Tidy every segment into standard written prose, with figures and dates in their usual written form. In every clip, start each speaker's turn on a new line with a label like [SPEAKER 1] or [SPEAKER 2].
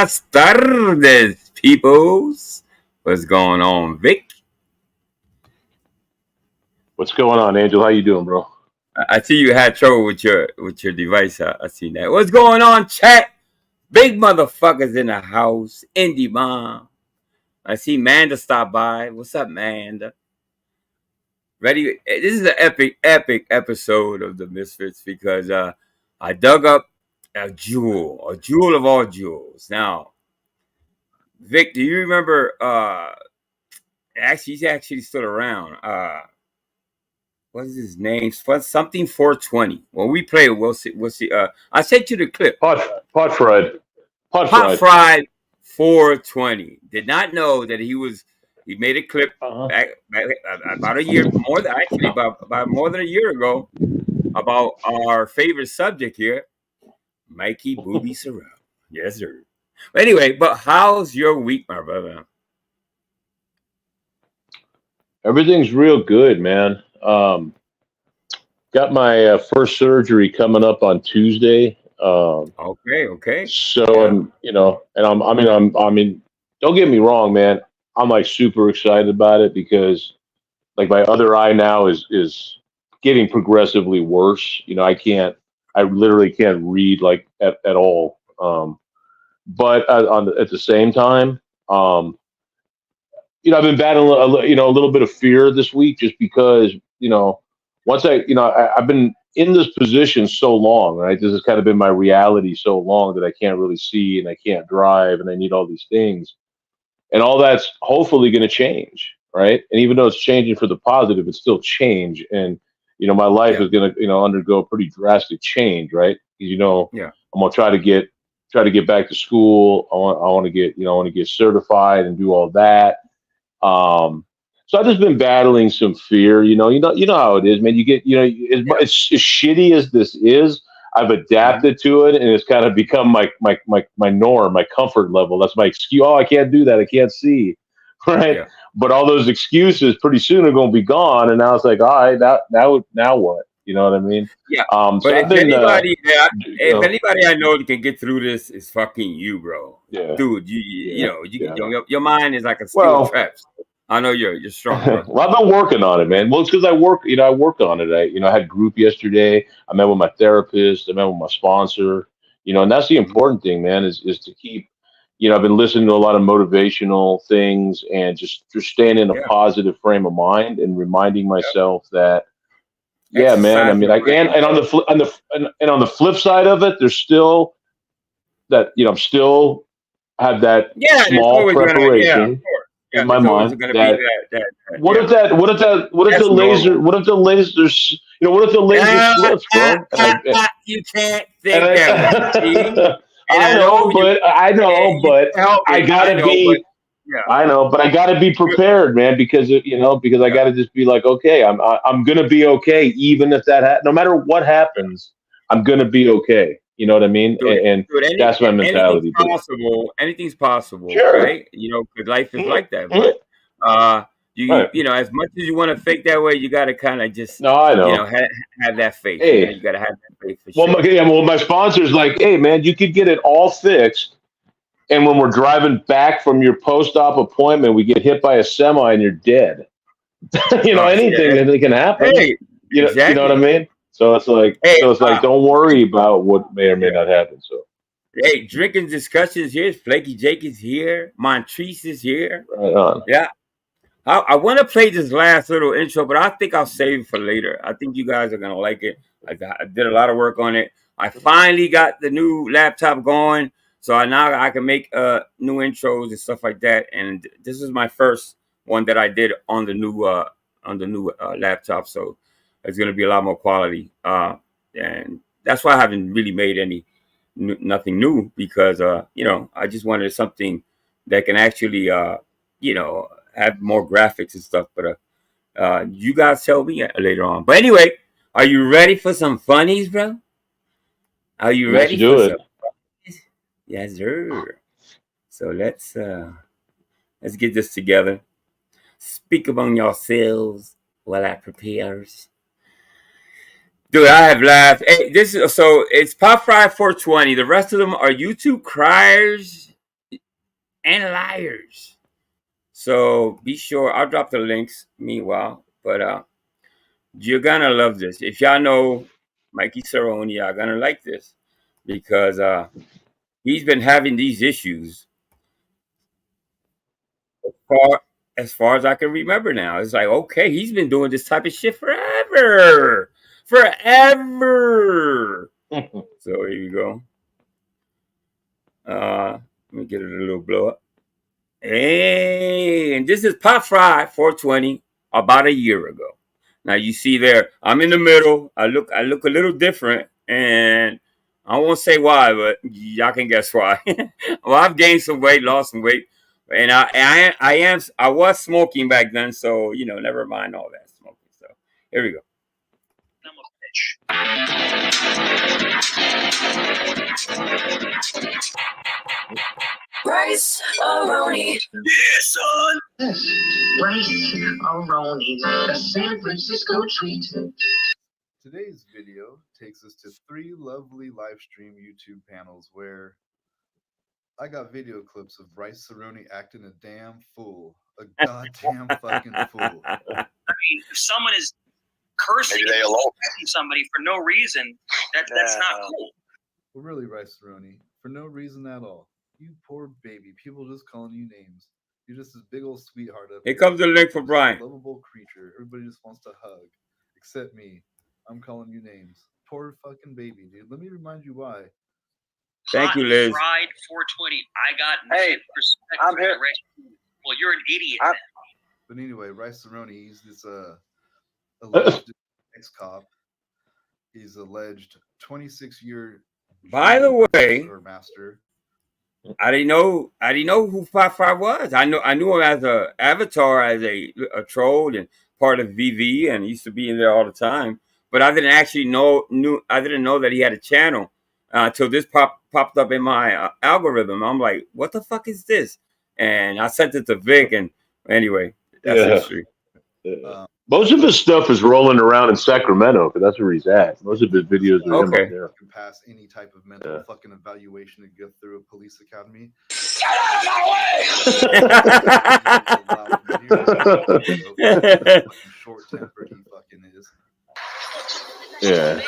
[SPEAKER 1] Buenas tardes, peoples. What's going on, Vic?
[SPEAKER 2] What's going on, Angel? How you doing, bro?
[SPEAKER 1] I see you had trouble with your device. I see that. What's going on, chat? Big motherfuckers in the house. Indie mom. I see Manda stop by. What's up, Manda? Ready? This is an epic episode of the Misfits because I dug up a jewel of all jewels. Now, Vic, do you remember? Actually, he's actually still around. What's his name? Something 420. When we play, we'll see. We'll see. I sent you the clip.
[SPEAKER 2] Pot fried.
[SPEAKER 1] Pot fried 420. Did not know that he made a clip back about a year more than actually about more than a year ago about our favorite subject here, Mikey Booby Sorrell. Yes, sir. Anyway, but how's your week, my brother?
[SPEAKER 2] Everything's real good, man. Got my first surgery coming up on Tuesday.
[SPEAKER 1] Okay.
[SPEAKER 2] So I mean, don't get me wrong, man. I'm like super excited about it because like my other eye now is getting progressively worse. I literally can't read like at all. But at the same time, I've been battling a little bit of fear this week just because once I've been in this position so long, right? This has kind of been my reality so long that I can't really see and I can't drive and I need all these things, and all that's hopefully going to change, right? And even though it's changing for the positive, it's still change, and my life is going to undergo a pretty drastic change, right?
[SPEAKER 1] Yeah.
[SPEAKER 2] I'm gonna try to get back to school. I want to get certified and do all that. So I've just been battling some fear. You know how it is, man. You get, as shitty as this is, I've adapted to it, and it's kind of become my norm, my comfort level. That's my excuse. Oh, I can't do that. I can't see, right?
[SPEAKER 1] Yeah.
[SPEAKER 2] But all those excuses pretty soon are going to be gone, and now it's like, all right, now what? You know what I mean?
[SPEAKER 1] Yeah.
[SPEAKER 2] So
[SPEAKER 1] But
[SPEAKER 2] I've been,
[SPEAKER 1] if anybody I know that can get through this, is fucking you, bro.
[SPEAKER 2] yeah,
[SPEAKER 1] Dude,
[SPEAKER 2] yeah,
[SPEAKER 1] your mind is like a steel
[SPEAKER 2] well.
[SPEAKER 1] trap. I know you're strong, bro.
[SPEAKER 2] Well, I've been working on it, man. Well, it's because I worked on it. I had group yesterday. I met with my therapist. I met with my sponsor. And that's the
[SPEAKER 1] Mhm.
[SPEAKER 2] important thing, man, is to keep. I've been listening to a lot of motivational things and just staying in a
[SPEAKER 1] Yeah.
[SPEAKER 2] positive frame of mind and reminding
[SPEAKER 1] Yep.
[SPEAKER 2] myself that, yeah, man. I
[SPEAKER 1] Exercise
[SPEAKER 2] mean,
[SPEAKER 1] your
[SPEAKER 2] like, and,
[SPEAKER 1] brain,
[SPEAKER 2] and on
[SPEAKER 1] bro.
[SPEAKER 2] the and on the flip side of it, there's still that I'm still have that
[SPEAKER 1] Yeah, there's
[SPEAKER 2] small
[SPEAKER 1] always gonna of
[SPEAKER 2] preparation
[SPEAKER 1] course.
[SPEAKER 2] in
[SPEAKER 1] Yeah,
[SPEAKER 2] my
[SPEAKER 1] there's always
[SPEAKER 2] mind
[SPEAKER 1] gonna be
[SPEAKER 2] that
[SPEAKER 1] that
[SPEAKER 2] what
[SPEAKER 1] yeah.
[SPEAKER 2] if that? What if the
[SPEAKER 1] That's
[SPEAKER 2] laser?
[SPEAKER 1] normal.
[SPEAKER 2] What if the lasers? What if the laser slips, bro?
[SPEAKER 1] You can't
[SPEAKER 2] And
[SPEAKER 1] think that way. See? And
[SPEAKER 2] I
[SPEAKER 1] I know
[SPEAKER 2] know, but I know,
[SPEAKER 1] you
[SPEAKER 2] but
[SPEAKER 1] can't help
[SPEAKER 2] I
[SPEAKER 1] it. I
[SPEAKER 2] gotta
[SPEAKER 1] know, but
[SPEAKER 2] be.
[SPEAKER 1] yeah.
[SPEAKER 2] I know, but I gotta be prepared, man, because because I
[SPEAKER 1] Yeah.
[SPEAKER 2] gotta just be like, okay, I'm gonna be okay, even if no matter what happens, I'm gonna be okay. You know what I mean?
[SPEAKER 1] Dude,
[SPEAKER 2] And
[SPEAKER 1] dude,
[SPEAKER 2] that's my
[SPEAKER 1] anything's
[SPEAKER 2] mentality. But
[SPEAKER 1] possible. Anything's possible,
[SPEAKER 2] sure,
[SPEAKER 1] right? Because life is
[SPEAKER 2] Mhm,
[SPEAKER 1] like that.
[SPEAKER 2] mhm.
[SPEAKER 1] But uh,
[SPEAKER 2] Right?
[SPEAKER 1] as much as you want to fake that way, you got to kind of just,
[SPEAKER 2] No, I know.
[SPEAKER 1] have that faith.
[SPEAKER 2] Hey,
[SPEAKER 1] You got to have that faith for
[SPEAKER 2] well,
[SPEAKER 1] sure.
[SPEAKER 2] my sponsor's like, hey, man, you could get it all fixed. And when we're driving back from your post-op appointment, we get hit by a semi and you're dead.
[SPEAKER 1] Oh
[SPEAKER 2] Anything
[SPEAKER 1] shit!
[SPEAKER 2] that can happen.
[SPEAKER 1] Hey,
[SPEAKER 2] You know what I
[SPEAKER 1] exactly.
[SPEAKER 2] mean? So
[SPEAKER 1] Hey,
[SPEAKER 2] it's like, don't worry about what may or may
[SPEAKER 1] yeah.
[SPEAKER 2] not happen. So,
[SPEAKER 1] Hey, drinking discussions here. Flaky Jake is here. Montrese is here.
[SPEAKER 2] right on.
[SPEAKER 1] Yeah. I want to play this last little intro, but I think I'll save it for later. I think you guys are gonna like it. I did a lot of work on it. I finally got the new laptop going, so now I can make new intros and stuff like that. And this is my first one that I did on the new laptop, so it's gonna be a lot more quality. And that's why I haven't really made nothing new because I just wanted something that can actually you know have more graphics and stuff. But you guys tell me later on. But anyway, are you ready for some funnies, bro? Are you
[SPEAKER 2] Let's
[SPEAKER 1] ready for
[SPEAKER 2] do
[SPEAKER 1] some
[SPEAKER 2] it.
[SPEAKER 1] funnies? Yes, sir. So let's get this together. Speak among yourselves while I prepares. Dude, I have laughed. Hey, this is so it's Pop Fry 420. The rest of them are YouTube criers and liars. So be sure I'll drop the links meanwhile. But you're gonna love this. If y'all know Mikey Cerrone, y'all gonna like this because he's been having these issues far as far as I can remember now. It's like, okay, he's been doing this type of shit forever. Forever. So here you go. Let me get it a little blow up. Hey, and this is Pop Fry 420 about a year ago. Now you see there, I'm in the middle. I look a little different, and I won't say why, but y'all can guess why. Well, I've gained some weight, lost some weight, and I was smoking back then, so never mind all that smoking. So here we go. I'm a bitch.
[SPEAKER 3] Rice Aroni.
[SPEAKER 4] Yeah, son. Yes, Rice Aroni, the San Francisco treat.
[SPEAKER 5] Today's video takes us to 3 lovely live stream YouTube panels where I got video clips of Rice Aroni acting a damn fool. A goddamn fucking fool.
[SPEAKER 6] I mean, if someone is cursing somebody for no reason, that's not cool.
[SPEAKER 5] Well, really, Rice Aroni, for no reason at all. You poor baby. People just calling you names. You're just this big old sweetheart.
[SPEAKER 1] Here comes the link for Brian.
[SPEAKER 5] Lovable creature. Everybody just wants to hug. Except me. I'm calling you names. Poor fucking baby, dude. Let me remind you why.
[SPEAKER 1] Thank you, Liz.
[SPEAKER 6] Fried 420. I got respect.
[SPEAKER 7] I'm here.
[SPEAKER 6] Well, you're an idiot.
[SPEAKER 5] But anyway, Rice Aroni, he's this alleged ex-cop. He's alleged 26-year.
[SPEAKER 1] By the way,
[SPEAKER 5] master.
[SPEAKER 1] I didn't know who Pop Fry was. I knew him as a avatar, as a troll and part of VV, and he used to be in there all the time. But I didn't actually know that he had a channel until this popped up in my algorithm. I'm like, what the fuck is this? And I sent it to Vic, and anyway, that's history.
[SPEAKER 2] Most of his stuff is rolling around in Sacramento because that's where he's at. Most of his videos are him up there.
[SPEAKER 5] Can pass any type of mental fucking evaluation to go through a police academy.
[SPEAKER 4] Get out of my
[SPEAKER 5] way! Short tempered he fucking is.
[SPEAKER 2] Yeah.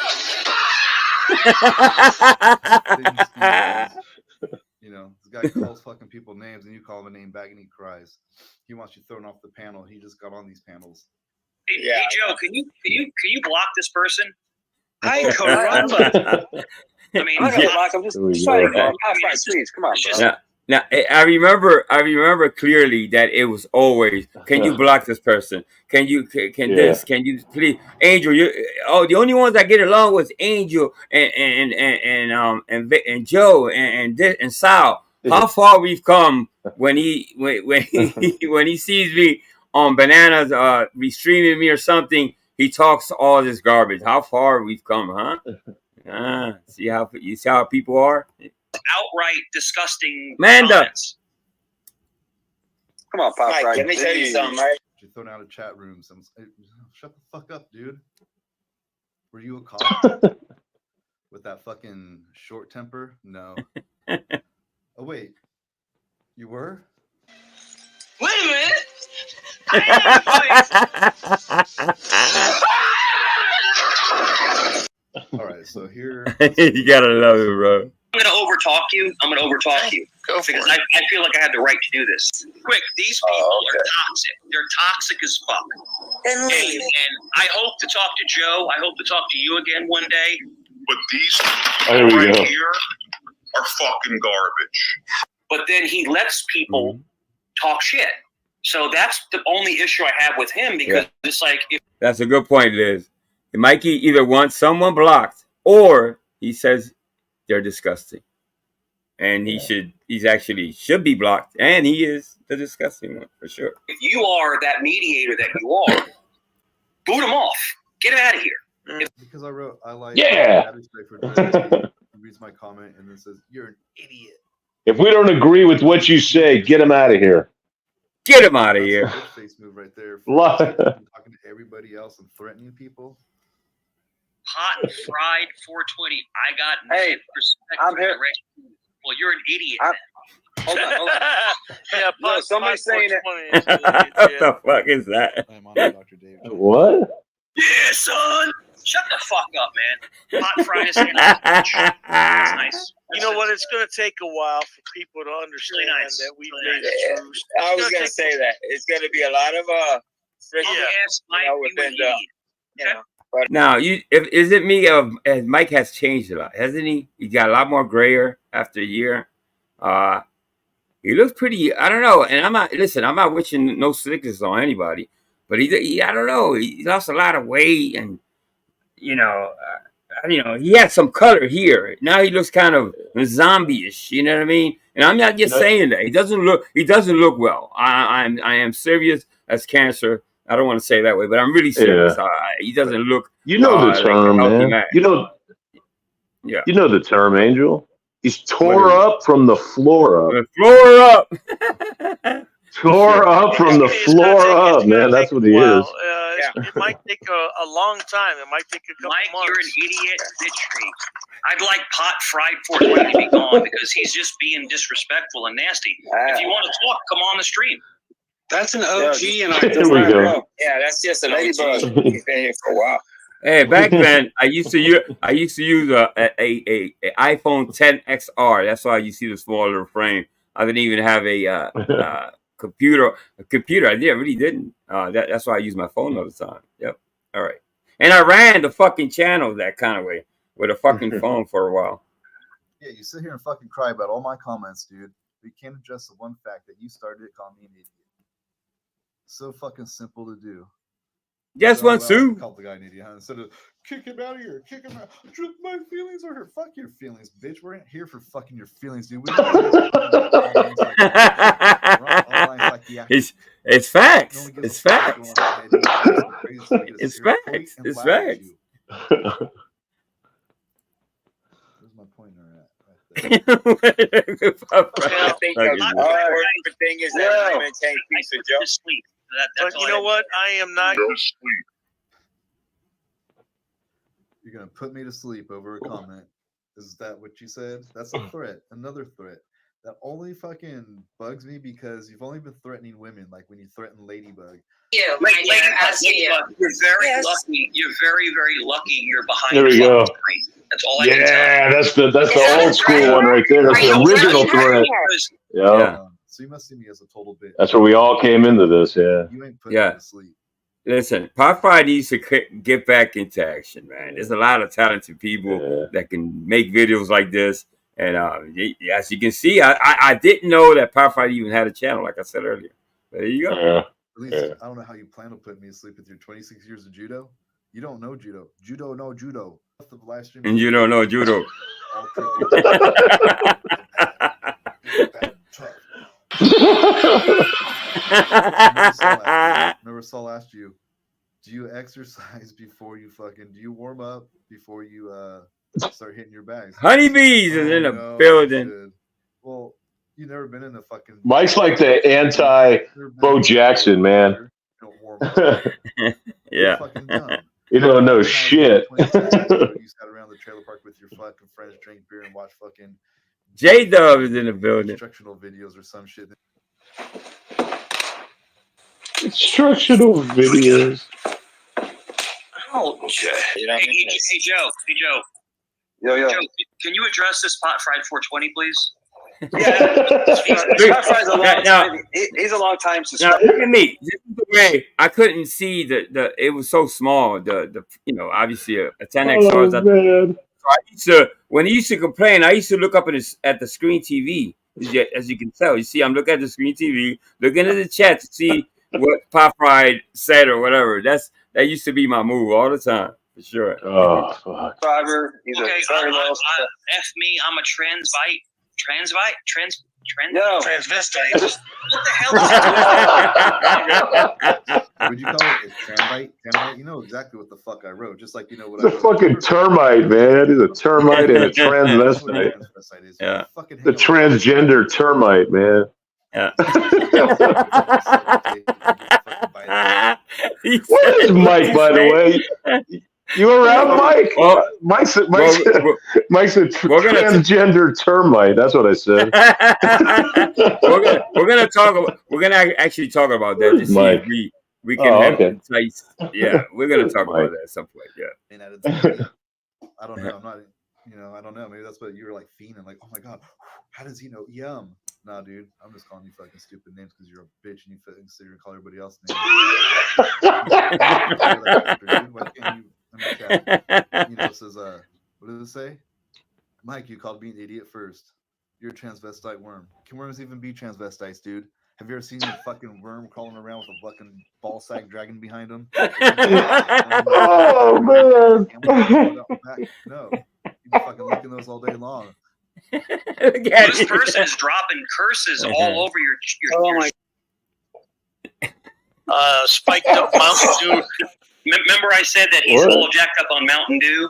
[SPEAKER 5] This guy calls fucking people names and you call him a name back and he cries. He wants you thrown off the panel. He just got on these panels.
[SPEAKER 6] Hey Joe, can you block this person?
[SPEAKER 7] Hi, caramba.
[SPEAKER 6] I mean,
[SPEAKER 7] I'm gonna block him. Just trying to please, come on, bro.
[SPEAKER 1] Now, I remember clearly that it was always, can you block this person? Can you please, Angel? The only ones that get along was Angel and Joe and Sal. How far we've come when he sees me on Bananas restreaming me or something, he talks all this garbage. How far we've come, huh? See how people are.
[SPEAKER 6] Outright disgusting
[SPEAKER 1] comments.
[SPEAKER 7] Come on, Pop Fry.
[SPEAKER 4] Let me tell you something, right?
[SPEAKER 5] You're thrown out of chat rooms. Shut the fuck up, dude. Were you a cop with that fucking short temper? No. Oh wait, you were?
[SPEAKER 6] Wait a minute.
[SPEAKER 5] All right, so here
[SPEAKER 1] you gotta love it, bro.
[SPEAKER 6] I'm gonna overtalk you. Go because I feel like I had the right to do this. Quick, these people are toxic. They're toxic as fuck. And I hope to talk to Joe. I hope to talk to you again one day.
[SPEAKER 4] But these people right here are fucking garbage.
[SPEAKER 6] But then he lets people talk shit. So that's the only issue I have with him because it's like
[SPEAKER 1] that's a good point, Liz. Mikey either wants someone blocked or he says they're disgusting. And he should be blocked. And he is the disgusting one for sure.
[SPEAKER 6] If you are that mediator that you are, boot him off. Get him out of here.
[SPEAKER 5] Because I like he reads my comment and then says, "You're an idiot."
[SPEAKER 2] If we don't agree with what you say, get him out of here.
[SPEAKER 1] Get him out of here.
[SPEAKER 5] Face move right there. Talking to everybody else and threatening people.
[SPEAKER 6] Hot and fried 420. I got
[SPEAKER 7] respect. I'm here.
[SPEAKER 6] Well, you're an idiot.
[SPEAKER 7] Hold on.
[SPEAKER 6] Yeah,
[SPEAKER 7] No, somebody's saying it.
[SPEAKER 1] What the fuck is that?
[SPEAKER 5] I'm on Dr. Dave.
[SPEAKER 2] What?
[SPEAKER 6] Yeah, son. Shut the fuck up, man. Hot fries. That's nice.
[SPEAKER 3] You know what? It's going to take a while for people to understand
[SPEAKER 6] nice.
[SPEAKER 3] that we
[SPEAKER 6] Really
[SPEAKER 3] made
[SPEAKER 6] nice.
[SPEAKER 3] a truce.
[SPEAKER 7] I was going to say that. It's going to be a lot of friction,
[SPEAKER 6] Yes, Mike,
[SPEAKER 7] within
[SPEAKER 6] you
[SPEAKER 7] the,
[SPEAKER 6] know.
[SPEAKER 1] Now, is it me? As Mike has changed a lot, hasn't he? He got a lot more grayer after a year. He looks pretty. I don't know. And I'm not wishing no sickness on anybody, but he I don't know. He lost a lot of weight, and you know, he had some color here. Now he looks kind of zombie-ish. You know what I mean? And I'm not just saying that. He doesn't look well. I am serious as cancer. I don't want to say it that way, but I'm really serious.
[SPEAKER 2] Yeah.
[SPEAKER 1] He doesn't look.
[SPEAKER 2] You know the term,
[SPEAKER 1] like a healthy
[SPEAKER 2] man. You know.
[SPEAKER 1] Yeah.
[SPEAKER 2] You know the term, Angel. He's tore up from the floor up.
[SPEAKER 1] The floor up.
[SPEAKER 2] Tore up from the floor up, man. That's what he is.
[SPEAKER 3] It might take a long time. It might take a couple
[SPEAKER 6] Mike,
[SPEAKER 3] months.
[SPEAKER 6] you're an idiot. Bitch me. I'd like Pot Fried 420 to be gone because he's just being disrespectful and nasty. If you want to talk, come on the stream.
[SPEAKER 7] That's an OG, and I
[SPEAKER 2] There we go.
[SPEAKER 7] Yeah, that's just an OG. He's been here for a while.
[SPEAKER 1] Hey, back then I used to use a iPhone 10 XR. That's why you see the smaller frame. I didn't even have a computer. I really didn't. That's why I use my phone all the time. Yep. All right. And I ran the fucking channel that kind of way with a fucking phone for a while.
[SPEAKER 5] Yeah, you sit here and fucking cry about all my comments, dude. But you can't address the one fact that you started it calling me an idiot. So fucking simple to do.
[SPEAKER 1] Just one, Sue.
[SPEAKER 5] Call the guy an idiot, huh? Instead of kick him out of here, kick him out. My feelings are hurt. Fuck your feelings, bitch. We're not here for fucking your feelings, dude.
[SPEAKER 1] It's facts. It's facts. It's facts. It's facts.
[SPEAKER 5] Where's my pointer at?
[SPEAKER 7] I think the thing is that I'm going to take a piece of joke.
[SPEAKER 6] Sleep.
[SPEAKER 3] But you know what? I am not.
[SPEAKER 5] You're gonna put me to sleep over a comment. Is that what you said? That's a threat. Another threat. That only fucking bugs me because you've only been threatening women, like when you threaten Ladybug.
[SPEAKER 6] You're very lucky. You're very, very lucky. You're behind.
[SPEAKER 2] There we go.
[SPEAKER 6] That's all I can tell you.
[SPEAKER 2] Yeah, that's the old school one right there. That's the original threat. Yeah.
[SPEAKER 5] So you must see me as a total bitch.
[SPEAKER 2] That's where we all came into this. Yeah.
[SPEAKER 5] You ain't putting me to sleep.
[SPEAKER 1] Listen, Pot Fried needs to get back into action, man. There's a lot of talented people that can make videos like this. And as you can see, I didn't know that Pot Fried even had a channel, like I said earlier. But there you go.
[SPEAKER 2] Yeah.
[SPEAKER 5] At least I don't know how you plan to put me to sleep with your 26 years of judo. You don't know judo. Judo, no judo. The live stream
[SPEAKER 1] and you don't know judo.
[SPEAKER 5] Remember Saul asked you, do you exercise before you do you warm up before you start hitting your bags?
[SPEAKER 1] Honeybees is in the building.
[SPEAKER 5] Well, you never been in a fucking
[SPEAKER 2] Mike's like the anti Bo Jackson, man.
[SPEAKER 5] Don't warm up.
[SPEAKER 1] Yeah.
[SPEAKER 2] You don't know shit.
[SPEAKER 5] You sat around the trailer park with your fucking friends, drink beer, and watch fucking
[SPEAKER 1] J-Dub is in the building.
[SPEAKER 5] Instructional videos or some shit.
[SPEAKER 2] Instructional videos.
[SPEAKER 6] Ouch. Hey, Joe.
[SPEAKER 7] Yo.
[SPEAKER 6] Joe, can you address this Pot Fried 420, please?
[SPEAKER 7] He's a long time subscriber.
[SPEAKER 1] Now look at me. This is the way I couldn't see the. It was so small. The obviously a 10X. So when he used to complain, I used to look up at the screen TV. As you can tell, you see, I'm looking at the screen TV, looking at the chat to see what Pot Fried said or whatever. That used to be my move all the time, for sure.
[SPEAKER 2] Oh fuck.
[SPEAKER 7] He's
[SPEAKER 6] okay, F me. I'm a transvite.
[SPEAKER 7] No.
[SPEAKER 3] Transvestite.
[SPEAKER 6] What the hell is
[SPEAKER 5] that? Would you call it a termite? You know exactly what the fuck I wrote. Just like you know what
[SPEAKER 2] I wrote. It's a fucking termite, man. He's a termite and a transvestite.
[SPEAKER 1] Yeah.
[SPEAKER 2] The transgender termite, man.
[SPEAKER 1] Yeah.
[SPEAKER 2] What is Mike, by the way? You around, Mike?
[SPEAKER 1] Well,
[SPEAKER 2] Mike's a
[SPEAKER 1] we're gonna
[SPEAKER 2] transgender termite. That's what I said.
[SPEAKER 1] we're gonna actually talk about that to see
[SPEAKER 2] Mike.
[SPEAKER 1] if we can entice. Yeah, we're gonna talk
[SPEAKER 2] Mike.
[SPEAKER 1] about that at some point. Yeah.
[SPEAKER 5] And at its peak, I don't know. I'm not. I don't know. Maybe that's what you were like fiending. Like, oh my god, how does he know? Yum. Nah, dude. I'm just calling you fucking stupid names because you're a bitch and you fucking sit here and call everybody else names. Dude, why can't you? It says, what does it say? Mike, you called me an idiot first. You're a transvestite worm. Can worms even be transvestites, dude? Have you ever seen a fucking worm crawling around with a fucking ball sack dragging behind him?
[SPEAKER 2] Oh man!
[SPEAKER 5] No, you've been fucking licking those all day long.
[SPEAKER 6] This person is dropping curses all over your spiked up Mountain Dew. Remember I said that he's all jacked up on Mountain Dew?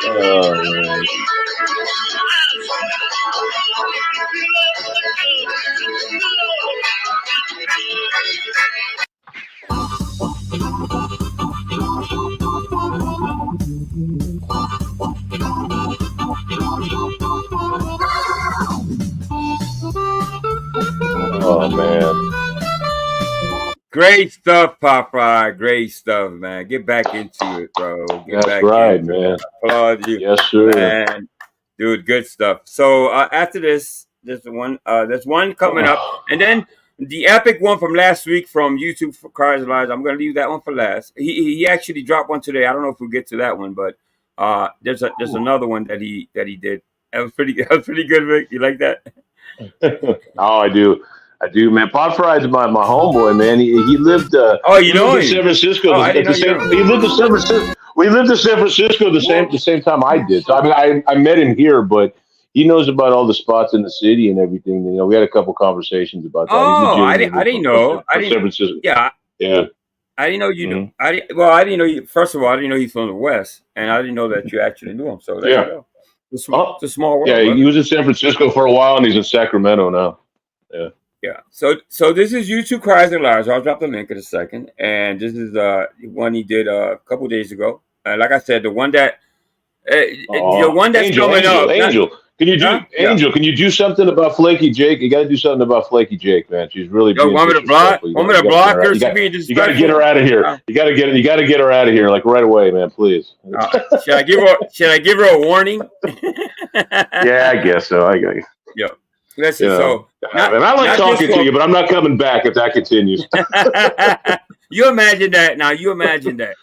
[SPEAKER 2] Oh, man. Oh man.
[SPEAKER 1] Great stuff, Popeye. Great stuff, man. Get back into it, bro.
[SPEAKER 2] That's right, man.
[SPEAKER 1] Applaud you.
[SPEAKER 2] Yes, sir.
[SPEAKER 1] Man. Dude, good stuff. So after this, there's one coming up, and then the epic one from last week from YouTube for Cars and Lives. I'm gonna leave that one for last. He actually dropped one today. I don't know if we'll get to that one, but there's another one that he did. That was pretty good, Rick. You like that?
[SPEAKER 2] Oh, I do, man. Pop Fry's my homeboy, man. He lived.
[SPEAKER 1] You know
[SPEAKER 2] in San Francisco. He lived in San Francisco. We lived in San Francisco the same time I did. So I mean, I met him here, but he knows about all the spots in the city and everything. We had a couple conversations about that.
[SPEAKER 1] I didn't know.
[SPEAKER 2] San Francisco.
[SPEAKER 1] Yeah. I didn't know you knew. I didn't know you. First of all, I didn't know he's from the West, and I didn't know that you actually knew him. So there you go. It's a small world.
[SPEAKER 2] Yeah, he was in San Francisco for a while, and he's in Sacramento now.
[SPEAKER 1] Yeah. So this is YouTube Cries and Liars. I'll drop the link in a second. And this is one he did a couple days ago. Like I said, the one that the one that's coming up.
[SPEAKER 2] Angel, can you do something about Flaky Jake? You got to do something about Flaky Jake, man. She's really.
[SPEAKER 1] Want me to block? Want me to block her? You got
[SPEAKER 2] to get her out of here. You got to get her out of here, like right away, man. Please.
[SPEAKER 1] Should I give her a warning?
[SPEAKER 2] Yeah, I guess so. I got you.
[SPEAKER 1] Yeah. Listen, so
[SPEAKER 2] I like talking to you, but I'm not coming back if that continues.
[SPEAKER 1] You imagine that. Now you imagine that.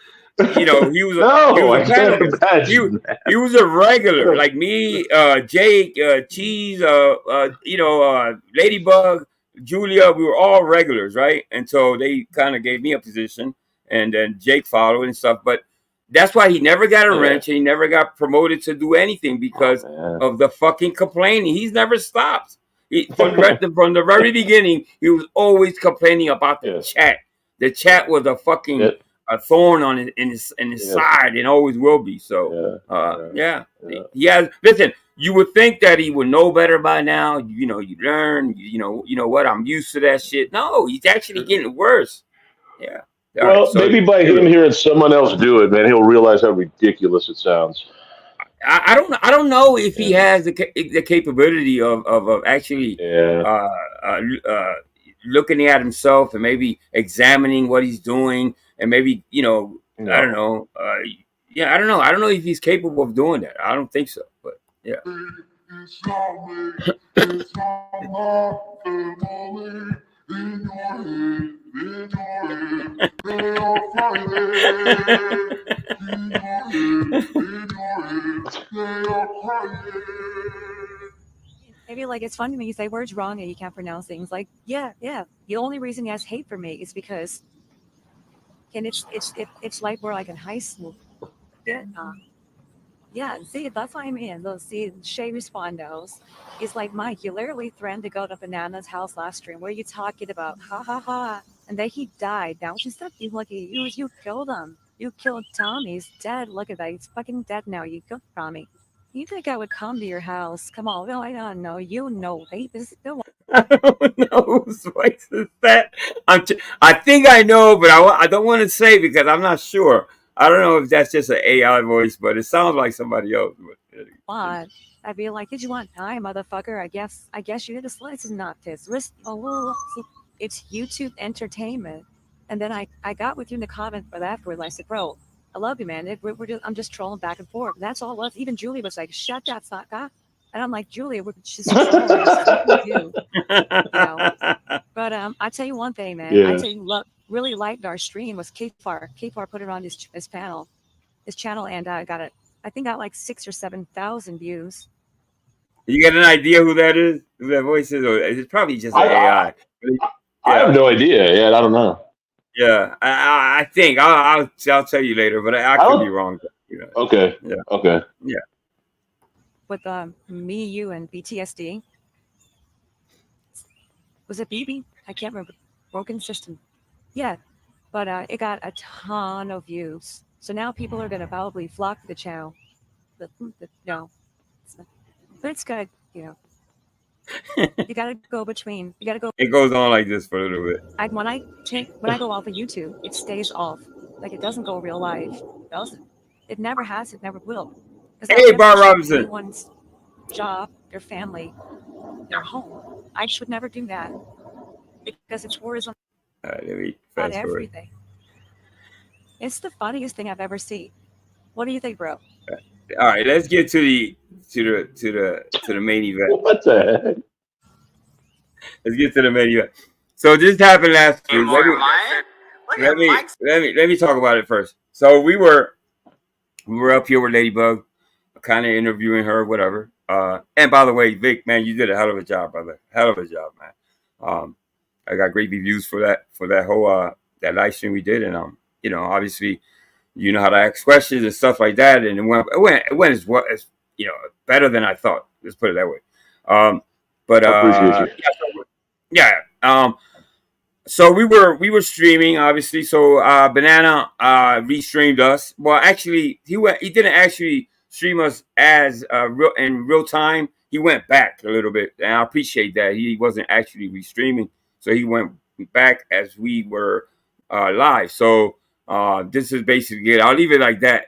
[SPEAKER 1] He was he was a regular like me, Jake, Cheese, Ladybug, Julia. We were all regulars, right? And so they kind of gave me a position, and then Jake followed and stuff. But that's why he never got a wrench and he never got promoted to do anything because of the fucking complaining. He's never stopped. From the very beginning, he was always complaining about the chat. The chat was a fucking a thorn on his side and always will be. So he has. Listen, you would think that he would know better by now. You learn. You know what? I'm used to that shit. No, he's actually getting worse. Yeah.
[SPEAKER 2] Well, so maybe by him hearing someone else do it, man, he'll realize how ridiculous it sounds.
[SPEAKER 1] I don't know if he has the capability of actually looking at himself and maybe examining what he's doing and maybe I don't know. I don't know. I don't know if he's capable of doing that. I don't think so. But yeah.
[SPEAKER 8] Maybe like it's funny when you say words wrong and you can't pronounce things. Like yeah. The only reason he has hate for me is because, and it's like we're like in high school. Yeah. See, that's what I mean. Those Shay respondos. It's like Mike, you literally threatened to go to Banana's house last stream. What are you talking about? Ha ha ha. And then he died. Now instead of being lucky, you killed him. You killed Tommy. He's dead. Look at that. He's fucking dead now. You killed Tommy. You think I would come to your house? Come on, no, I don't know. You know, babe. This is Bill.
[SPEAKER 1] I don't know whose voice is that. I think I know, but I don't want to say because I'm not sure. I don't know if that's just an AI voice, but it sounds like somebody else.
[SPEAKER 8] What? I'd be like, did you want pie, motherfucker? I guess you did a slice is not this. It's YouTube entertainment. And then I got with you in the comment for that afterwards. I said, bro, I love you, man. I'm just trolling back and forth. That's all it was. Even Julie was like, shut that sucker. And I'm like, Julia, we're just trolling. That's what we do. But I tell you one thing, man. I tell you, really liked our stream was K-Far. K-Far put it on his channel, and I got it. I think got like 6,000 or 7,000 views.
[SPEAKER 1] You get an idea who that is? Who that voice is? Or it's probably just an AI.
[SPEAKER 2] I have no idea. Yeah, I don't know.
[SPEAKER 1] Yeah, I think I'll tell you later, but I could be wrong.
[SPEAKER 2] Okay.
[SPEAKER 1] Yeah.
[SPEAKER 2] Okay.
[SPEAKER 1] Yeah.
[SPEAKER 8] With me, you, and BTSD. Was it BB? I can't remember. Broken System. Yeah, but it got a ton of views. So now people are gonna probably flock to the channel. No, but it's good. You gotta go between. You gotta go.
[SPEAKER 1] It goes on like this for a little bit.
[SPEAKER 8] When I go off of YouTube, it stays off. Like it doesn't go real life. It doesn't. It never has. It never will.
[SPEAKER 1] Hey, Bob Robinson.
[SPEAKER 8] Anyone's job, their family, their home. I should never do that because it's tourism.
[SPEAKER 1] Let me
[SPEAKER 8] Not everything. It's the funniest thing I've ever seen. What do you think, bro?
[SPEAKER 1] All right, let's get to the main event.
[SPEAKER 2] What the heck?
[SPEAKER 1] Let's get to the main event. So this happened last week. Let me talk about it first. So we were up here with Ladybug, kind of interviewing her, whatever. And by the way, Vic, man, you did a hell of a job, brother. Hell of a job, man. I got great reviews for that whole that live stream we did, and obviously, you know how to ask questions and stuff like that, and it went as well as better than I thought. Let's put it that way. But
[SPEAKER 2] appreciate you.
[SPEAKER 1] Yeah. So we were streaming, obviously. So Banana restreamed us. Well, actually, he didn't actually stream us as in real time. He went back a little bit, and I appreciate that. He wasn't actually restreaming, so he went back as we were live. So this is basically it. I'll leave it like that.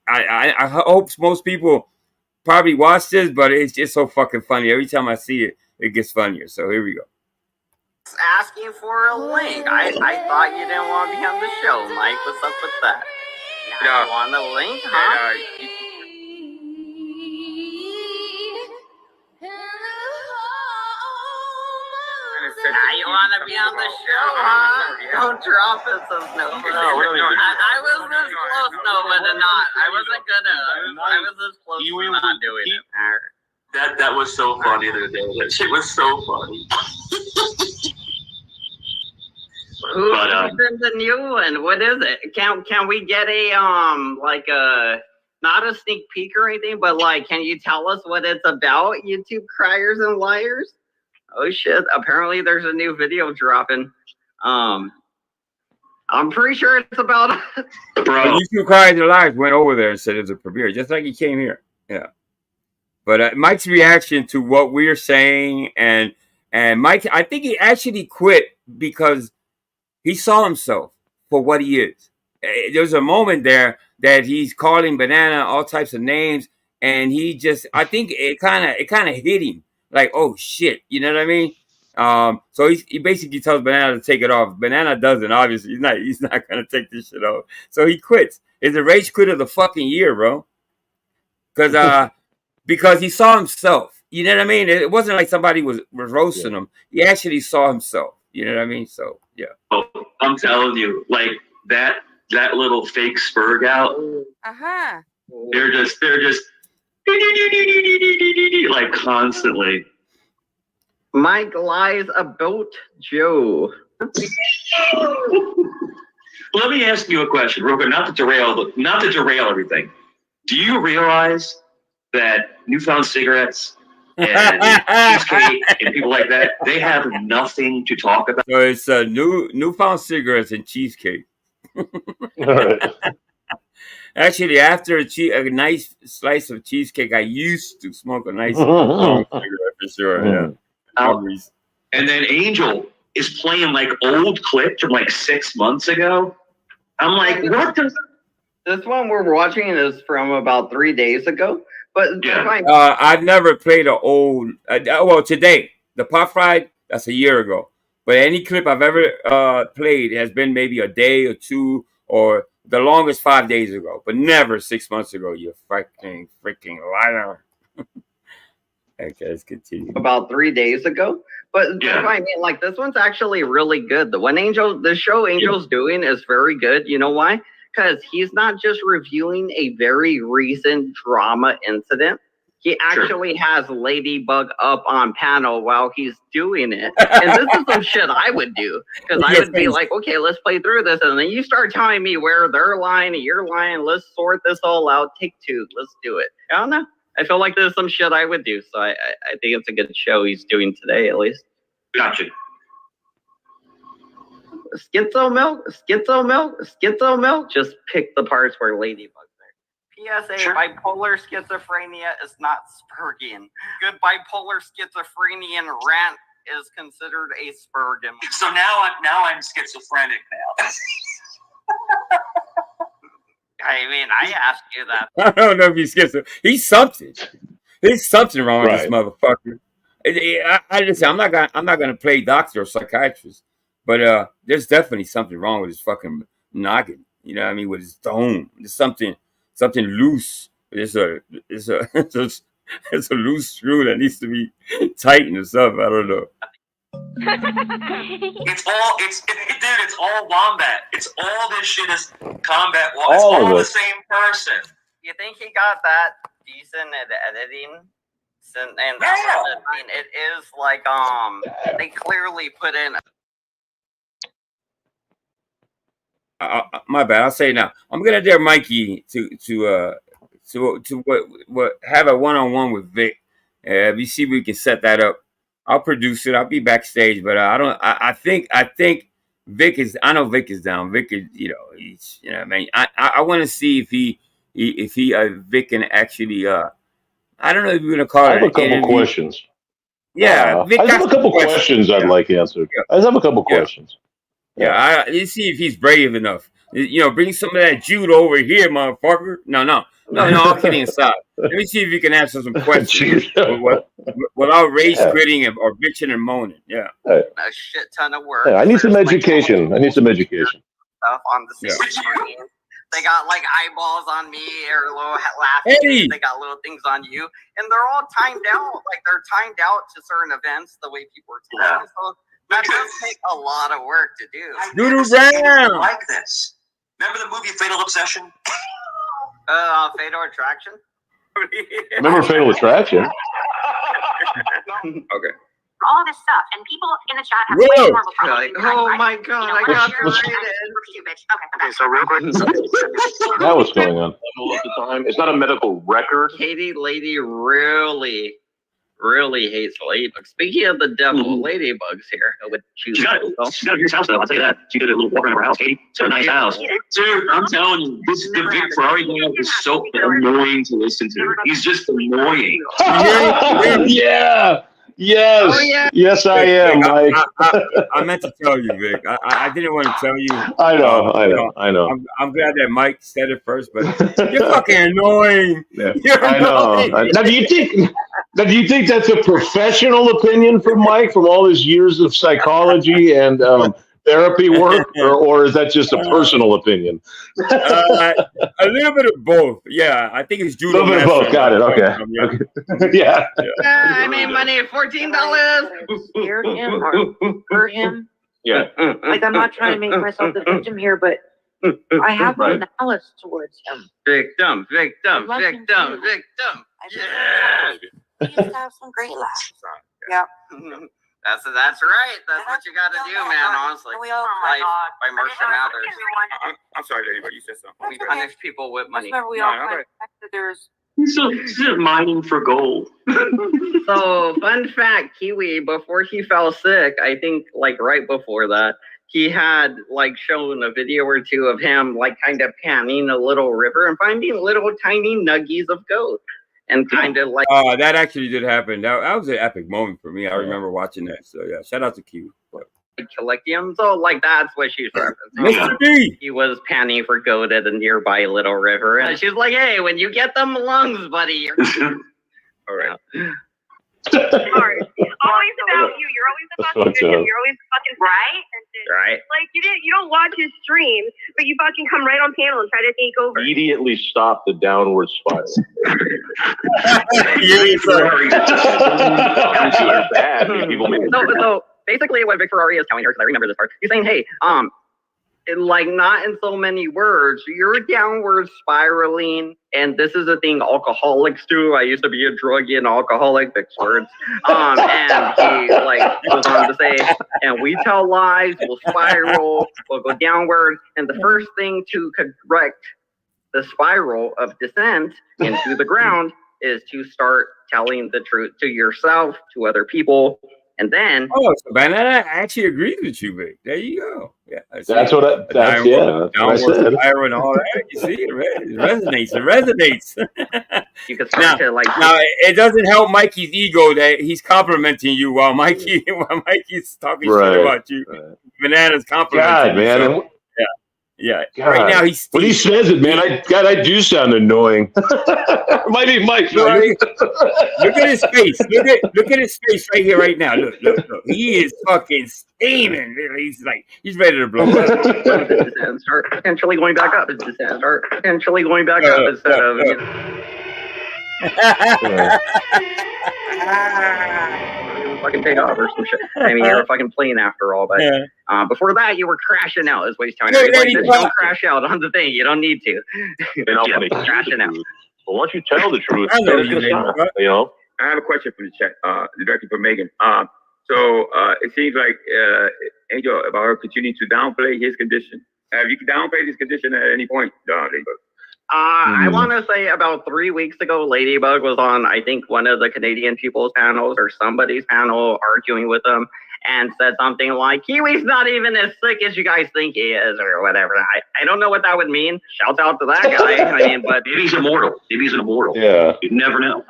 [SPEAKER 1] I hope most people probably watch this, but it's just so fucking funny. Every time I see it, it gets funnier. So here we go.
[SPEAKER 9] Asking for a link. I thought you didn't want to be on the show, Mike. What's up with that? You want a link, huh? Now you want to be on the show, huh? Don't drop it, says Nova. I was this close, Nova, to not. I wasn't gonna. I was this close to not doing it.
[SPEAKER 6] That was so funny the other day. That shit was so funny.
[SPEAKER 9] Who's in the new one? What is it? Can we get a like a not a sneak peek or anything, but like, can you tell us what it's about? YouTube criers and liars. Oh shit! Apparently, there's a new video dropping. I'm pretty sure it's about.
[SPEAKER 1] Bro, YouTube criers and liars went over there and said it's a premiere, just like he came here. Yeah. But Mike's reaction to what we're saying, and Mike, I think he actually quit because he saw himself for what he is. There's a moment there that he's calling Banana all types of names, and he just, I think it kind of hit him like, oh shit, you know what I mean? So he basically tells Banana to take it off. Banana doesn't, obviously. He's not gonna take this shit off. So he quits. It's the rage quit of the fucking year, bro. Because he saw himself. You know what I mean? It wasn't like somebody was roasting him. He actually saw himself. You know what I mean? So yeah.
[SPEAKER 6] Oh, I'm telling you, like that little fake spurg out.
[SPEAKER 10] Uh-huh.
[SPEAKER 6] They're just like constantly.
[SPEAKER 9] Mike lies about Joe.
[SPEAKER 6] Let me ask you a question, real quick. Not to derail everything. Do you realize that Newfound Cigarettes and cheesecake and people like that, they have nothing to talk about?
[SPEAKER 1] So it's Newfound Cigarettes and cheesecake.
[SPEAKER 2] All right.
[SPEAKER 1] Actually, after a nice slice of cheesecake, I used to smoke a nice long cigarette for sure. Yeah. Memories.
[SPEAKER 6] And then Angel is playing like old clips from like 6 months ago. I'm like, what the?
[SPEAKER 9] This one we're watching is from about 3 days ago. But
[SPEAKER 1] I've never played an old. Well, today the Pop Fried, that's a year ago. But any clip I've ever played has been maybe a day or two, or the longest 5 days ago, but never 6 months ago. You freaking liar. Okay, let's continue.
[SPEAKER 9] About 3 days ago. But I mean, like, this one's actually really good. The show Angel's doing is very good. You know why? Because he's not just reviewing a very recent drama incident. He actually has Ladybug up on panel while he's doing it. And this is some shit I would do. Because I would be like, okay, let's play through this. And then you start telling me where they're lying and you're lying. Let's sort this all out. Take two. Let's do it. I don't know. I feel like there's some shit I would do. So I think it's a good show he's doing today, at least.
[SPEAKER 6] Gotcha.
[SPEAKER 9] Schizo milk. Just pick the parts where Ladybug's there. PSA, bipolar schizophrenia is not Spurgeon. Good bipolar schizophrenian rant is considered a Spurgeon.
[SPEAKER 6] So now I'm schizophrenic now.
[SPEAKER 9] I mean, I asked you that.
[SPEAKER 1] I don't know if he's schizophrenic. He's something. There's something wrong with this motherfucker. Listen, I'm not gonna play doctor or psychiatrist, but there's definitely something wrong with his fucking noggin. You know what I mean? With his dome, there's something loose. It's a loose screw that needs to be tightened or something. I don't know.
[SPEAKER 6] It's all Wombat. It's all this shit is Combat. It's
[SPEAKER 2] All
[SPEAKER 6] all
[SPEAKER 2] of
[SPEAKER 6] the
[SPEAKER 2] it.
[SPEAKER 6] same person.
[SPEAKER 9] You think he got that decent at editing? And I mean, it is like they clearly put in.
[SPEAKER 1] My bad. I'll say it now. I'm gonna dare Mikey to what have a one-on-one with Vic. We see if we can set that up. I'll produce it. I'll be backstage, but I think Vic is. I know Vic is down. Vic is, he's, what I mean, I want to see if Vic can actually. I don't know if you're gonna call it.
[SPEAKER 2] I have a couple questions.
[SPEAKER 1] Yeah, Vic
[SPEAKER 2] I have a couple questions I'd like answered. I just have a couple questions.
[SPEAKER 1] Yeah, let's see if he's brave enough. Bring some of that Jude over here, motherfucker. No, all kidding aside. Let me see if you can answer some questions without rage quitting or bitching and moaning. Yeah.
[SPEAKER 9] A shit ton of work.
[SPEAKER 2] I need some education.
[SPEAKER 9] Stuff on the screen. They got like eyeballs on me or a little laughing.
[SPEAKER 1] Hey.
[SPEAKER 9] They got little things on you, and they're all timed out. Like they're timed out to certain events, the way people are talking. So that does take a lot of work to do.
[SPEAKER 1] Doodle round
[SPEAKER 6] like this. Remember the movie Fatal Obsession?
[SPEAKER 9] Fatal Attraction.
[SPEAKER 2] Remember Fatal Attraction?
[SPEAKER 1] Okay.
[SPEAKER 10] All this stuff, and people in the chat have
[SPEAKER 1] Whoa.
[SPEAKER 10] way more of a problem.
[SPEAKER 9] Oh my god, I got
[SPEAKER 10] Okay,
[SPEAKER 6] so real quick.
[SPEAKER 2] That was going on. At the time, it's not a medical record.
[SPEAKER 9] Katie Lady really hates Ladybug. Speaking of the devil, Ladybug's here.
[SPEAKER 6] She got a huge house though. I'll tell you that. She did a little walk around her house, Katie. It's a nice house. Dude, I'm telling you, the Vic Ferrari guy is so annoying to listen to. He's just annoying.
[SPEAKER 2] Yeah. Yes.
[SPEAKER 9] Oh, yeah.
[SPEAKER 2] Yes, I am, Mike.
[SPEAKER 1] I meant to tell you, Vic. I didn't want to tell you.
[SPEAKER 2] I know.
[SPEAKER 1] I'm glad that Mike said it first, but you're fucking annoying.
[SPEAKER 2] Yeah.
[SPEAKER 1] You're annoying.
[SPEAKER 2] Now, do you think that's a professional opinion from Mike from all his years of psychology and therapy work, or is that just a personal opinion?
[SPEAKER 1] A little bit of both. Yeah, I think it's judo.
[SPEAKER 2] A little bit of both. Got it. Okay. Yeah.
[SPEAKER 9] I made money at $14.
[SPEAKER 10] Scared him or hurt him.
[SPEAKER 2] Yeah.
[SPEAKER 10] Like, I'm not trying to make myself the victim here, but I have no malice towards him.
[SPEAKER 9] Victim.
[SPEAKER 10] Yeah. He used to have some great laughs. Yep.
[SPEAKER 9] That's right. That's what you got to do, man. Honestly, life by Marcia Mathers.
[SPEAKER 1] I'm sorry, lady, but you said something.
[SPEAKER 9] We punish people with money.
[SPEAKER 10] Remember, we all that there's.
[SPEAKER 6] He's mining for gold.
[SPEAKER 9] So, fun fact, Kiwi, before he fell sick, I think like right before that, he had like shown a video or two of him like kind of panning a little river and finding little tiny nuggies of gold, and kind of like
[SPEAKER 1] that actually did happen. That was an epic moment for me. I remember watching that. So yeah, shout out to Q.
[SPEAKER 9] collecting them. So like that's what she's referencing.
[SPEAKER 1] Mr. B.
[SPEAKER 9] He was panning for gold at a nearby little river, and she's like, "Hey, when you get them lungs, buddy, you're all right."
[SPEAKER 11] Always about you. You're always the fucking victim. You're always the fucking right.
[SPEAKER 9] Right.
[SPEAKER 11] Like you don't watch his stream, but you fucking come right on panel and try to take over.
[SPEAKER 2] Immediately stop the downward spiral.
[SPEAKER 9] So basically, what Vic Ferrari is telling her, because I remember this part, he's saying, "Hey, like not in so many words, you're downward spiraling, and this is a thing alcoholics do. I used to be a druggie and alcoholic, Vic's words. And he like goes on to say, and we tell lies, we'll spiral, we'll go downward, and the first thing to correct the spiral of descent into the ground is to start telling the truth to yourself, to other people." And then,
[SPEAKER 1] so Banana actually agrees with you, Vic. There you go. Yeah,
[SPEAKER 2] that's what I said.
[SPEAKER 1] And all that. You see, it resonates. It resonates.
[SPEAKER 9] You can start to like.
[SPEAKER 1] Now, it doesn't help Mikey's ego that he's complimenting you while Mikey's talking shit about you. Right. Banana's complimenting you.
[SPEAKER 2] Man.
[SPEAKER 1] Yeah.
[SPEAKER 2] God.
[SPEAKER 1] Right now he's
[SPEAKER 2] when he says it, man, I do sound annoying. Might be Mike.
[SPEAKER 1] Right? Look at his face. Look at his face right here, right now. Look. He is fucking steaming. He's ready to blow up.
[SPEAKER 9] Start potentially going back up. Start potentially going back up instead of. Fucking take off or some shit. I mean, you're a fucking plane after all, but before that, you were crashing out. Is what he's telling you. Like, don't crash out on the thing. You don't need to. Crashing out.
[SPEAKER 2] Well, once you tell the truth,
[SPEAKER 1] I know
[SPEAKER 2] you know.
[SPEAKER 7] I have a question for the chat, directly for Megan. So it seems like Angel about her continuing to downplay his condition. Have you downplayed his condition at any point, Ladybug?
[SPEAKER 9] I want to say about 3 weeks ago, Ladybug was on, I think, one of the Canadian People's panels or somebody's panel arguing with him and said something like, Kiwi's not even as sick as you guys think he is or whatever. I don't know what that would mean. Shout out to that guy. I mean, but
[SPEAKER 6] maybe he's immortal. Maybe he's an immortal.
[SPEAKER 2] Yeah.
[SPEAKER 6] You never know.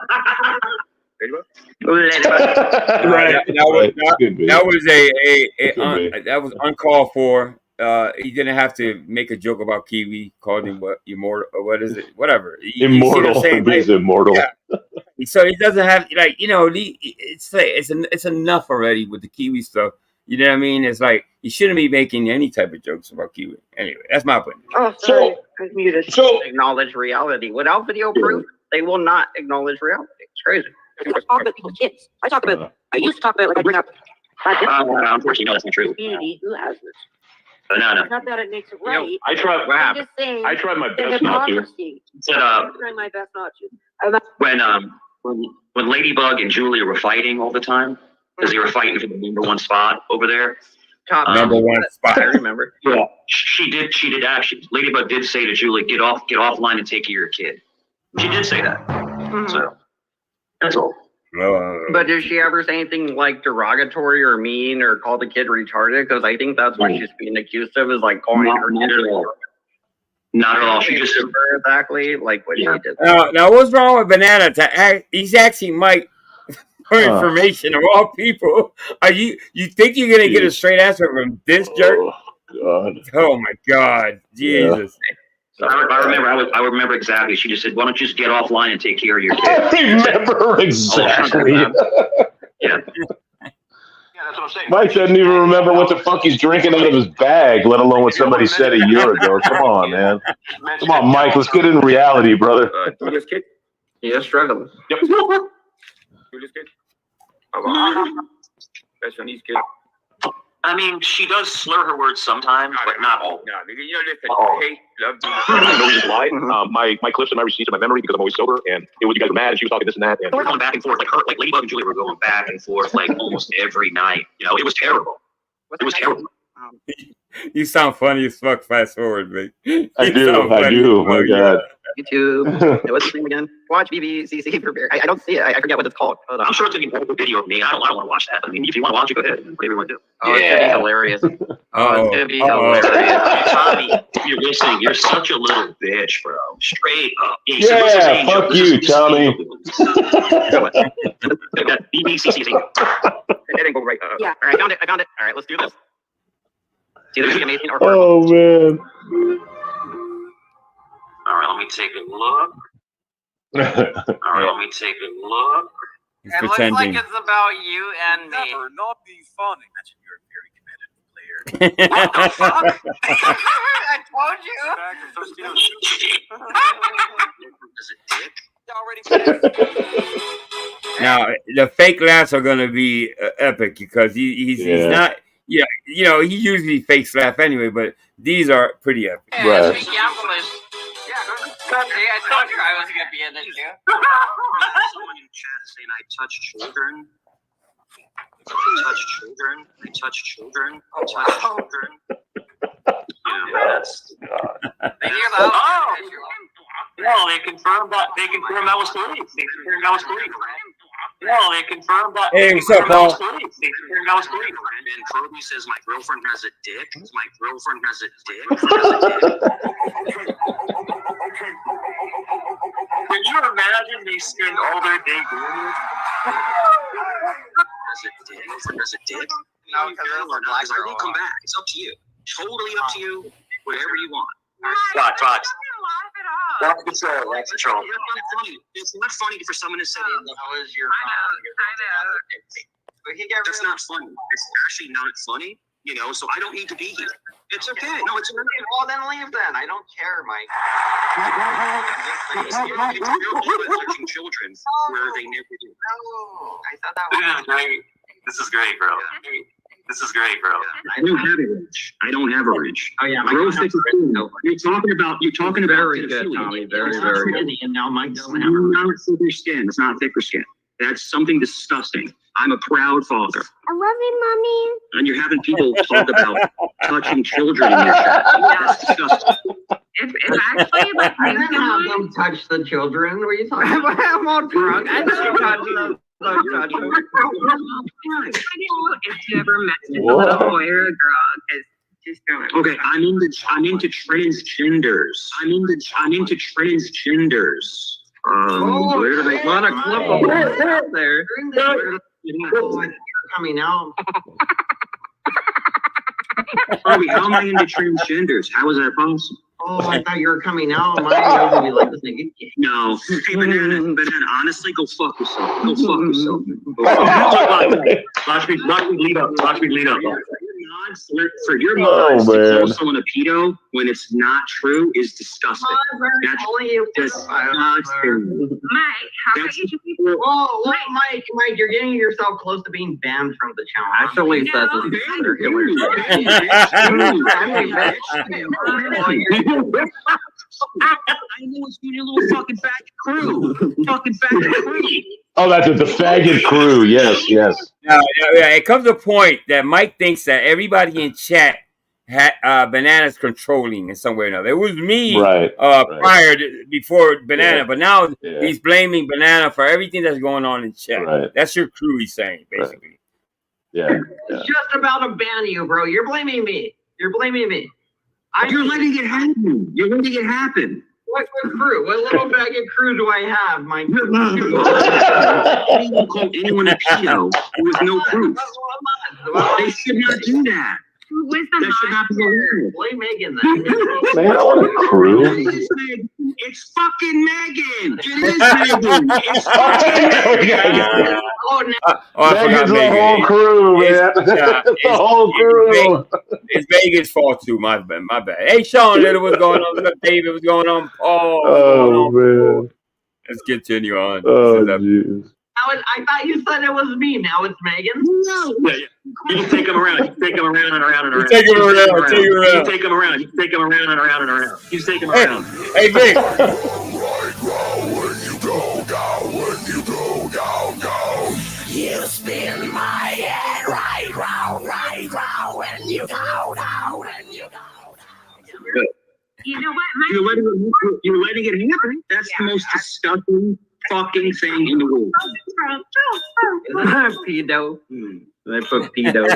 [SPEAKER 1] Right. That was uncalled for. He didn't have to make a joke about Kiwi, called him immortal, or what is it? Whatever.
[SPEAKER 2] Immortal. He's immortal.
[SPEAKER 1] Yeah. So he doesn't have it's enough already with the Kiwi stuff. You know what I mean? It's like he shouldn't be making any type of jokes about Kiwi. Anyway, that's my opinion.
[SPEAKER 9] Oh, sorry. I muted. So acknowledge reality. Without video proof, they will not acknowledge reality. It's crazy.
[SPEAKER 10] I talk about people's kids. I used to talk about, like, I bring up.
[SPEAKER 6] Unfortunately, no, that's not true.
[SPEAKER 10] Community who has this.
[SPEAKER 6] No.
[SPEAKER 10] Not that it makes it right.
[SPEAKER 2] I tried.
[SPEAKER 10] I'm just saying.
[SPEAKER 2] I tried my best not to.
[SPEAKER 10] I'm trying my best not to.
[SPEAKER 6] When Ladybug and Julia were fighting all the time, because they were fighting for the #1 spot over there.
[SPEAKER 9] Top
[SPEAKER 1] #1 spot.
[SPEAKER 9] I remember.
[SPEAKER 6] Yeah, she did actually. Ladybug did say to Julia, "Get offline and take care of your kid." She did say that. Mm-hmm. So that's all.
[SPEAKER 9] But did she ever say anything like derogatory or mean or call the kid retarded? Because I think that's what she's being accused of, is like calling her kid retarded.
[SPEAKER 6] Not at all. She just
[SPEAKER 9] exactly like what she did.
[SPEAKER 1] Now, what's wrong with Banana? He's asking Mike for information of all people. You think you're gonna get a straight answer from this jerk?
[SPEAKER 2] God.
[SPEAKER 1] Oh my God, Jesus.
[SPEAKER 6] Yeah. So I remember exactly. She just said, "Why don't you just get offline and take care of your kid?"
[SPEAKER 2] I remember exactly.
[SPEAKER 6] Yeah.
[SPEAKER 2] Yeah, that's what I'm saying. Mike doesn't even remember what the fuck he's drinking out of his bag, let alone what somebody said a year ago. Come on, man. Come on, Mike. Let's get in reality, brother.
[SPEAKER 7] Julia's kid?
[SPEAKER 9] Yeah, struggling.
[SPEAKER 7] Yep. Julia's kid? That's Shanice's kid.
[SPEAKER 6] I mean, she does slur her words sometimes, but not all.
[SPEAKER 7] No, you know, listen, hey, love
[SPEAKER 2] No reason why. My clips and my receipts and my memory, because I'm always sober, and it was, you guys were mad, and she was talking this and that. And
[SPEAKER 6] we're going back and forth, like Ladybug and Julia were going back and forth like almost every night. You know, it was terrible. It was terrible.
[SPEAKER 1] You sound funny as fuck. Fast forward, mate.
[SPEAKER 2] I do. Oh my god.
[SPEAKER 9] YouTube. What's his name again? Watch BBCC for beer. I don't see it. I forget what it's called.
[SPEAKER 6] I'm sure it's going to be a video of me. I don't want to watch that. I mean, if you want to watch it, go ahead. Whatever you want to do.
[SPEAKER 9] Oh, it's going to be hilarious. It's going to be hilarious.
[SPEAKER 6] Tommy, you're listening. You're such a little bitch, bro. Straight up.
[SPEAKER 2] Yeah, fuck you, Tommy.
[SPEAKER 6] BBCC. It didn't go right.
[SPEAKER 9] Yeah. All right, I found it. All right, let's do this. It's either going to be amazing or
[SPEAKER 2] horrible. Oh, man.
[SPEAKER 6] All right, let me take a look. Let me take a look.
[SPEAKER 1] He's
[SPEAKER 9] it
[SPEAKER 1] pretending.
[SPEAKER 9] looks like it's about you and me.
[SPEAKER 3] Never not be funny. Imagine you're a very competitive player.
[SPEAKER 9] What the fuck? I told you.
[SPEAKER 1] Now the fake laughs are gonna be epic because he's not. Yeah, you know he usually fakes laugh anyway, but these are pretty epic.
[SPEAKER 9] Yeah, right. Be careful. I told you I was gonna be in it too.
[SPEAKER 6] Someone in chat saying I touch children. I touch children. I touch children. I touch children. That's.
[SPEAKER 9] They hear that.
[SPEAKER 6] Well, they confirmed that. They confirmed that was correct. They confirmed that was correct. Well, they confirmed that.
[SPEAKER 1] Hey, what's up, Paul?
[SPEAKER 6] They confirmed that was correct. And Kobe says my girlfriend has a dick. My girlfriend has a dick. Can you imagine they spend all their day doing this? Has a dick? No, because I will come back. It's up to you. Totally up to you. Whatever you want. Fox. That's control. That's control. It's not funny for someone to say that was your That's not funny. It's actually not funny, you know, so I don't need to be here. It's okay. No, it's okay.
[SPEAKER 9] Well, then leave then. I don't care, Mike.
[SPEAKER 6] It's real good at touching children where they never do.
[SPEAKER 9] No, I thought that was
[SPEAKER 6] This is great, bro. This is great, bro. I don't have a wrench. I don't have a wrench.
[SPEAKER 9] Oh yeah,
[SPEAKER 6] You're talking about
[SPEAKER 9] very good, Tommy. Very good. And now Mike doesn't have a wrench.
[SPEAKER 6] Not thicker skin. It's not thicker skin. That's something disgusting. I'm a proud father.
[SPEAKER 11] I love you, Mommy.
[SPEAKER 6] And you're having people talk about touching children in your chat. That's disgusting.
[SPEAKER 11] It's actually like
[SPEAKER 9] I didn't have them touch the children. What are you talking about? I'm all drunk. I didn't touch them.
[SPEAKER 11] If you ever met a little boy or a girl, just don't.
[SPEAKER 6] Okay, I'm into transgenders. I'm into transgenders.
[SPEAKER 9] Where do they want to clip them there? Coming out.
[SPEAKER 6] Harvey, how am I into transgenders? How is that possible?
[SPEAKER 9] Oh, I thought you were coming out. My nose would be like this nigga.
[SPEAKER 6] No. Hey, banana, honestly, go fuck yourself. Go fuck yourself. Watch me lead up. For your mods to call someone a pedo when it's not true is disgusting. That's disgusting.
[SPEAKER 11] Mike, how about you people?
[SPEAKER 9] Whoa, Mike, you're getting yourself close to being banned from the channel. Actually, says
[SPEAKER 6] I know it's your little fucking faggot crew.
[SPEAKER 2] Oh, that's it. The faggot crew. Yes.
[SPEAKER 1] Yeah, it comes to a point that Mike thinks that everybody in chat had Banana's controlling in some way or another. It was me before Banana, but now he's blaming Banana for everything that's going on in chat.
[SPEAKER 2] Right.
[SPEAKER 1] That's your crew, he's saying, basically.
[SPEAKER 2] Right. Yeah.
[SPEAKER 9] It's just about to ban you, bro. You're blaming me. You're letting it happen. What crew? What little faggot crew do I have, Mike?
[SPEAKER 6] You call anyone a pedo with no proof. They should not do that. That should not be illegal.
[SPEAKER 9] Blame Megan then.
[SPEAKER 2] Man, I want a crew.
[SPEAKER 6] It's fucking Megan. It is Megan. It's fucking Megan.
[SPEAKER 2] Megan's the whole crew, man. It's the whole crew.
[SPEAKER 1] It's Vegas' fault too. My bad. Hey, Sean, little, what's going on? What's up, David? What's going on? Paul?
[SPEAKER 2] Oh, man.
[SPEAKER 1] Let's continue on.
[SPEAKER 2] Oh, jeez.
[SPEAKER 9] I thought you said it was me. Now it's Megan.
[SPEAKER 6] No. Yeah. You can take him around. You can take him around and around and around.
[SPEAKER 1] Take him around.
[SPEAKER 6] You can take him around. You can take him around and around and around. You take him around.
[SPEAKER 1] Hey, Vic.
[SPEAKER 12] You spin my head right round.
[SPEAKER 11] You know what?
[SPEAKER 6] You're letting it happen. That's the most disgusting fucking thing in the world.
[SPEAKER 9] Pedo. They put pedo.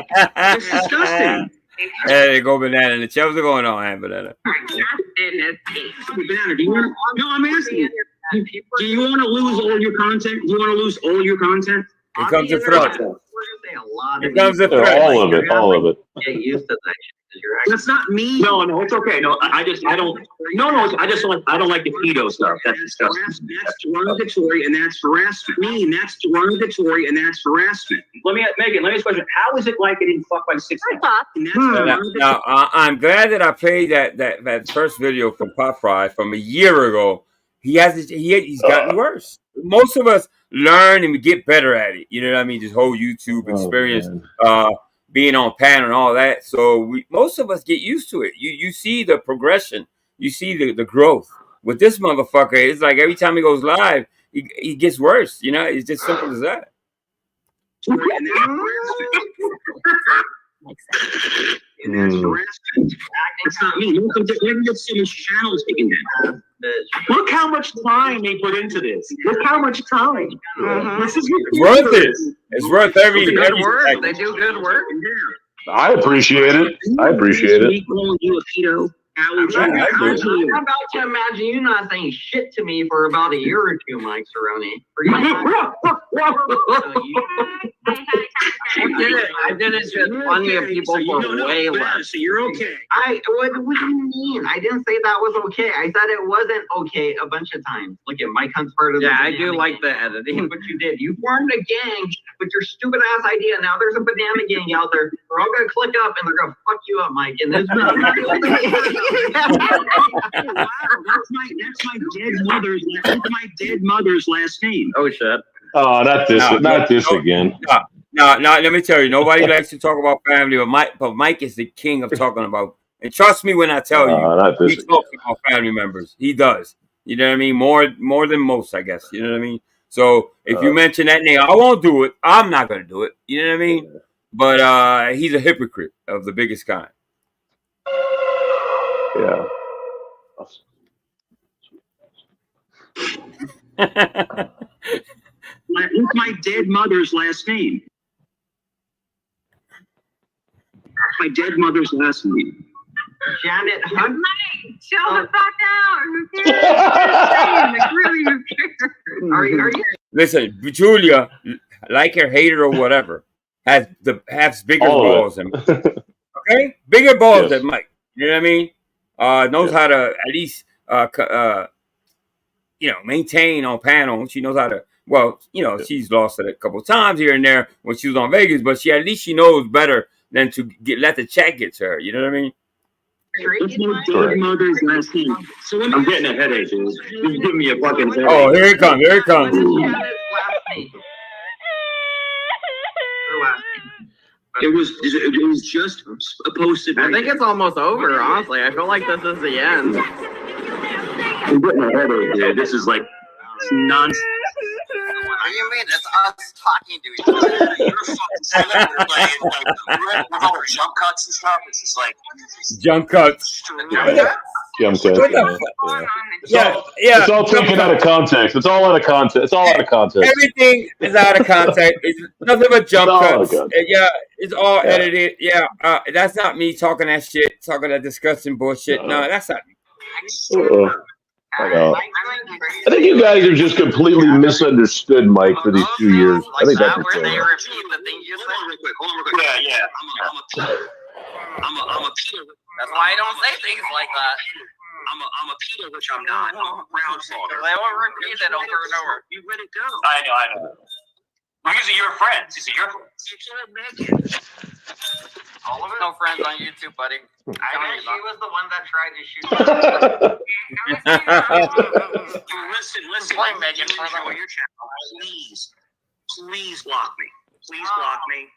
[SPEAKER 6] It's disgusting.
[SPEAKER 1] Hey, go banana. The shelves are going on, man, banana.
[SPEAKER 6] Banana, do you want? No, I'm asking you. Do you want to lose all your content? Do you want to lose all your content?
[SPEAKER 1] Here comes the threat. Here comes the
[SPEAKER 2] threat. All of it.
[SPEAKER 9] Get used to that shit.
[SPEAKER 6] That's not me. No, it's okay. No, I don't like the pedo stuff. That's disgusting. That's derogatory and that's harassment. That's derogatory and that's harassment. Let me ask a question. How is it like getting fucked by 6 guys?
[SPEAKER 1] Now, I'm glad that I played that first video from Pop Fry from a year ago. He's gotten worse. Most of us learn and we get better at it. You know what I mean? This whole YouTube experience, being on panel and all that. So most of us get used to it. You see the progression. You see the growth. With this motherfucker, it's like every time he goes live, he gets worse. You know, it's just simple as that.
[SPEAKER 6] It's not me. Look at so much channels taken down. Look how much time they put into this. Look how much time. This is
[SPEAKER 1] worth it. It's worth every
[SPEAKER 9] work. They do good work.
[SPEAKER 2] I appreciate it.
[SPEAKER 9] I'm about to imagine you not saying shit to me for about a year or two, Mike Cerrone. I did it just plenty of people for way less.
[SPEAKER 6] So you're okay.
[SPEAKER 9] What do you mean? I didn't say that was okay. I said it wasn't okay a bunch of times. Look at Mike Hunt's part of the I do like the editing. But you did. You formed a gang with your stupid ass idea. Now there's a banana gang out there. They're all gonna click up and they're gonna fuck you up, Mike. And this
[SPEAKER 6] That's my dead mother's last name.
[SPEAKER 9] Oh shit.
[SPEAKER 2] Oh, not this again.
[SPEAKER 1] No, let me tell you, nobody likes to talk about family, but Mike is the king of talking about. And trust me when I tell you, he talks about family members. He does. You know what I mean? More than most, I guess. You know what I mean? So if you mention that name, I won't do it. I'm not gonna do it. You know what I mean? But he's a hypocrite of the biggest kind.
[SPEAKER 2] Yeah.
[SPEAKER 6] What's my dead mother's last name? My dead mother's last name.
[SPEAKER 9] Janet Hunt.
[SPEAKER 11] Chill the fuck out. Are you?
[SPEAKER 1] Listen, Julia, like her, hate her, or whatever, has bigger balls than Mike. Okay? Bigger balls than Mike. You know what I mean? Knows how to at least maintain on panel. She knows how to. Well, she's lost it a couple times here and there when she was on Vegas, but at least she knows better than to let the chat get to her. You know what I mean?
[SPEAKER 6] Mother's last name. So I'm getting a headache, dude. Just give me a fucking headache.
[SPEAKER 1] Oh, here it comes. Here it comes.
[SPEAKER 6] It was just posted.
[SPEAKER 9] I think it's almost over, honestly. I feel like this is the end.
[SPEAKER 6] I'm getting a headache, dude. This is like nonsense.
[SPEAKER 9] What do you mean? It's us talking to each other.
[SPEAKER 12] You're fucking silent. We're playing with all our jump cuts and stuff. It's just like
[SPEAKER 1] jump cuts.
[SPEAKER 2] Jump cuts.
[SPEAKER 1] Yeah.
[SPEAKER 2] It's all taken out of context. It's all out of context. It's all out of context.
[SPEAKER 1] Everything is out of context. It's nothing but jump cuts. Yeah, it's all edited. Yeah, that's not me talking that shit, talking that disgusting bullshit. No, that's not me.
[SPEAKER 2] I think you guys have just completely misunderstood Mike for these 2 years. I think that's what's going on.
[SPEAKER 12] Yeah. I'm a pedo.
[SPEAKER 9] That's why I don't say things like that.
[SPEAKER 12] I'm a pedo, which I'm not. I'm a ground faulder.
[SPEAKER 9] They won't repeat it over and over.
[SPEAKER 12] You let it go. I know. These are your friends. These are your friends.
[SPEAKER 9] All of it? No friends on YouTube, buddy. I know she was the one that tried to shoot.
[SPEAKER 12] Listen.
[SPEAKER 9] Blame Megan for
[SPEAKER 12] your channel. Please block me. Please block me.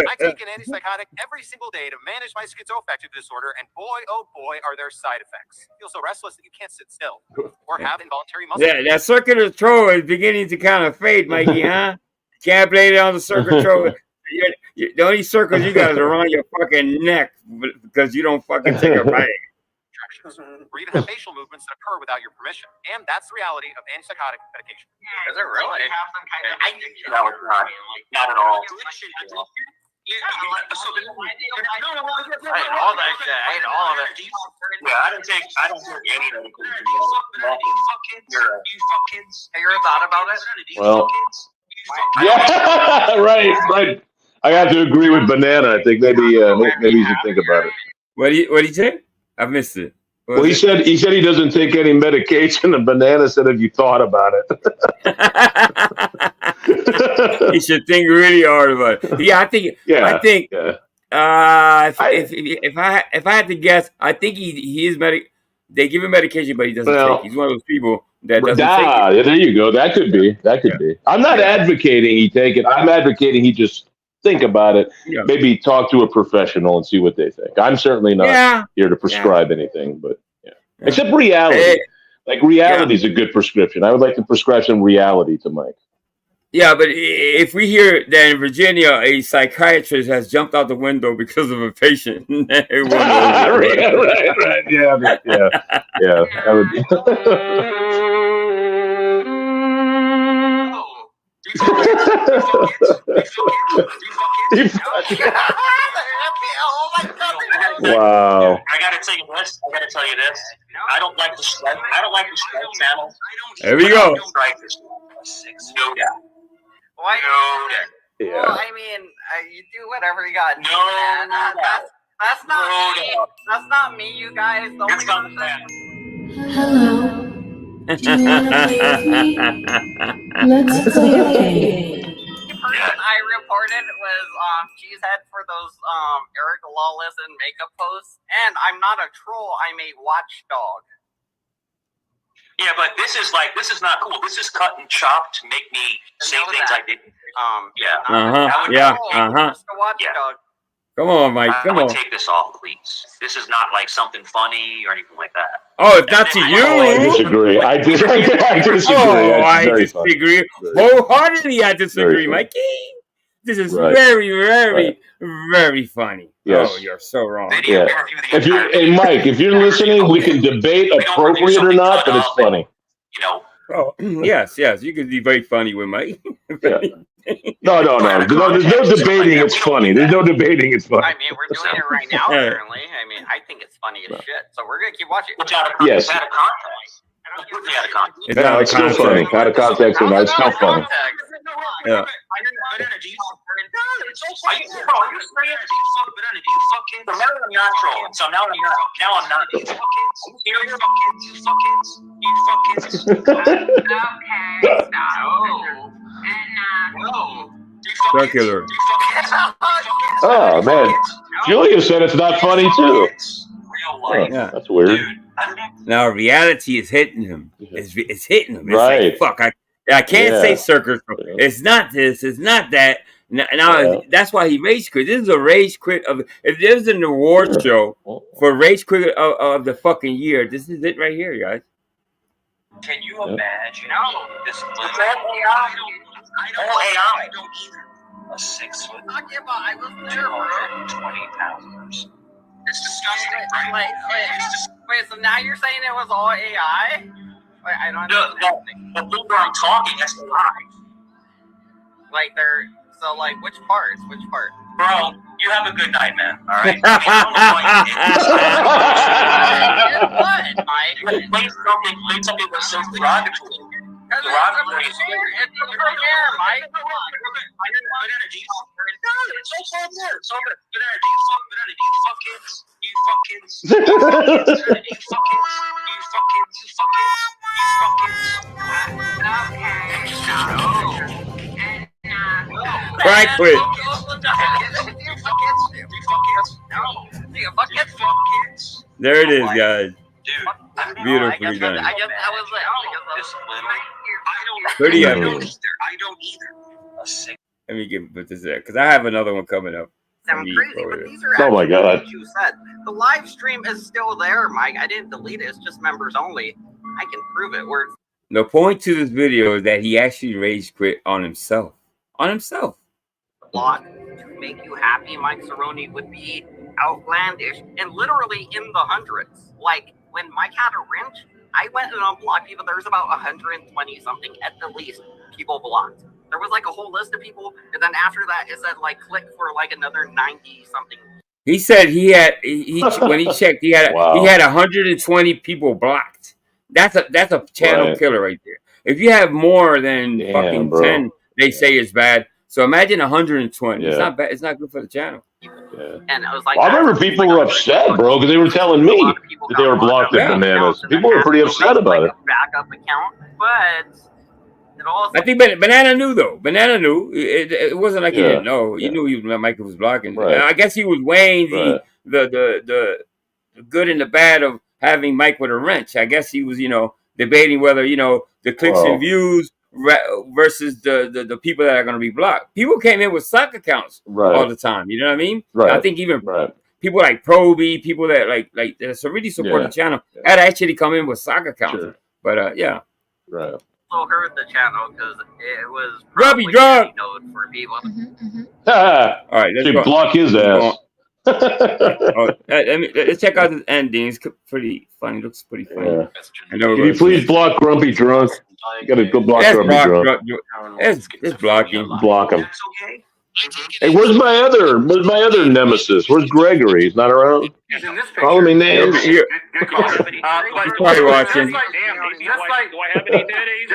[SPEAKER 13] I take an antipsychotic every single day to manage my schizoaffective disorder, and boy, oh boy, are there side effects. Feel so restless that you can't sit still, or have involuntary muscle.
[SPEAKER 1] Yeah, that circular throw is beginning to kind of fade, Mikey, huh? Can't blame it on the circle controller. The only circles you got is around your fucking neck because you don't fucking take a bite.
[SPEAKER 13] Where you have facial movements that occur without your permission, and that's the reality of antipsychotic medication.
[SPEAKER 9] Is it really? Have some kind of
[SPEAKER 12] No, it's not at all.
[SPEAKER 9] I hate all that shit. I hate all of it.
[SPEAKER 12] Yeah, I don't take any medication.
[SPEAKER 9] Have you ever thought about it?
[SPEAKER 2] Well, yeah, right. I have to agree with Banana. I think maybe you should think about it.
[SPEAKER 1] What do you say? I missed it.
[SPEAKER 2] Well, he said he doesn't take any medication, and Banana said, "Have you thought about it?"
[SPEAKER 1] He should think really hard about it. Yeah, I think.
[SPEAKER 2] Yeah.
[SPEAKER 1] If I had to guess, I think he is They give him medication, but he doesn't take. He's one of those people that doesn't take it.
[SPEAKER 2] Yeah, there you go. That could be. I'm not advocating he take it. I'm advocating he just think about it.
[SPEAKER 1] Yeah.
[SPEAKER 2] Maybe talk to a professional and see what they think. I'm certainly not here to prescribe anything, but except reality. Like reality is a good prescription. I would like to prescribe some reality to Mike.
[SPEAKER 1] Yeah, but if we hear that in Virginia a psychiatrist has jumped out the window because of a patient, right.
[SPEAKER 2] Yeah. That would be. Wow.
[SPEAKER 12] I gotta tell you this. I don't like the strike channel.
[SPEAKER 1] There we go.
[SPEAKER 12] No doubt.
[SPEAKER 9] Why?
[SPEAKER 12] No doubt.
[SPEAKER 2] Yeah.
[SPEAKER 9] Well, I mean, you do whatever you got.
[SPEAKER 12] No,
[SPEAKER 9] that's not me. That's not me, you guys.
[SPEAKER 12] It's not that.
[SPEAKER 14] Hello. Do you want to play with me? Let's play a game.
[SPEAKER 9] The person I reported was Cheesehead for those Eric Lawless and makeup posts, and I'm not a troll. I'm a watchdog.
[SPEAKER 12] Yeah, but this is not cool. This is cut and chopped to make me say things I didn't.
[SPEAKER 1] Come on, Mike. Come on.
[SPEAKER 12] Take this off, please. This is not like something funny or anything like that.
[SPEAKER 1] Oh, it's not to you.
[SPEAKER 2] I disagree. I disagree.
[SPEAKER 1] Oh, I disagree. Wholeheartedly, I disagree, Mikey. This is very, very, very funny.
[SPEAKER 2] Yes.
[SPEAKER 1] Oh, you're so wrong.
[SPEAKER 2] Yeah. Mike, if you're listening, we can debate appropriate or not, but it's funny.
[SPEAKER 1] Oh, yes. You can be very funny with Mike.
[SPEAKER 2] No. There's no debating. It's funny. There's no debating. It's funny.
[SPEAKER 9] I mean, we're doing it right now. Apparently, I mean, I think it's funny as shit. So we're gonna keep watching.
[SPEAKER 2] Yes. It's still funny. Out of context, and it's still funny.
[SPEAKER 1] Yeah.
[SPEAKER 12] Remember, I'm not trolling, so now I'm not.
[SPEAKER 1] Circular.
[SPEAKER 2] Oh man, Julia said it's not funny too.
[SPEAKER 1] Yeah,
[SPEAKER 2] that's weird.
[SPEAKER 1] Now reality is hitting him. It's hitting him. It's
[SPEAKER 2] right.
[SPEAKER 1] Like, fuck. I can't say circus. It's not this. It's not that. Now that's why he rage quit. This is a rage quit of. If there's an award show for rage quit of the fucking year, this is it right here, guys.
[SPEAKER 12] Can you imagine this?
[SPEAKER 9] I
[SPEAKER 12] don't either. A 6 foot.
[SPEAKER 9] I was there, bro.
[SPEAKER 12] 20 pounders. It's disgusting, right?
[SPEAKER 9] Wait, so now you're saying it was all AI? Wait, I don't know.
[SPEAKER 12] The people I'm talking, that's live.
[SPEAKER 9] Like they're so like which parts? Which part?
[SPEAKER 12] Bro, you have a good night, man. All right. Play something that's so derogatory. Derogatory is
[SPEAKER 9] here, Mike.
[SPEAKER 12] It's over there. You
[SPEAKER 1] Right quit. There it is, guys. Beautifully done.
[SPEAKER 9] I guess that was like,
[SPEAKER 1] Pretty
[SPEAKER 12] I
[SPEAKER 1] epic.
[SPEAKER 12] don't either.
[SPEAKER 1] Let me put this there because I have another one coming up.
[SPEAKER 9] I'm crazy, but these are
[SPEAKER 2] Oh my God.
[SPEAKER 9] what you said. The live stream is still there, Mike. I didn't delete it. It's just members only. I can prove it.
[SPEAKER 1] The point to this video is that he actually rage quit on himself. on himself.
[SPEAKER 9] Block to make you happy, Mike Cerrone, would be outlandish and literally in the hundreds. Like when Mike had a wrench, I went and unblocked people. There's about 120 something at the least people blocked. There was like a whole list of people, and then after that, it said like click for like another 90 something.
[SPEAKER 1] He said he had when he checked, he had he had 120 people blocked. That's a channel killer right there. If you have more than fucking 10, they say it's bad. So imagine 120. It's not bad. It's not good for the channel.
[SPEAKER 9] And I was like,
[SPEAKER 2] I remember people were upset, bro, because they were telling me that they were blocked at Bananas. People were pretty upset about it.
[SPEAKER 9] Backup account, but it also.
[SPEAKER 1] I think Banana knew though. Banana knew. It wasn't like he didn't know. He knew Michael was blocking. I guess he was weighing the good and the bad of having Mike with a wrench. I guess he was, debating whether the clicks and views versus the people that are going to be blocked. People came in with sock accounts all the time. You know what I mean? I think even people like Proby, people that like that's really support the channel, had actually come in with sock accounts. But yeah.
[SPEAKER 2] Right.
[SPEAKER 9] Also heard the channel because it was
[SPEAKER 1] Grubby
[SPEAKER 9] probably
[SPEAKER 1] drug
[SPEAKER 9] node for people.
[SPEAKER 2] All
[SPEAKER 1] right, let's go.
[SPEAKER 2] Block his ass.
[SPEAKER 1] Let's check out the ending. It's pretty funny. Looks pretty funny.
[SPEAKER 2] Yeah. Can you please block Grumpy Drunk? You gotta go block Grumpy Drunk.
[SPEAKER 1] Let's block him.
[SPEAKER 2] Block him. Hey, where's my other nemesis? Where's Gregory? He's not around. Follow me, names.
[SPEAKER 1] He's probably watching.
[SPEAKER 3] Do I have any titties?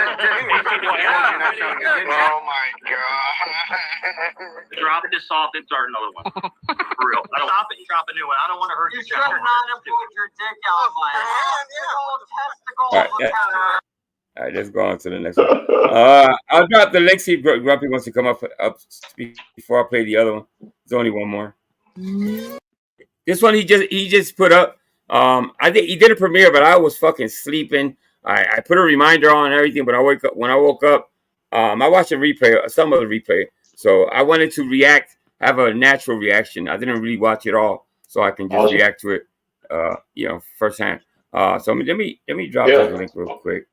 [SPEAKER 11] Oh my god.
[SPEAKER 12] Drop this off and start another one. For real. Stop it and drop a new one. I don't want to hurt
[SPEAKER 9] You
[SPEAKER 12] your
[SPEAKER 9] should not have pulled your dick out, my testicle.
[SPEAKER 1] All right, let's go on to the next one. I'll drop the link. See if Grumpy wants to come up before I play the other one. There's only one more. This one he just put up. I think he did a premiere, but I was fucking sleeping. I put a reminder on and everything, but when I woke up, I watched a replay, some of the replay. So I wanted to react, have a natural reaction. I didn't really watch it all, so I can just react to it, firsthand. So let me drop that link real quick.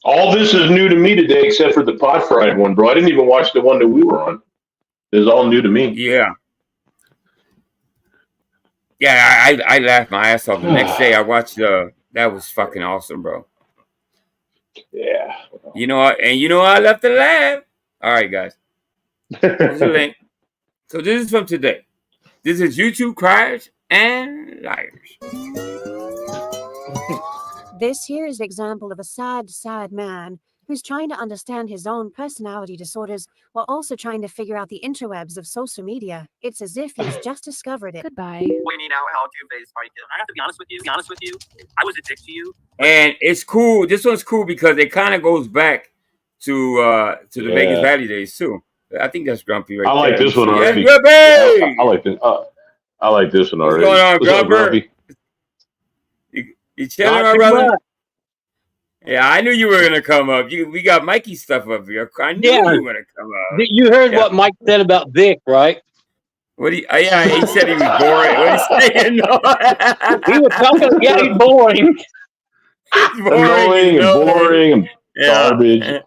[SPEAKER 2] All this is new to me today, except for the pot fried one, bro. I didn't even watch the one that we were on. It was all new to me.
[SPEAKER 1] Yeah. Yeah, I laughed my ass off. The next day I watched that was fucking awesome, bro.
[SPEAKER 2] Yeah.
[SPEAKER 1] I left to laugh. All right, guys. Here's the link. So this is from today. This is YouTube Criers and Liars.
[SPEAKER 15] This here is an example of a sad, sad man who's trying to understand his own personality disorders while also trying to figure out the interwebs of social media. It's as if he's just discovered it.
[SPEAKER 8] Goodbye.
[SPEAKER 9] Pointing out how two-faced Mike is.
[SPEAKER 12] I have to be honest with you. I was a dick to you.
[SPEAKER 1] And it's cool. This one's cool because it kind of goes back to the Vegas Valley days too. I think that's Grumpy right there.
[SPEAKER 2] I like this one already.
[SPEAKER 1] Yes,
[SPEAKER 2] I like this. I like this one already.
[SPEAKER 1] What's going on, Grumpy? You chilling, my brother? Yeah, I knew you were gonna come up. We got Mikey stuff up here. I knew you were gonna come up.
[SPEAKER 16] You heard what Mike said about Vic, right?
[SPEAKER 1] What he said he was boring. What he saying? No.
[SPEAKER 16] He was talking. Yeah, he's boring.
[SPEAKER 2] Annoying and boring and garbage.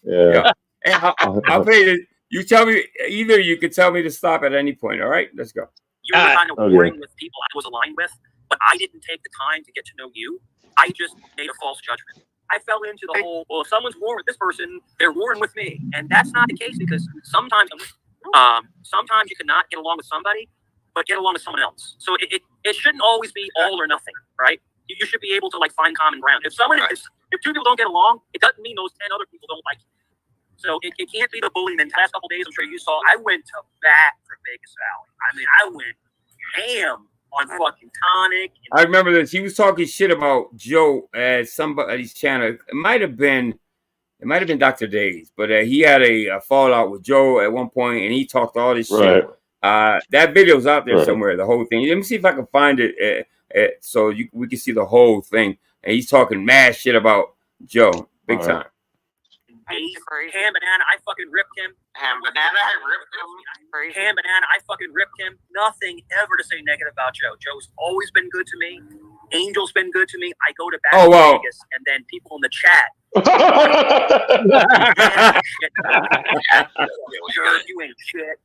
[SPEAKER 2] Yeah.
[SPEAKER 1] Hey, I'll play this. You tell me. Either you could tell me to stop at any point. All right, let's go.
[SPEAKER 12] You were kind of warring with people I was aligned with, but I didn't take the time to get to know you. I just made a false judgment. I fell into the whole, well, if someone's warring with this person, they're warring with me. And that's not the case because sometimes you cannot get along with somebody, but get along with someone else. So it shouldn't always be all or nothing, right? You should be able to find common ground. If two people don't get along, it doesn't mean those 10 other people don't like you. So it can't be the bullying. And the past couple days, I'm sure you saw, I went to bat for Vegas Valley. I mean, I went ham on fucking Tonic.
[SPEAKER 1] I remember this. He was talking shit about Joe at somebody's channel. It might have been Dr. Days, but he had a fallout with Joe at one point, and he talked all this shit. That video's out there somewhere, the whole thing. Let me see if I can find it so we can see the whole thing. And he's talking mad shit about Joe, big time.
[SPEAKER 12] Ham Banana, I fucking ripped him.
[SPEAKER 9] Ham Banana, I ripped him.
[SPEAKER 12] Ham Banana, I fucking ripped him. Nothing ever to say negative about Joe. Joe's always been good to me. Angel's been good to me. I go to back to Vegas, and then people in the chat You ain't shit.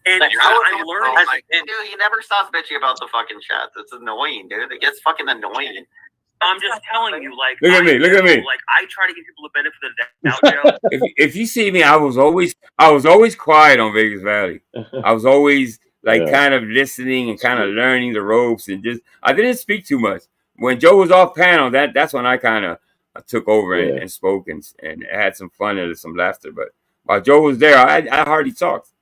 [SPEAKER 12] And I learned,
[SPEAKER 9] dude, he never stops bitching about the fucking chat. It's annoying, dude. It gets fucking annoying.
[SPEAKER 12] I'm just telling you, like,
[SPEAKER 1] Look at me.
[SPEAKER 12] Like, I try to give people the benefit of the doubt, Joe.
[SPEAKER 1] If you see me, I was always quiet on Vegas Valley. I was always like kind of listening and kind of learning the ropes, and just I didn't speak too much. When Joe was off panel, that's when I kind of took over and spoke and had some fun and some laughter. But while Joe was there, I hardly talked.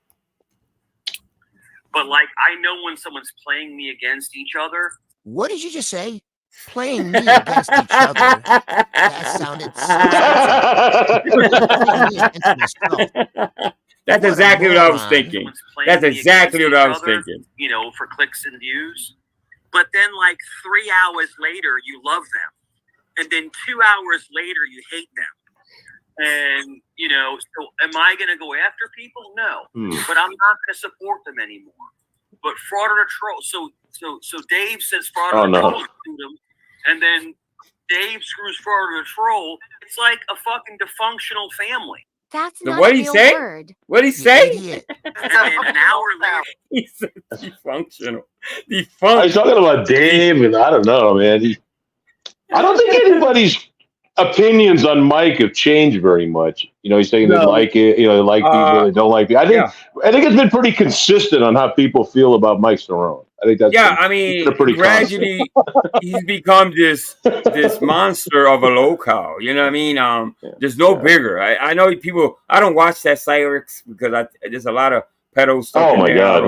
[SPEAKER 12] But like, I know when someone's playing me against each other.
[SPEAKER 17] What did you just say? Playing me against each other? That sounded
[SPEAKER 1] That's exactly what I was thinking. That's exactly what I was thinking.
[SPEAKER 12] You know, for clicks and views. But then, like 3 hours later, you love them, and then 2 hours later, you hate them. And you know, so am I going to go after people? No, but I'm not going to support them anymore. But fraud or troll. So Dave says fraud or troll to them, and then Dave screws fraud or troll. It's like a fucking dysfunctional family.
[SPEAKER 15] That's
[SPEAKER 1] not what a real say? Word. What did he say?
[SPEAKER 12] And an hour later,
[SPEAKER 1] he said dysfunctional.
[SPEAKER 2] I was talking about Dave, and I don't know, man. I don't think anybody's opinions on Mike have changed very much. You know, he's saying they like it. You know, they like people, they don't like people. I think it's been pretty consistent on how people feel about Mike Cerrone. I think that's
[SPEAKER 1] I mean, gradually he's become this monster of a locale. You know what I mean? There's no bigger. I know people. I don't watch that Cyrix because there's a lot of pedo stuff.
[SPEAKER 2] Oh my god!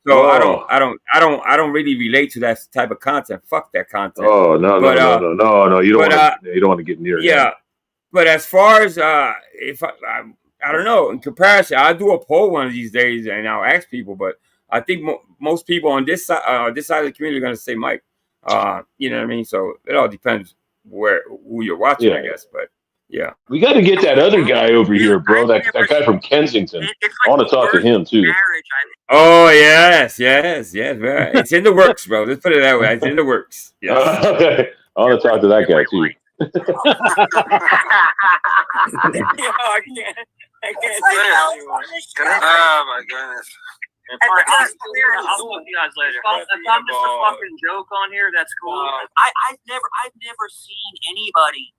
[SPEAKER 1] So I don't really relate to that type of content. Fuck that content.
[SPEAKER 2] Oh no! You don't want to get near.
[SPEAKER 1] Yeah, but as far as if I don't know, in comparison, I'll do a poll one of these days and I'll ask people. But I think most people on this side of the community are going to say Mike. You know what I mean? So it all depends who you're watching, I guess. But yeah,
[SPEAKER 2] we got to get that other guy over here, bro. That guy from Kensington. I want to talk to him too.
[SPEAKER 1] Oh yes. It's in the works, bro. Let's put it that way. It's in the works. Yes.
[SPEAKER 2] Okay. I want to talk to that guy too.
[SPEAKER 12] I can't. Oh my goodness. I'll look you guys later. If I'm just a fucking joke on here, that's cool. I've never seen anybody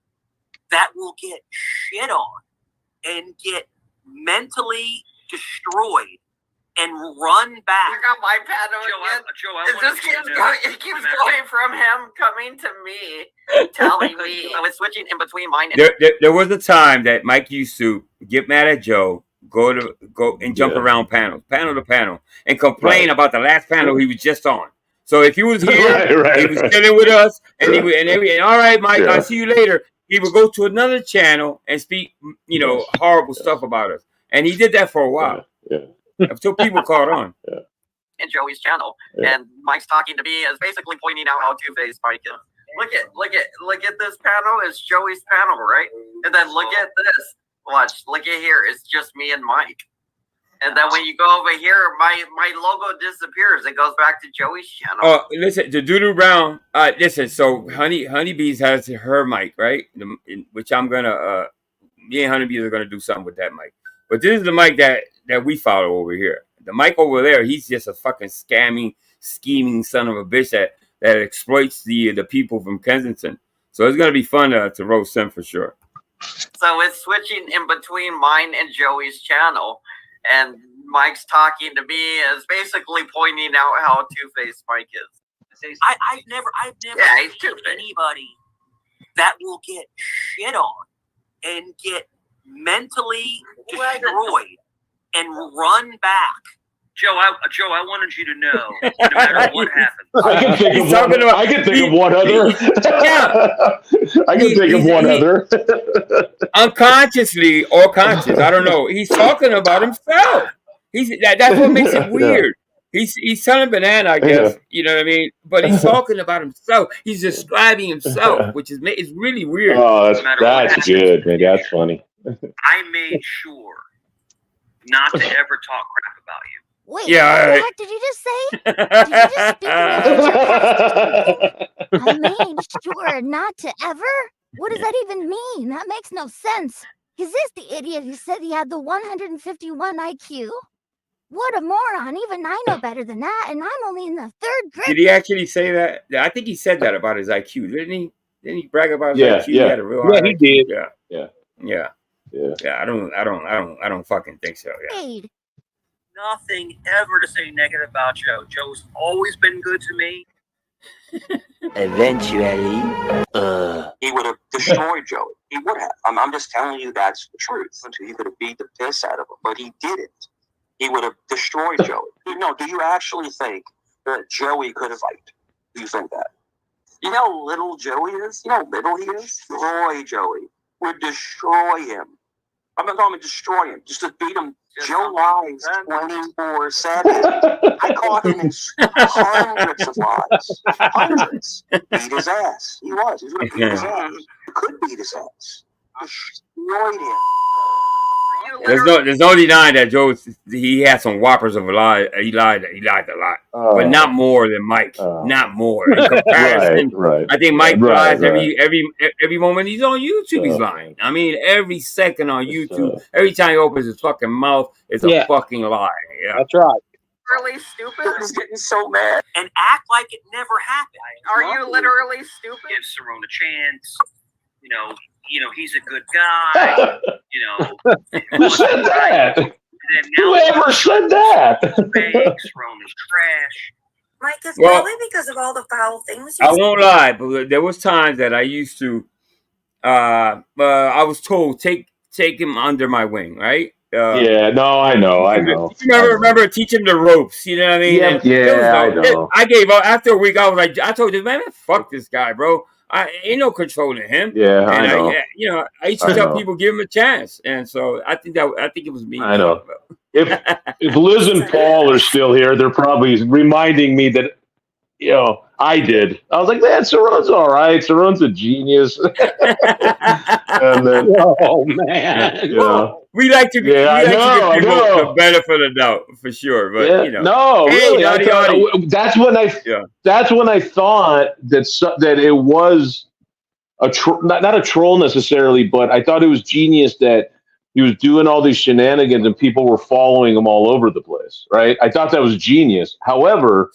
[SPEAKER 12] that will get shit on and get mentally destroyed and run back.
[SPEAKER 9] You got my pad again. It keeps going from him coming to me, telling me I was switching in between mine.
[SPEAKER 1] There was a time that Mike used to get mad at Joe, go and jump around panel to panel, and complain about the last panel he was just on. So if he was here, he was sitting with us, and he would, and all right, Mike, I'll see you later. He would go to another channel and speak, horrible stuff about us, and he did that for a while. Until people caught on.
[SPEAKER 9] In Joey's channel, and Mike's talking to me as basically pointing out how two-faced Mike is. Look at this panel. It's Joey's panel, right? And then look at this. Watch. Look at here. It's just me and Mike. And then when you go over here, my logo disappears. It goes back to Joey's channel.
[SPEAKER 1] Oh, listen, to Doodoo Brown. Listen. So Honeybees has her mic, right? Which I'm gonna. Me and Honeybees are gonna do something with that mic. But this is the mic that we follow over here. The mic over there, he's just a fucking scheming son of a bitch that exploits the people from Kensington. So it's gonna be fun to roast him for sure.
[SPEAKER 9] So it's switching in between mine and Joey's channel, and Mike's talking to me as basically pointing out how two-faced Mike is.
[SPEAKER 12] I've never seen anybody that will get shit on and get mentally destroyed and run back. Joe, I wanted you to know, no matter what happens.
[SPEAKER 2] I can think of one other. I can think of one other.
[SPEAKER 1] Unconsciously or conscious, I don't know. He's talking about himself. That's what makes it weird. He's telling Banana, I guess. You know what I mean? But he's talking about himself. He's describing himself, which is really weird.
[SPEAKER 2] Oh, that's good, man. That's funny.
[SPEAKER 12] I made sure not to ever talk crap about you.
[SPEAKER 15] Wait, what did you just say? Did you just speak in I made sure not to ever?
[SPEAKER 18] What does that even mean? That makes no sense. Is this the idiot who said he had the 151 IQ? What a moron. Even I know better than that, and I'm only in the 3rd grade.
[SPEAKER 1] Did he actually say that? Yeah, I think he said that about his IQ, didn't he? Didn't he brag about his
[SPEAKER 2] Yeah,
[SPEAKER 1] IQ? He
[SPEAKER 2] yeah.
[SPEAKER 1] had a real high
[SPEAKER 16] he
[SPEAKER 1] IQ.
[SPEAKER 16] did.
[SPEAKER 1] Yeah,
[SPEAKER 2] Yeah.
[SPEAKER 1] yeah,
[SPEAKER 2] Yeah.
[SPEAKER 1] yeah. I don't fucking think so. Yeah.
[SPEAKER 12] Nothing ever to say negative about Joe. Joe's always been good to me.
[SPEAKER 6] Eventually, he would have destroyed Joey. He would have. I'm just telling you that's the truth. He could have beat the piss out of him, but he didn't. He would have destroyed Joey. No, do you actually think that Joey could have fight? Do you think that? You know how little Joey is? You know how little he is? Destroy Joey. Would destroy him. I'm not going to destroy him. Just to beat him. Joe lies 24/7. I caught him in hundreds of lies. Hundreds. Beat his ass. He was. He was going to beat his ass. He could beat his ass. Destroyed him.
[SPEAKER 1] There's no denying that Joe. He had some whoppers of a lie. He lied a lot, but not more than Mike. Not more in comparison.
[SPEAKER 2] Right.
[SPEAKER 1] I think Mike lies
[SPEAKER 2] right.
[SPEAKER 1] every moment he's on YouTube. He's lying. I mean, every second on YouTube, every time he opens his fucking mouth, it's a fucking lie. Yeah,
[SPEAKER 16] that's right.
[SPEAKER 9] Really stupid?
[SPEAKER 6] I was getting so mad.
[SPEAKER 12] And act like it never happened.
[SPEAKER 9] Are you literally stupid?
[SPEAKER 12] Give Cerrone a chance. You know, he's a good guy. You know,
[SPEAKER 2] Who said that? Whoever said that?
[SPEAKER 12] Cerrone is trash.
[SPEAKER 19] Mike, it's
[SPEAKER 1] Well,
[SPEAKER 19] probably because of all the foul things you
[SPEAKER 1] I won't lie, but there was times that I used to. I was told take him under my wing, right?
[SPEAKER 2] Yeah, no, I know.
[SPEAKER 1] Remember, teach him the ropes. You know what I mean?
[SPEAKER 2] Yeah, I know.
[SPEAKER 1] I gave up after a week. I was like, I told you, man, fuck this guy, bro. I ain't no controlling him.
[SPEAKER 2] Yeah, I know.
[SPEAKER 1] I used to tell people give him a chance, and so I think it was me.
[SPEAKER 2] I know. If Liz and Paul are still here, they're probably reminding me that I did. I was like, man, Cerrone's all right. Cerrone's a genius. And then,
[SPEAKER 16] oh man,
[SPEAKER 1] we like to give people the benefit of the doubt for sure, but
[SPEAKER 2] no, really, that's when I thought that it was not a troll necessarily, but I thought it was genius that he was doing all these shenanigans and people were following him all over the place. Right? I thought that was genius. However,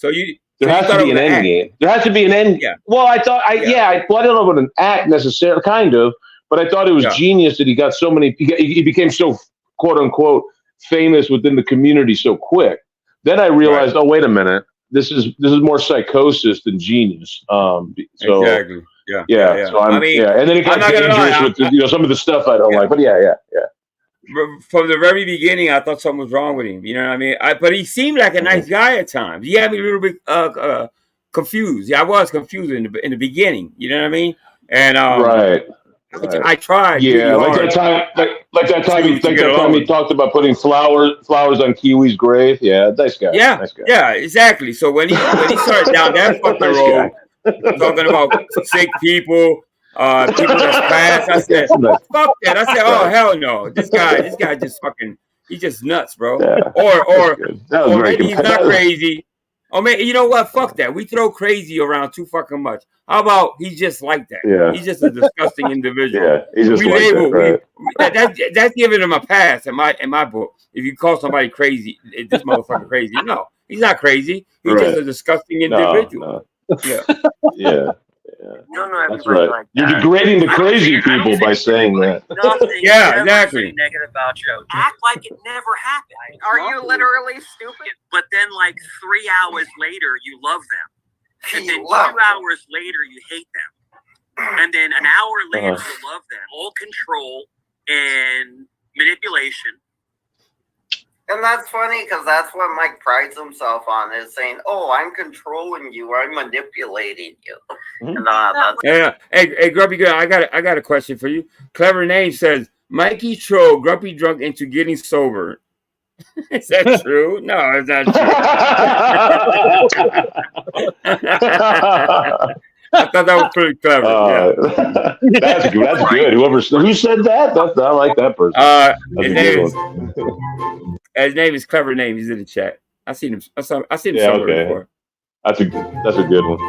[SPEAKER 2] there has to be an end game. There has to be an end. Yeah. Well, I thought, I don't know about an act necessarily, kind of, but I thought it was genius that he got so many. He became so quote unquote famous within the community so quick. Then I realized, oh wait a minute, this is more psychosis than genius. So,
[SPEAKER 1] exactly. Yeah.
[SPEAKER 2] So and then it got dangerous with some of the stuff I don't like. But yeah.
[SPEAKER 1] From the very beginning, I thought something was wrong with him. You know what I mean? But he seemed like a nice guy at times. He had me a little bit confused. Yeah, I was confused in the beginning. You know what I mean? And I tried.
[SPEAKER 2] Yeah, like that time he talked about putting flowers on Kiwi's grave. Yeah, nice guy.
[SPEAKER 1] Yeah,
[SPEAKER 2] nice guy.
[SPEAKER 1] Yeah, exactly. So when he started down that fucking road, talking about sick people. People that's fast. I said, fuck that. I said, oh hell no. This guy just fucking, he's just nuts, bro. Yeah, or maybe he's not crazy. Or maybe you know what? Fuck that. We throw crazy around too fucking much. How about he's just like that?
[SPEAKER 2] Yeah.
[SPEAKER 1] He's just a disgusting individual.
[SPEAKER 2] Yeah, he's just
[SPEAKER 1] that's giving him a pass in my book. If you call somebody crazy, this motherfucker crazy. No, he's not crazy. He's just a disgusting individual.
[SPEAKER 2] No. Yeah.
[SPEAKER 19] You don't know
[SPEAKER 2] that's right. Like You're degrading the crazy people by saying that.
[SPEAKER 1] Yeah, exactly.
[SPEAKER 12] Negative about Joe. Act like it never happened.
[SPEAKER 9] Are you literally stupid?
[SPEAKER 12] But then, like 3 hours later, you love them, and then 2 hours later, you hate them, and then an hour later, you love them. All control and manipulation.
[SPEAKER 9] And that's funny because that's what Mike prides himself on, is saying, "Oh, I'm controlling you, or I'm manipulating you."
[SPEAKER 1] Yeah. Hey, Grumpy Girl, I got a question for you. Clever Name says Mikey trolled Grumpy Drunk into getting sober. Is that true? No, it's not true. I thought that was pretty clever.
[SPEAKER 2] That's good. Who said that? I like that person. That's a good one.
[SPEAKER 1] His name is Clever Name. He's in the chat. I seen him somewhere before.
[SPEAKER 2] That's a good one. That's a good one.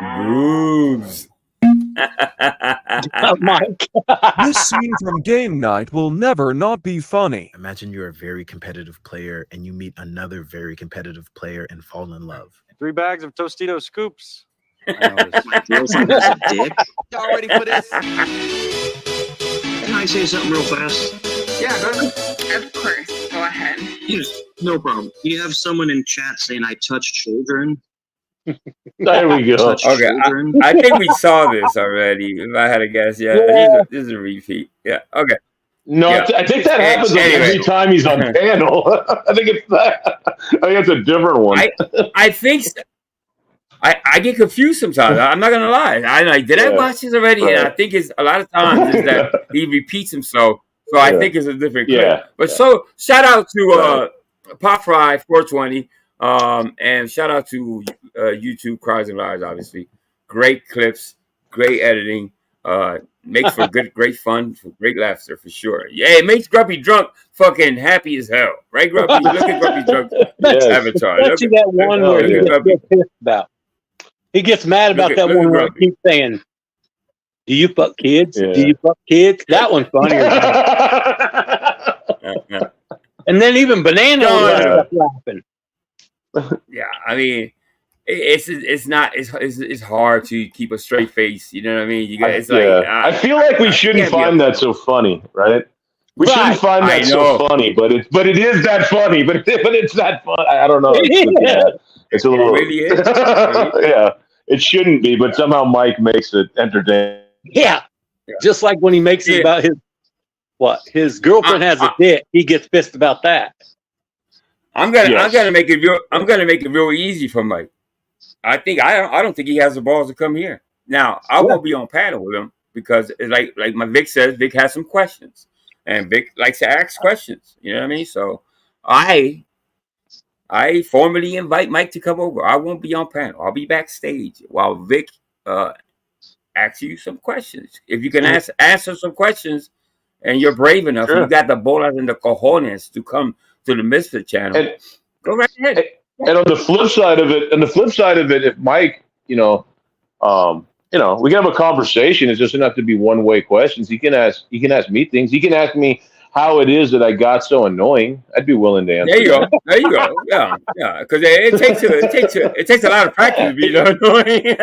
[SPEAKER 1] Boobs.
[SPEAKER 20] Mike. This scene from game night will never not be funny.
[SPEAKER 21] Imagine you're a very competitive player and you meet another very competitive player and fall in love.
[SPEAKER 22] 3 bags of Tostito scoops.
[SPEAKER 21] My girlfriend has a dick.
[SPEAKER 22] Y'all ready for this?
[SPEAKER 21] Can I say something real fast?
[SPEAKER 23] Yeah, go ahead. Of course. Go ahead.
[SPEAKER 21] Yes, no problem. You have someone in chat saying I touch children.
[SPEAKER 2] There we go.
[SPEAKER 21] Touch
[SPEAKER 1] Okay,
[SPEAKER 21] children.
[SPEAKER 1] I think we saw this already. If I had to guess, yeah, this is a repeat. Yeah, okay.
[SPEAKER 2] No,
[SPEAKER 1] Yeah.
[SPEAKER 2] I think that happens like
[SPEAKER 1] Anyway.
[SPEAKER 2] every time he's on panel. I think it's that. I think it's a different one.
[SPEAKER 1] I think so. I get confused sometimes. I'm not gonna lie. I like, did I watch this already?
[SPEAKER 2] Right.
[SPEAKER 1] And I think it's a lot of times is that he repeats himself. So I think it's a different clip.
[SPEAKER 2] Yeah.
[SPEAKER 1] But so shout out to Pop Fry 420. And shout out to YouTube Cries and Lies, obviously. Great clips, great editing. Makes for great fun, for great laughter for sure. Yeah, it makes Grumpy Drunk fucking happy as hell. Right, Grumpy? Look at Grumpy Drunk avatar.
[SPEAKER 16] Bet you that one where he gets pissed about. He gets mad about that one where he keeps saying, "Do you fuck kids?
[SPEAKER 2] Yeah.
[SPEAKER 16] Do you fuck kids?" That one's funnier. And then even Banana was laughing.
[SPEAKER 1] Yeah, I mean, it's hard to keep a straight face. You know what I mean? You got it's like
[SPEAKER 2] I feel like we shouldn't find that so funny, right? We shouldn't find that so funny, but it is that funny. But it's that fun. I don't know. It's a little.
[SPEAKER 1] It really is.
[SPEAKER 2] Yeah, it shouldn't be, but somehow Mike makes it entertaining.
[SPEAKER 16] Yeah. Just like when he makes it about his girlfriend has a dick, he gets pissed about that.
[SPEAKER 1] I'm gonna make it real easy for Mike. I don't think he has the balls to come here. Now I won't be on panel with him because it's like my Vic says, Vic has some questions, and Vic likes to ask questions. You know what I mean? So I formally invite Mike to come over. I won't be on panel. I'll be backstage while Vic asks you some questions. If you can answer some questions, and you're brave enough, you got the bolas and the cojones to come to the Misfit channel. Go right ahead.
[SPEAKER 2] And on the flip side of it, if Mike, we can have a conversation. It doesn't have to be one-way questions. He can ask me things. He can ask me how it is that I got so annoying. I'd be willing to answer.
[SPEAKER 1] There you go. Yeah. Because it takes a lot of practice to be annoying.
[SPEAKER 2] It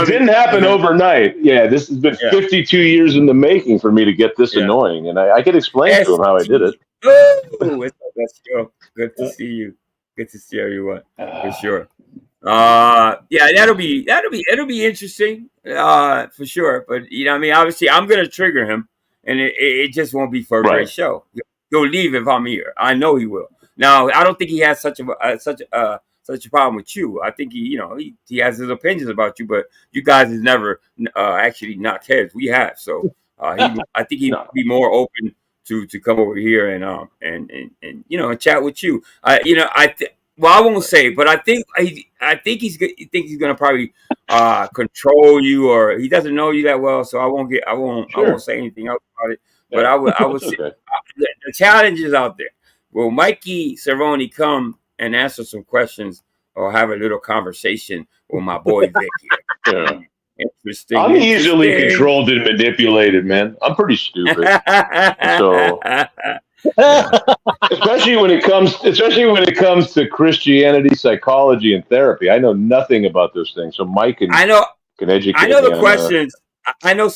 [SPEAKER 2] didn't happen overnight. Yeah, this has been 52 years in the making for me to get this annoying, and I can explain to him how I did it.
[SPEAKER 1] Oh, that's true. Good to see you. Good to see everyone for sure. It'll be interesting for sure. But I mean, obviously, I'm gonna trigger him, and it just won't be for a great show. He'll leave if I'm here. I know he will. Now, I don't think he has such a problem with you. I think he has his opinions about you, but you guys has never actually knocked heads. We have, so I think he'd be more open to come over here and chat with you. I won't say, but I think he's gonna probably control you, or he doesn't know you that well, so I won't say anything else about it. But I would say the challenge is out there. Will Mikey Cerrone come and answer some questions or have a little conversation with my boy Vic here? Interesting.
[SPEAKER 2] I'm easily controlled and manipulated, man. I'm pretty stupid. So, especially when it comes to Christianity, psychology, and therapy, I know nothing about those things. So Mike can educate.
[SPEAKER 1] I know
[SPEAKER 2] me
[SPEAKER 1] the
[SPEAKER 2] on
[SPEAKER 1] questions. I know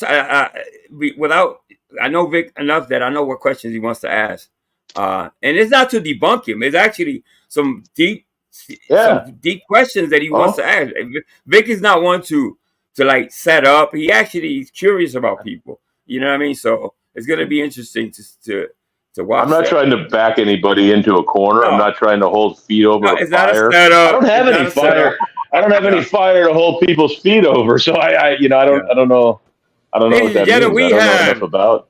[SPEAKER 1] I know Vic enough that I know what questions he wants to ask. And it's not to debunk him. It's actually some deep questions that he wants to ask. Vic is not one to like set up. He actually is curious about people. You know what I mean? So it's going to be interesting to watch.
[SPEAKER 2] I'm not trying to back anybody into a corner. I'm not trying to hold feet over a fire.
[SPEAKER 1] I
[SPEAKER 2] don't have any fire. I don't have any fire to hold people's feet over. So I don't know. I don't know what that means.
[SPEAKER 1] We
[SPEAKER 2] I don't know
[SPEAKER 1] have
[SPEAKER 2] enough about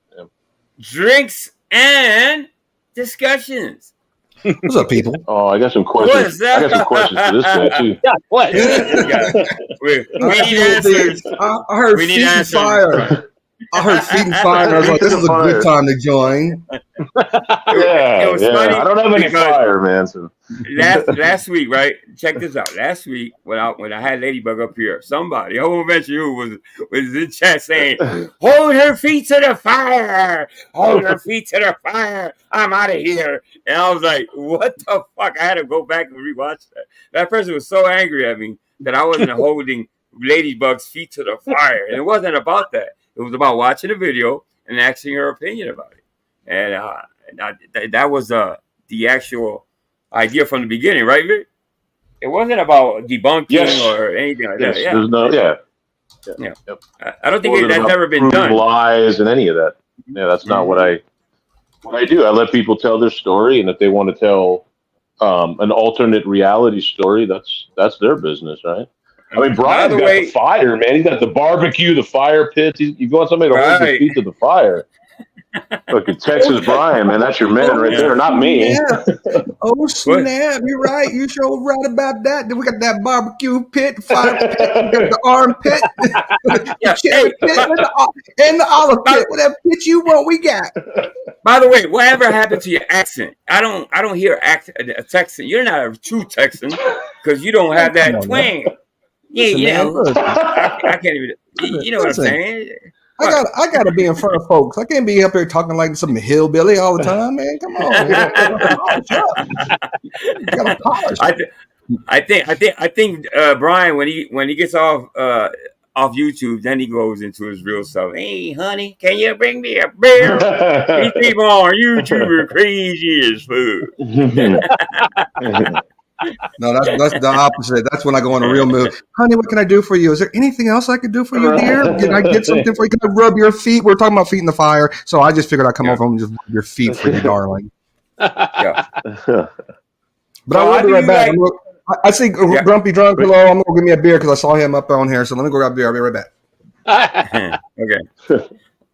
[SPEAKER 1] drinks and discussions.
[SPEAKER 24] What's up, people?
[SPEAKER 2] Oh, I got some questions. I got some questions for this guy too.
[SPEAKER 16] Yeah, what?
[SPEAKER 1] We need answers.
[SPEAKER 24] I heard feet and fire. I heard feet and fire. And I was like, this is a good time to join.
[SPEAKER 2] Yeah,
[SPEAKER 1] It was
[SPEAKER 2] yeah.
[SPEAKER 1] funny
[SPEAKER 2] I don't have any
[SPEAKER 1] because
[SPEAKER 2] fire, man. So.
[SPEAKER 1] last week, right? Check this out. Last week, when I had Ladybug up here, somebody, I won't mention who, was in chat saying, "Hold her feet to the fire! Hold her feet to the fire! I'm out of here!" And I was like, "What the fuck?" I had to go back and rewatch that. That person was so angry at me that I wasn't holding Ladybug's feet to the fire, and it wasn't about that. It was about watching the video and asking her opinion about it, and that was the actual idea from the beginning, right, Vic? It wasn't about debunking or anything like that. Yeah.
[SPEAKER 2] There's no, yeah.
[SPEAKER 1] Yep. I don't think that's ever been done.
[SPEAKER 2] Lies and any of that. Yeah, that's not what I do. I let people tell their story, and if they want to tell an alternate reality story, that's their business, right? I mean, Brian's got the fire, man. He's got the barbecue, the fire pits. You want somebody to hold his feet to the fire. Look at Texas Brian, man. That's your man right there, not me.
[SPEAKER 4] Yeah. Oh, snap. You're right. You sure right about that. Then we got that barbecue pit, fire pit, we got the armpit, the pit, and the olive pit. Whatever pit you want, we got.
[SPEAKER 1] By the way, whatever happened to your accent? I don't hear a Texan. You're not a true Texan because you don't have that twang. Yeah, I can't even. You know what I'm saying?
[SPEAKER 4] I gotta be in front of folks. I can't be up there talking like some hillbilly all the time, man. Come on,
[SPEAKER 1] I think Brian, when he gets off YouTube, then he goes into his real self. Hey, honey, can you bring me a beer? These people on YouTube are crazy as fuck.
[SPEAKER 4] No, that's the opposite. That's when I go in a real mood. Honey, what can I do for you? Is there anything else I could do for you, dear? Can I get something for you? Can I rub your feet? We're talking about feet in the fire, so I just figured I'd come over and just rub your feet for you, darling.
[SPEAKER 1] Yeah.
[SPEAKER 4] But I will be right back. I see Grumpy Drunk. Hello, I'm gonna give me a beer because I saw him up on here. So let me go grab a beer. I'll be right back.
[SPEAKER 1] Okay.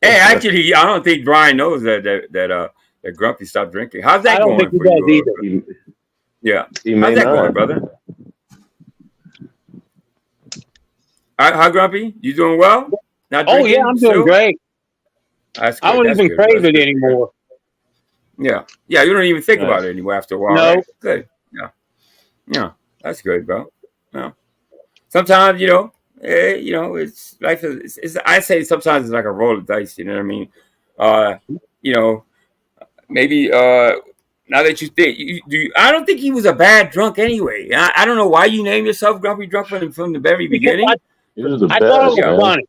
[SPEAKER 1] Hey, actually, I don't think Brian knows that Grumpy stopped drinking. How's that going?
[SPEAKER 16] I don't think he does either.
[SPEAKER 1] Yeah. How's that going, brother? How Grumpy? You doing well? Not
[SPEAKER 16] oh, yeah, I'm doing great.
[SPEAKER 1] That's good.
[SPEAKER 16] I don't even crave it anymore.
[SPEAKER 1] Yeah. Yeah, you don't even think about it anymore after a while.
[SPEAKER 16] No.
[SPEAKER 1] Right? Good. Yeah. Yeah. That's good, bro. Yeah. Sometimes, it's life is I say sometimes it's like a roll of dice, you know what I mean? Maybe now that you think, I don't think he was a bad drunk anyway. I don't know why you named yourself Grumpy Drunk from the very beginning.
[SPEAKER 2] It was the best,
[SPEAKER 16] thought it was funny.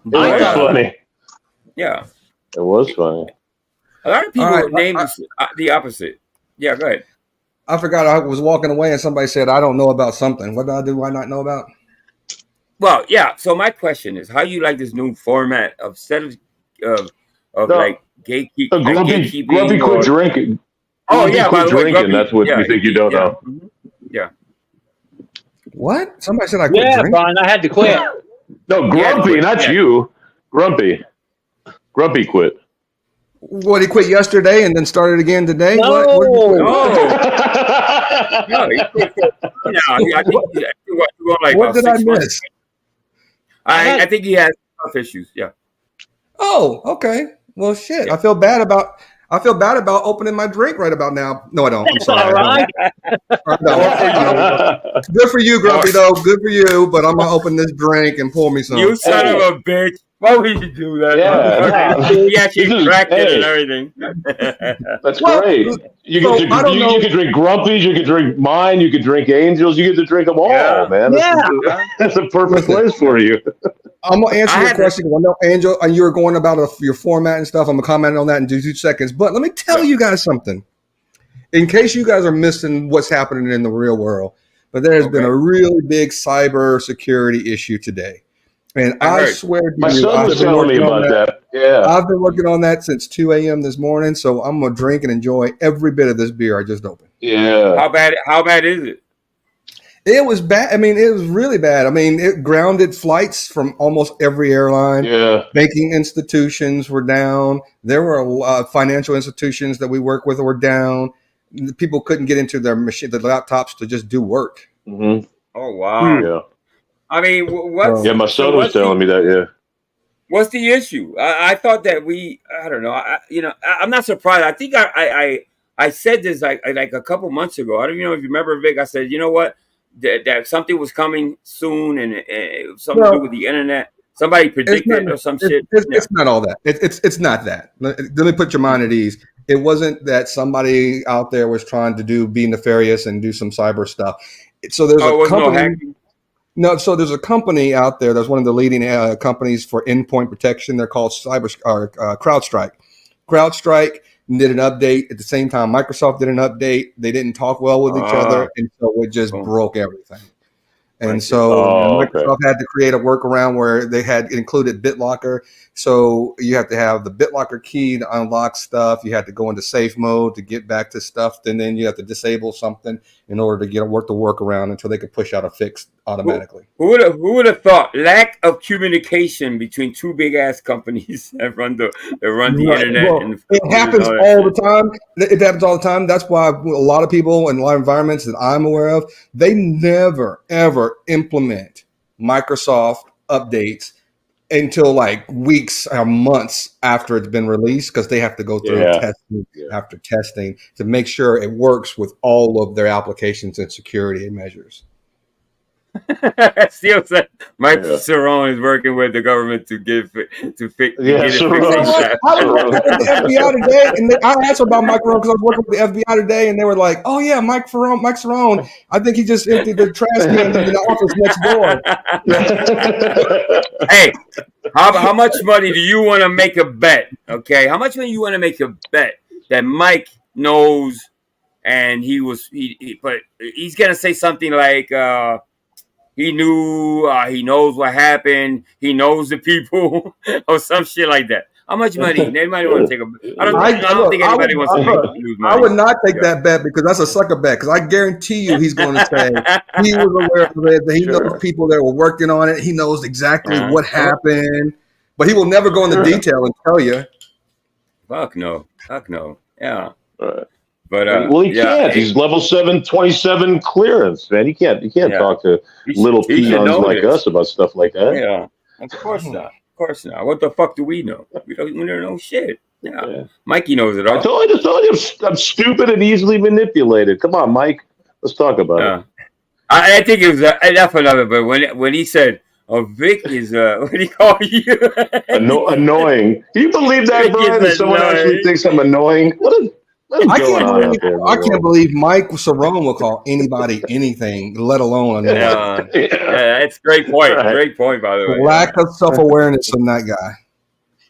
[SPEAKER 2] It was funny.
[SPEAKER 1] Yeah.
[SPEAKER 2] It was funny.
[SPEAKER 1] A lot of people named the opposite. Yeah, go ahead.
[SPEAKER 4] I forgot I was walking away and somebody said, I don't know about something. What do I not know about?
[SPEAKER 1] Well, yeah. So my question is, how you like this new format of like gatekeeping?
[SPEAKER 2] Grumpy quit drinking.
[SPEAKER 1] Oh, yeah.
[SPEAKER 2] Quit drinking. That's what you think you don't know.
[SPEAKER 1] Yeah.
[SPEAKER 4] What? Somebody said I quit drinking?
[SPEAKER 16] Yeah, Brian, I had to quit.
[SPEAKER 2] No, Grumpy, not you. Grumpy. Grumpy quit.
[SPEAKER 4] What, he quit yesterday and then started again today?
[SPEAKER 16] No.
[SPEAKER 4] What did I miss?
[SPEAKER 1] I think he has health issues. Yeah.
[SPEAKER 4] Oh, okay. Well, shit. Yeah. I feel bad about opening my drink right about now. No, I don't. I'm sorry.
[SPEAKER 16] All right.
[SPEAKER 4] Good for you, Grumpy, though. Good for you. But I'm gonna open this drink and pour me some.
[SPEAKER 1] You son of a bitch. Why would you do that?
[SPEAKER 2] Yeah.
[SPEAKER 1] He actually cracked it and everything.
[SPEAKER 2] That's great. You can drink Grumpy's, you can drink mine, you can drink Angel's, you get to drink them all, man. That's a perfect place for you.
[SPEAKER 4] I'm going to answer your question. I know, Angel, you were going about your format and stuff. I'm going to comment on that in 2 seconds. But let me tell you guys something. In case you guys are missing what's happening in the real world, but there has been a really big cyber security issue today. And I swear to you,
[SPEAKER 2] my son was telling me about that. Yeah,
[SPEAKER 4] I've been working on that since 2 a.m. this morning, so I'm gonna drink and enjoy every bit of this beer I just opened.
[SPEAKER 2] Yeah.
[SPEAKER 1] How bad is it?
[SPEAKER 4] It was bad. I mean, it was really bad. I mean, it grounded flights from almost every airline.
[SPEAKER 2] Yeah.
[SPEAKER 4] Banking institutions were down. There were financial institutions that we work with were down. People couldn't get into their machine, the laptops, to just do work.
[SPEAKER 2] Mm-hmm.
[SPEAKER 1] Oh wow.
[SPEAKER 2] Yeah.
[SPEAKER 1] I mean, what?
[SPEAKER 2] Yeah, my son was telling me that. Yeah.
[SPEAKER 1] What's the issue? I thought that I don't know. I'm not surprised. I think I said this like a couple months ago. I don't even know if you remember, Vic. I said, you know what, that something was coming soon, and it was something to do with the internet. Somebody predicted or some shit.
[SPEAKER 4] It's not all that. It's not that. Let me put your mind at ease. It wasn't that somebody out there was trying to be nefarious and do some cyber stuff. So there's a company. So there's a company out there that's one of the leading companies for endpoint protection. They're called CrowdStrike. CrowdStrike did an update at the same time Microsoft did an update. They didn't talk well with each other, and so it just broke everything. And so Microsoft had to create a workaround where they had included BitLocker. So you have to have the BitLocker key to unlock stuff. You have to go into safe mode to get back to stuff. And then you have to disable something in order to work the workaround until they could push out a fix automatically.
[SPEAKER 1] Who would have thought lack of communication between two big ass companies that run the internet?
[SPEAKER 4] Well,
[SPEAKER 1] and
[SPEAKER 4] it happens all the time. It happens all the time. That's why a lot of people in a lot of environments that I'm aware of, they never ever implement Microsoft updates until like weeks or months after it's been released, because they have to go through testing after testing to make sure it works with all of their applications and security measures.
[SPEAKER 1] Still said Mike Cerrone is working with the government to fix it.
[SPEAKER 4] I was working with the FBI today, and I asked about Mike Cerrone because I was working with the FBI today, and they were like, "Oh yeah, Mike Cerrone. I think he just emptied the trash can in the office next door."
[SPEAKER 1] Hey, how much money do you want to make a bet? Okay, how much money you want to make a bet that Mike knows, and but he's gonna say something like. He knew, he knows what happened, he knows the people, or some shit like that. How much money? Anybody want to take a? I don't think anybody wants to lose money.
[SPEAKER 4] I would not take that bet because that's a sucker bet. Because I guarantee you, he's going to say he was aware of it. That he knows people that were working on it. He knows exactly what happened, but he will never go into detail and tell you.
[SPEAKER 1] Fuck no. Yeah.
[SPEAKER 2] But he can't. He's level 727 clearance, man. He can't talk to little peons like us about stuff like that.
[SPEAKER 1] Yeah, of course not. Of course not. What the fuck do we know? We don't know shit. Yeah. Mikey knows it all.
[SPEAKER 2] I told you I'm stupid and easily manipulated. Come on, Mike. Let's talk about it.
[SPEAKER 1] I think it was enough of it. But when he said, "Oh, Vic is what do you call you?"
[SPEAKER 2] Annoying. Do you believe that, Brian? That someone actually thinks I'm annoying?
[SPEAKER 4] I can't believe Mike Cerrone will call anybody anything, let alone annoying.
[SPEAKER 1] That's a great point. Right. Great point, by the way.
[SPEAKER 4] Lack of self-awareness from that guy.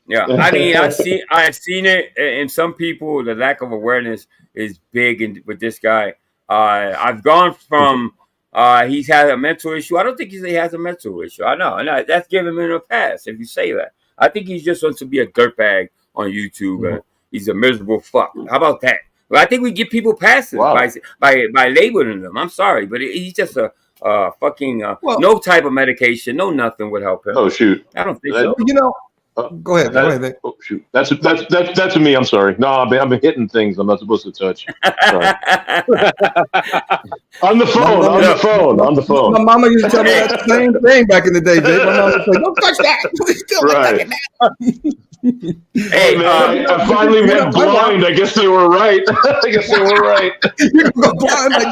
[SPEAKER 1] Yeah, I mean, I've seen it in some people. The lack of awareness is big with this guy. I've gone from he's had a mental issue. I don't think he has a mental issue. I know that's giving him a pass if you say that. I think he just wants to be a dirtbag on YouTube. He's a miserable fuck. How about that? Well, I think we give people passes by labeling them. I'm sorry, but he's just a fucking no type of medication, no nothing would help him.
[SPEAKER 2] Oh shoot!
[SPEAKER 1] I don't think so.
[SPEAKER 4] You know, go ahead.
[SPEAKER 2] Oh shoot! That's me. I'm sorry. No, I'm hitting things I'm not supposed to touch. On the phone.
[SPEAKER 4] My mama used to tell me that same thing back in the day, Vic. My mama would say, "Don't touch that."
[SPEAKER 2] Right. Hey, man, I finally went blind. I guess they were right.
[SPEAKER 4] You're going to go blind like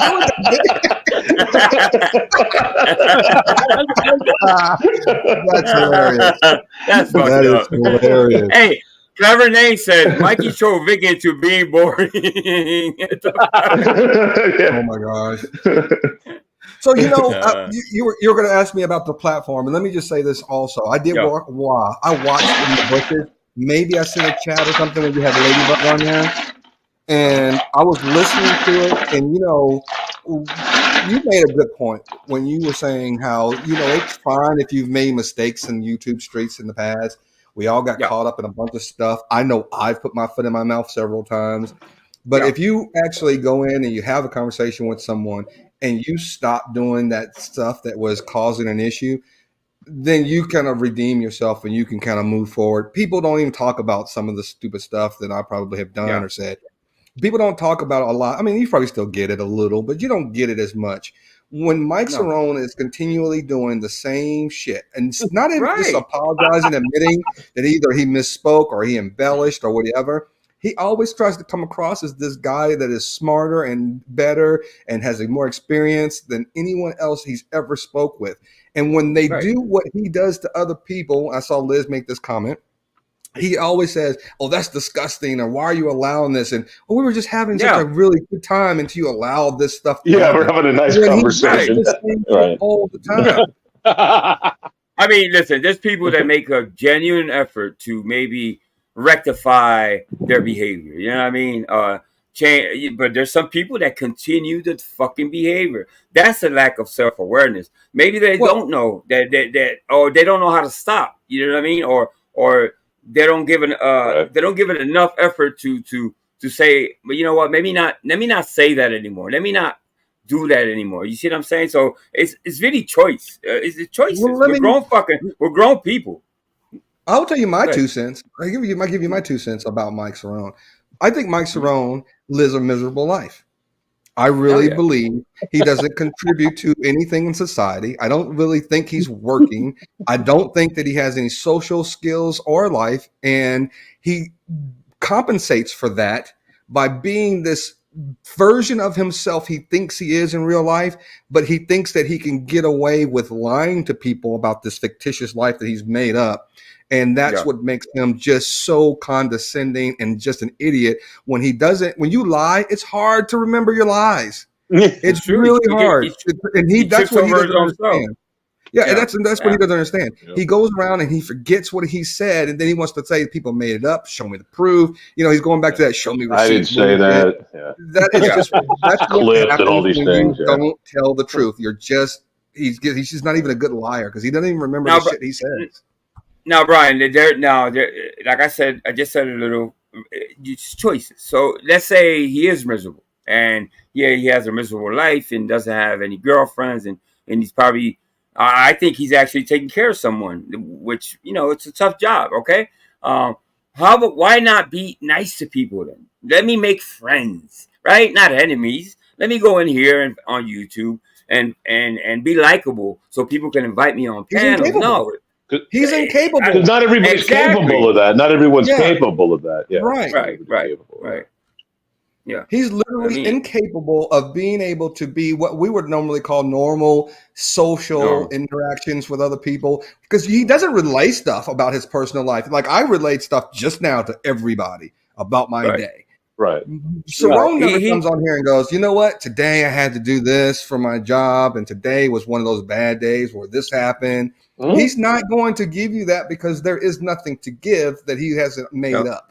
[SPEAKER 4] That's hilarious.
[SPEAKER 1] That is hilarious. Hey, Clever Name said Mikey showed Vic into being boring.
[SPEAKER 4] Oh my gosh. So you were going to ask me about the platform, and let me just say this also. I did I watched In the Bushes. Maybe I sent a chat or something when you had Ladybug on there, and I was listening to it, and you made a good point when you were saying how it's fine if you've made mistakes in YouTube streets in the past. We all got caught up in a bunch of stuff. I know I've put my foot in my mouth several times, but if you actually go in and you have a conversation with someone and you stop doing that stuff that was causing an issue, then you kind of redeem yourself and you can kind of move forward. People don't even talk about some of the stupid stuff that I probably have done or said. People don't talk about it a lot. I mean, you probably still get it a little, but you don't get it as much when Mike Cerrone is continually doing the same shit and it's not even just apologizing, admitting that either he misspoke or he embellished or whatever, he always tries to come across as this guy that is smarter and better and has a more experience than anyone else he's ever spoke with. And when they do what he does to other people, I saw Liz make this comment, he always says, "Oh, that's disgusting," or "Why are you allowing this?" And we were just having such a really good time until you allowed this stuff to happen.
[SPEAKER 2] We're having a nice conversation.
[SPEAKER 4] All the time.
[SPEAKER 1] I mean, listen, there's people that make a genuine effort to maybe rectify their behavior. You know what I mean? Change, but there's some people that continue the fucking behavior. That's a lack of self-awareness. Maybe they don't know that, or they don't know how to stop. You know what I mean? Or they don't give it enough effort to say, but you know what? Maybe not. Let me not say that anymore. Let me not do that anymore. You see what I'm saying? So it's really choice. It's choices.
[SPEAKER 4] Well,
[SPEAKER 1] we're grown people.
[SPEAKER 4] I'll tell you my 2 cents. I give you my 2 cents about Mike Cerrone. I think Mike Cerrone lives a miserable life. I really believe he doesn't contribute to anything in society. I don't really think he's working. I don't think that he has any social skills or life. And he compensates for that by being this version of himself he thinks he is in real life, but he thinks that he can get away with lying to people about this fictitious life that he's made up. And that's what makes him just so condescending and just an idiot. When you lie, it's hard to remember your lies. It's really hard. That's what he doesn't understand. Yeah, and that's what he doesn't understand. Yep. He goes around and he forgets what he said, and then he wants to say people made it up. Show me the proof. You know, he's going back to that. Show me receipts.
[SPEAKER 2] I didn't say that. Yeah.
[SPEAKER 4] That is just that's
[SPEAKER 2] what happens and all these things.
[SPEAKER 4] You don't tell the truth. You're just he's just not even a good liar because he doesn't even remember the shit he says.
[SPEAKER 1] Now, Brian, like I said, I just said a little. It's choices. So let's say he is miserable, and he has a miserable life and doesn't have any girlfriends, and he's probably. I think he's actually taking care of someone, which, it's a tough job. Okay. Why not be nice to people then? Let me make friends, right? Not enemies. Let me go in here and on YouTube and be likable so people can invite me on panels. No,
[SPEAKER 4] he's incapable.
[SPEAKER 2] Because not everybody's capable of that. Not everyone's capable of that. Yeah.
[SPEAKER 1] Right. Yeah,
[SPEAKER 4] he's literally incapable of being able to be what we would normally call normal social interactions with other people because he doesn't relay stuff about his personal life. Like I relate stuff just now to everybody about my day.
[SPEAKER 2] Right.
[SPEAKER 4] Cerrone never comes on here and goes, you know what? Today I had to do this for my job, and today was one of those bad days where this happened. Mm-hmm. He's not going to give you that because there is nothing to give that he hasn't made up.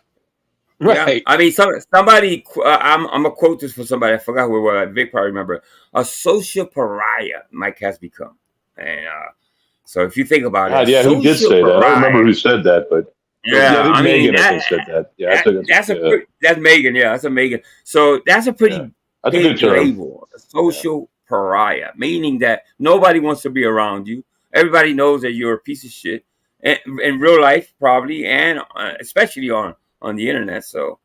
[SPEAKER 1] Right. Yeah. I mean, somebody. I'm gonna quote this for somebody. I forgot who it was. Vic probably remember. A social pariah Mike has become, and so if you think about it,
[SPEAKER 2] who did say that? I don't remember who said that, but I think Megan said that. Yeah,
[SPEAKER 1] that's Megan. Yeah, that's a Megan. So that's a pretty big label. A social pariah, meaning that nobody wants to be around you. Everybody knows that you're a piece of shit in real life, probably, and especially on the internet. So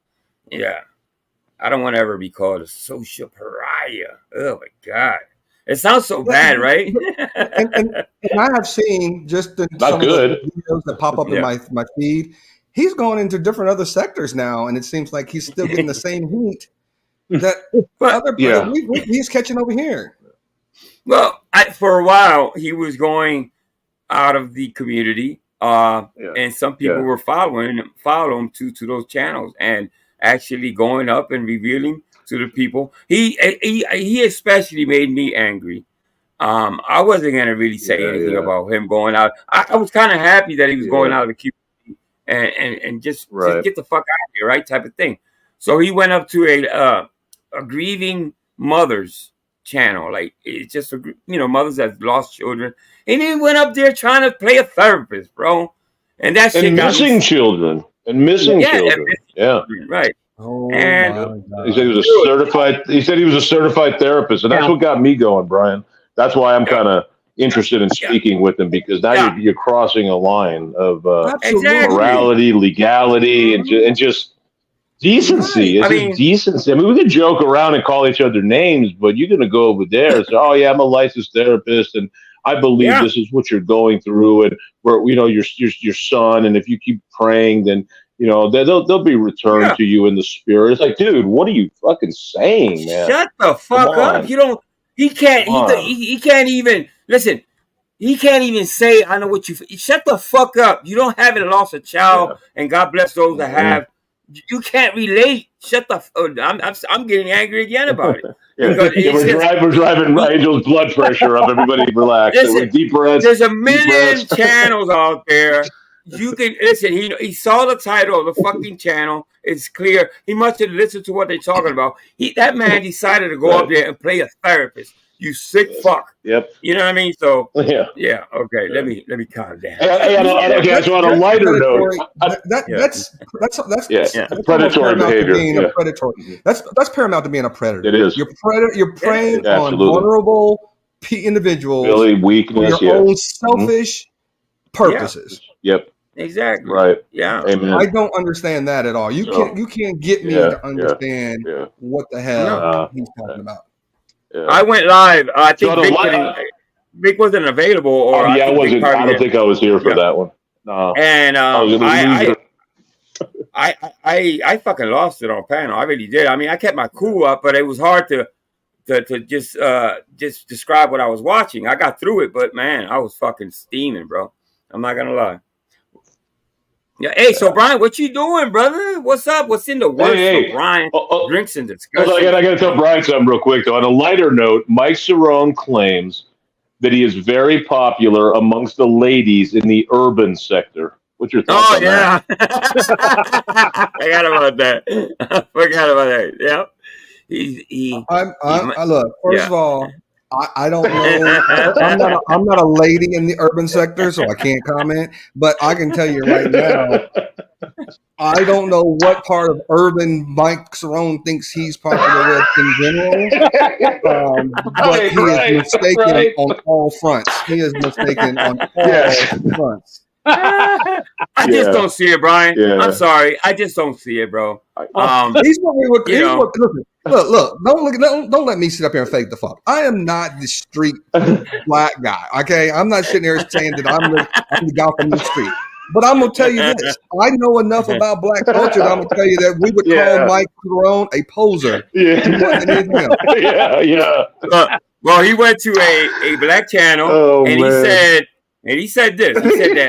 [SPEAKER 1] I don't want to ever be called a social pariah. Oh my God, it sounds so bad, right?
[SPEAKER 4] and I have seen just some of the videos that pop up in my feed. He's going into different other sectors now, and it seems like he's still getting the same heat that he's catching over here.
[SPEAKER 1] Well, for a while he was going out of the community. And some people were following him to those channels and actually going up and revealing to the people. He especially made me angry. I wasn't gonna really say anything about him going out. I was kind of happy that he was going out of the community and just get the fuck out of here, right? Type of thing. So he went up to a grieving mother's channel, like it's just mothers that lost children, and he went up there trying to play a therapist, bro, and that shit
[SPEAKER 2] missing children.
[SPEAKER 1] Right.
[SPEAKER 4] Oh,
[SPEAKER 1] and
[SPEAKER 2] he said he was a certified. He said he was a certified therapist, and that's what got me going, Brian. That's why I'm kind of interested in speaking with him, because now you're crossing a line of morality, legality, and just Decency. It's just decency. I mean, we can joke around and call each other names, but you're going to go over there and say, "Oh yeah, I'm a licensed therapist, and I believe this is what you're going through, and where your son, and if you keep praying, then they'll be returned to you in the spirit." It's like, dude, what are you fucking saying, man?
[SPEAKER 1] Shut the fuck up! You don't. He can't. He can't even listen. He can't even say, "I know what you." Shut the fuck up! You don't haven't lost a child, and God bless those that have. You can't relate. Shut the. I'm getting angry again about it.
[SPEAKER 2] We're driving Angel's blood pressure up. Everybody relax.
[SPEAKER 1] Listen,
[SPEAKER 2] deep breaths.
[SPEAKER 1] There's a million channels out there. You can listen. He saw the title of the fucking channel. It's clear. He must have listened to what they're talking about. That man decided to go up there and play a therapist. You sick fuck.
[SPEAKER 2] Yep.
[SPEAKER 1] You know what I mean? So
[SPEAKER 2] yeah.
[SPEAKER 1] Okay. Let me calm down.
[SPEAKER 2] So on a lighter note,
[SPEAKER 4] that's
[SPEAKER 2] predatory behavior.
[SPEAKER 4] Predatory. That's paramount to being a predator.
[SPEAKER 2] It is.
[SPEAKER 4] You're preying on vulnerable individuals.
[SPEAKER 2] Really weakness.
[SPEAKER 4] For your own selfish purposes.
[SPEAKER 2] Yep.
[SPEAKER 1] Exactly.
[SPEAKER 2] Right.
[SPEAKER 1] Yeah.
[SPEAKER 2] Amen.
[SPEAKER 4] I don't understand that at all. You can't get me to understand what the hell he's talking about.
[SPEAKER 1] I went live. I think Vic wasn't available, or
[SPEAKER 2] I wasn't. I don't think I was here for that one. No.
[SPEAKER 1] And I fucking lost it on panel. I really did. I mean, I kept my cool up, but it was hard to just describe what I was watching. I got through it, but man, I was fucking steaming, bro. I'm not gonna lie. Yeah. Hey, so Brian, what you doing, brother? What's up? What's in the works for Brian? Drinks and discussion.
[SPEAKER 2] I got to tell Brian something real quick, though. On a lighter note, Mike Cerrone claims that he is very popular amongst the ladies in the urban sector. What's your thoughts on that?
[SPEAKER 1] I forgot about that. Yeah.
[SPEAKER 4] Look, first of all, I don't know. I'm not a lady in the urban sector, so I can't comment. But I can tell you right now, I don't know what part of urban Mike Cerrone thinks he's popular with in general. But he is mistaken on all fronts. He is mistaken on all fronts.
[SPEAKER 1] I just don't see it, Brian. I'm sorry. I just don't see it, bro.
[SPEAKER 4] He's what we would. Look! Don't let me sit up here and fake the fuck. I am not the street black guy. Okay, I'm not sitting here saying that I'm the guy from the street. But I'm gonna tell you this: I know enough about black culture that I'm gonna tell you that we would call Mike Cerrone a poser.
[SPEAKER 1] Well, he went to a black channel and he said this. He said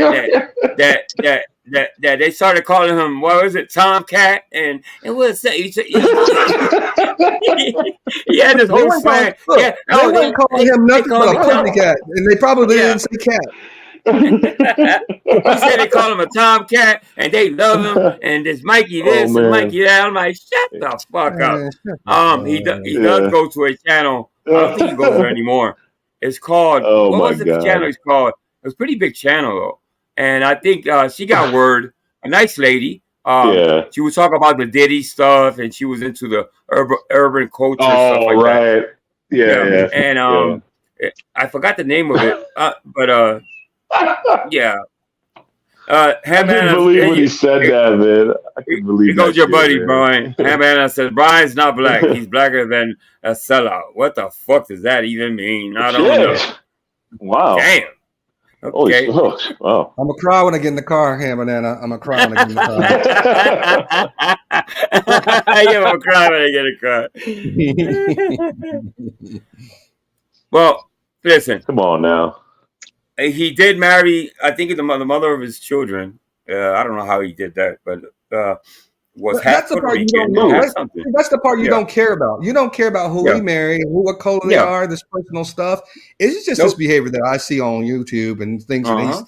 [SPEAKER 1] that they started calling him, what was it, Tomcat, and what he said, he had this whole flag.
[SPEAKER 4] They weren't calling him nothing but a pussycat, and they probably didn't say cat.
[SPEAKER 1] He said they call him a Tomcat, and they love him, and there's Mikey this and Mikey that. I'm like, shut the fuck up. He does go to a channel. I don't think he goes there anymore. It's called, what was the channel it's called? It was a pretty big channel, though. And I think she got word, a nice lady. She was talking about the Diddy stuff, and she was into the urban culture stuff like that.
[SPEAKER 2] Yeah.
[SPEAKER 1] And I forgot the name of it, but yeah.
[SPEAKER 2] I couldn't believe when he said that, man. I couldn't believe that.
[SPEAKER 1] Here goes your buddy, Brian. Havana says, Brian's not black. He's blacker than a sellout. What the fuck does that even mean? I don't know.
[SPEAKER 2] Wow.
[SPEAKER 1] Damn. Okay.
[SPEAKER 2] Holy smokes. Wow.
[SPEAKER 4] I'm gonna cry when I get in the car, Banana. I'm gonna cry when I get in the car.
[SPEAKER 1] I'm gonna cry when I get in the car. Well, listen.
[SPEAKER 2] Come on now.
[SPEAKER 1] He did marry, I think, the mother of his children. I don't know how he did that, but
[SPEAKER 4] that's the part you don't know. That's the part you don't care about. You don't care about who he married, what color they are, this personal stuff. It's just this behavior that I see on YouTube and things that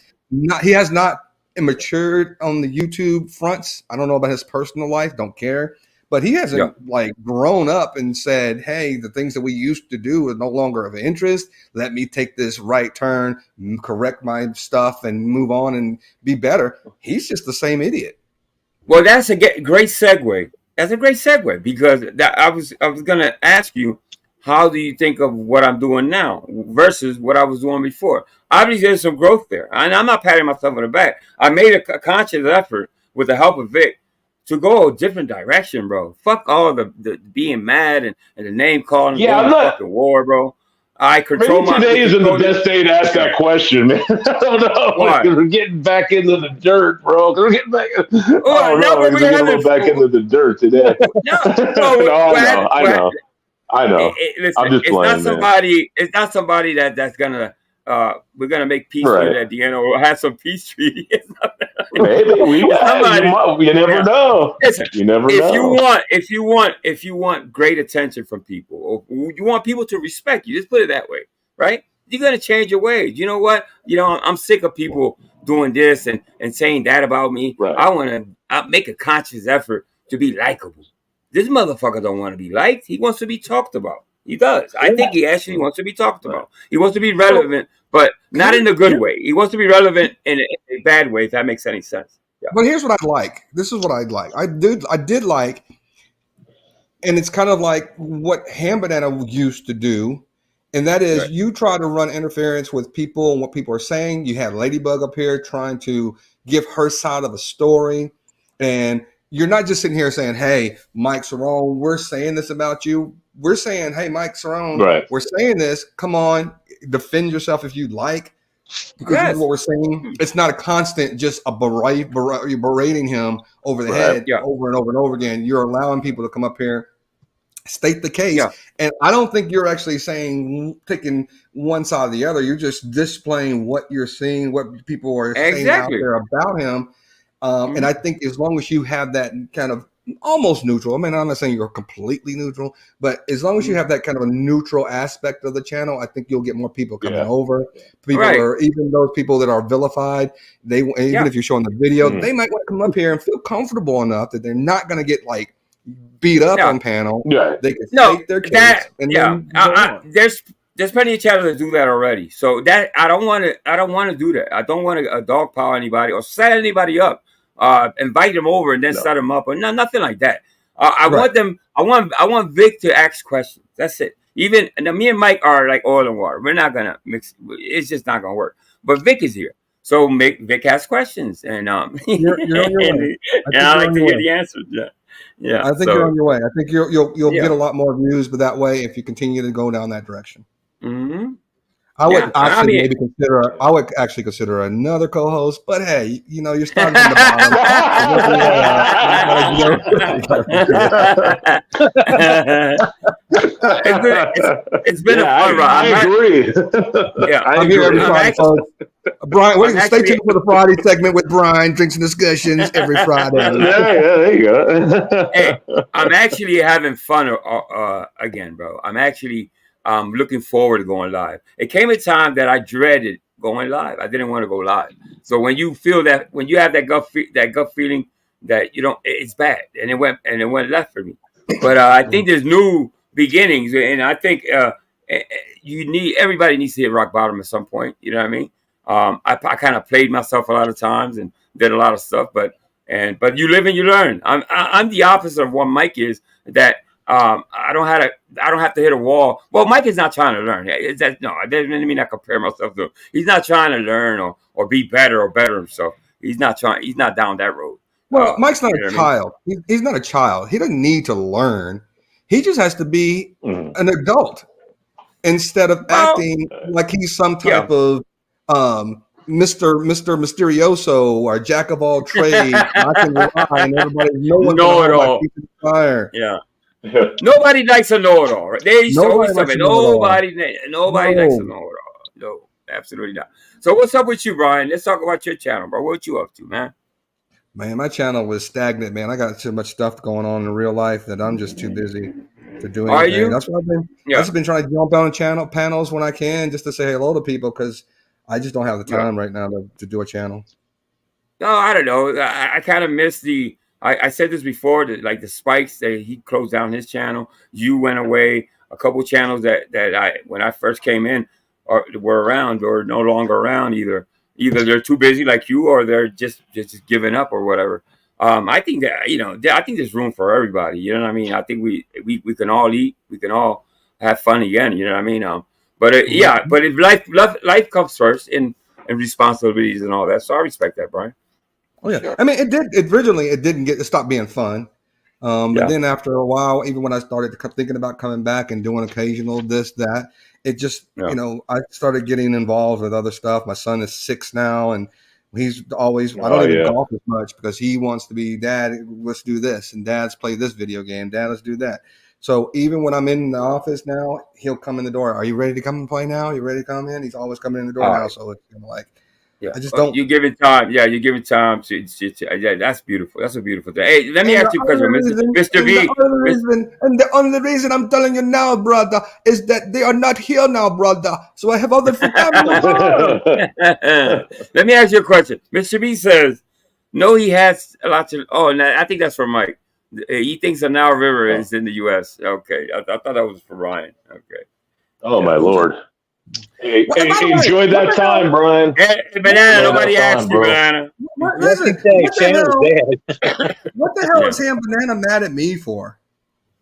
[SPEAKER 4] he has not matured on the YouTube fronts. I don't know about his personal life, don't care. But he hasn't grown up and said, hey, the things that we used to do are no longer of interest. Let me take this right turn, correct my stuff, and move on and be better. He's just the same idiot.
[SPEAKER 1] Well, that's a great segue. That's a great segue because I was going to ask you, how do you think of what I'm doing now versus what I was doing before? Obviously, there's some growth there. And I'm not patting myself on the back. I made a conscious effort with the help of Vic to go a different direction, bro. Fuck all the being mad and the name calling,
[SPEAKER 2] Yeah,
[SPEAKER 1] going
[SPEAKER 2] I'm
[SPEAKER 1] to
[SPEAKER 2] not.
[SPEAKER 1] fucking war, bro. I control
[SPEAKER 2] Maybe
[SPEAKER 1] my.
[SPEAKER 2] today isn't the best day to ask
[SPEAKER 1] Yeah.
[SPEAKER 2] that question, man. I don't know.
[SPEAKER 1] Why?
[SPEAKER 2] Because we're getting back into the dirt, bro. We're getting back. I
[SPEAKER 1] Oh,
[SPEAKER 2] don't
[SPEAKER 1] no,
[SPEAKER 2] know.
[SPEAKER 1] but
[SPEAKER 2] We're
[SPEAKER 1] we're
[SPEAKER 2] getting a little
[SPEAKER 1] having.
[SPEAKER 2] back into the dirt today.
[SPEAKER 1] No,
[SPEAKER 2] No, I know.
[SPEAKER 1] listen,
[SPEAKER 2] I'm just playing, man.
[SPEAKER 1] It's not somebody that's gonna. We're gonna make peace with
[SPEAKER 2] Right.
[SPEAKER 1] it at the end, or we'll have some peace treaty.
[SPEAKER 2] Maybe you never know.
[SPEAKER 1] Listen,
[SPEAKER 2] You never
[SPEAKER 1] if
[SPEAKER 2] know.
[SPEAKER 1] you want great attention from people, or you want people to respect you, just put it that way, right? You're gonna change your ways. You know what? I'm sick of people doing this and saying that about me.
[SPEAKER 2] Right.
[SPEAKER 1] I want to make a conscious effort to be likable. This motherfucker don't want to be liked. He wants to be talked about. He does. I think he actually wants to be talked about. He wants to be relevant, but not in a good way. He wants to be relevant in a bad way, if that makes any sense. Yeah.
[SPEAKER 4] But here's what I like. This is what I'd like. I did like, and it's kind of like what Ham Banana used to do, and that is you try to run interference with people and what people are saying. You have Ladybug up here trying to give her side of a story, and you're not just sitting here saying, "Hey, Mike Cerrone, we're saying this about you." We're saying, "Hey, Mike Cerrone, we're saying this. Come on, defend yourself if you'd like." Because this is what we're saying. It's not a constant, just a berating him over the head over and over and over again. You're allowing people to come up here, state the case. And I don't think you're actually taking one side or the other. You're just displaying what you're seeing, what people are saying out there about him. And I think as long as you have that kind of almost neutral, I mean, I'm not saying you're completely neutral, but as long as you have that kind of a neutral aspect of the channel, I think you'll get more people coming over. People are, even those people that are vilified, even if you're showing the video, they might want to come up here and feel comfortable enough that they're not going to get like beat up on panel. They can state their case.
[SPEAKER 1] There's plenty of channels that do that already. So that I don't want to do that. I don't want to dogpile anybody or set anybody up. Invite them over and then set them up, or nothing like that. I want them. I want Vic to ask questions. That's it. Even me and Mike are like oil and water. We're not gonna mix. It's just not gonna work. But Vic is here, so Vic ask questions, and
[SPEAKER 4] you're on your way.
[SPEAKER 1] I like to hear the answers. Yeah.
[SPEAKER 4] I think you're on your way. I think you'll get a lot more views, but that way, if you continue to go down that direction.
[SPEAKER 1] Mm-hmm.
[SPEAKER 4] I would actually consider another co-host, but hey, you're starting from the
[SPEAKER 1] bottom. It's been a fun ride.
[SPEAKER 2] I agree.
[SPEAKER 4] I'm here every Friday, folks. Brian, stay tuned for the Friday segment with Brian, Drinks and Discussions every Friday.
[SPEAKER 2] There you go.
[SPEAKER 1] Hey, I'm actually having fun again, bro. I'm actually looking forward to going live. It came a time that I dreaded going live. I didn't want to go live. So when you feel that, when you have that gut feeling that you don't, it's bad, and it went left for me. But I think there's new beginnings, and I think everybody needs to hit rock bottom at some point. You know what I mean? I kind of played myself a lot of times and did a lot of stuff, but you live and you learn. I'm the opposite of what Mike is. That I don't have to hit a wall. Well, Mike is not trying to learn. That doesn't mean I compare myself to him. He's not trying to learn or be better or better himself. He's not trying. He's not down that road.
[SPEAKER 4] Well, Mike's not a child. He's not a child. He doesn't need to learn. He just has to be an adult instead of acting like he's some type of Mr. Mysterioso or jack of all trades. I can rely and everybody know it all. Fire.
[SPEAKER 1] Yeah. Nobody likes a know-it-all. Right? They always tell me nobody likes a know-it-all. No, absolutely not. So what's up with you, Brian? Let's talk about your channel, bro. What you up to, man?
[SPEAKER 4] Man, my channel was stagnant, man. I got too much stuff going on in real life that I'm just too busy to do anything.
[SPEAKER 1] Are you?
[SPEAKER 4] That's what I've been. I've just been trying to jump on panels when I can, just to say hello to people, because I just don't have the time right now to do a channel.
[SPEAKER 1] No, I don't know. I kind of miss the. I said this before, that like the Spikes, that he closed down his channel. You went away. A couple channels that when I first came in were around or no longer around either. Either they're too busy like you, or they're just giving up or whatever. I think that I think there's room for everybody. You know what I mean? I think we can all eat. We can all have fun again. You know what I mean? But if life comes first and responsibilities and all that. So I respect that, Brian.
[SPEAKER 4] Oh yeah, I mean, it originally it stopped being fun, but then after a while, even when I started thinking about coming back and doing occasional this that, it just I started getting involved with other stuff. My son is 6 now, and he's always I don't even golf as much because he wants to be dad. Let's do this, and dad's play this video game. Dad, let's do that. So even when I'm in the office now, he'll come in the door. Are you ready to come and play now? Are you ready to come in? He's always coming in the door now, so it's kind of like.
[SPEAKER 1] Yeah,
[SPEAKER 4] I just don't.
[SPEAKER 1] You give it time. Yeah, you give it time. Yeah, that's beautiful. That's a beautiful thing. Hey, let me ask you a question, Mr. B.
[SPEAKER 4] And the only reason I'm telling you now, brother, is that they are not here now, brother. So I have other family.
[SPEAKER 1] Let me ask you a question. Mr. B says, no, he has a lot to. Oh, and I think that's for Mike. He thinks the Nile River is in the U.S. Okay, I thought that was for Ryan. Okay.
[SPEAKER 2] Oh my Lord. Hey, enjoy that time, Brian.
[SPEAKER 1] Hey, Banana, nobody asked you, Banana.
[SPEAKER 4] What the hell is Ham Banana mad at me for?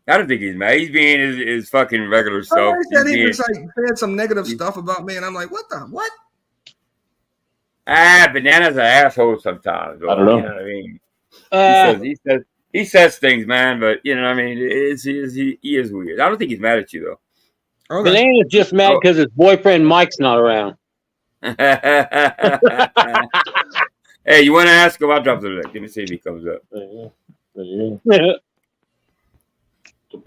[SPEAKER 1] I don't think he's mad. He's being his fucking regular self.
[SPEAKER 4] He was like said some negative stuff about me, and I'm like, what?
[SPEAKER 1] Banana's an asshole sometimes.
[SPEAKER 2] I don't know.
[SPEAKER 1] You know what I mean? He says things, man, but you know what I mean? He is weird. I don't think he's mad at you though.
[SPEAKER 16] Okay. Banana's just mad because his boyfriend Mike's not around.
[SPEAKER 1] Hey, you want to ask him? I'll drop the link. Let me see if he comes up.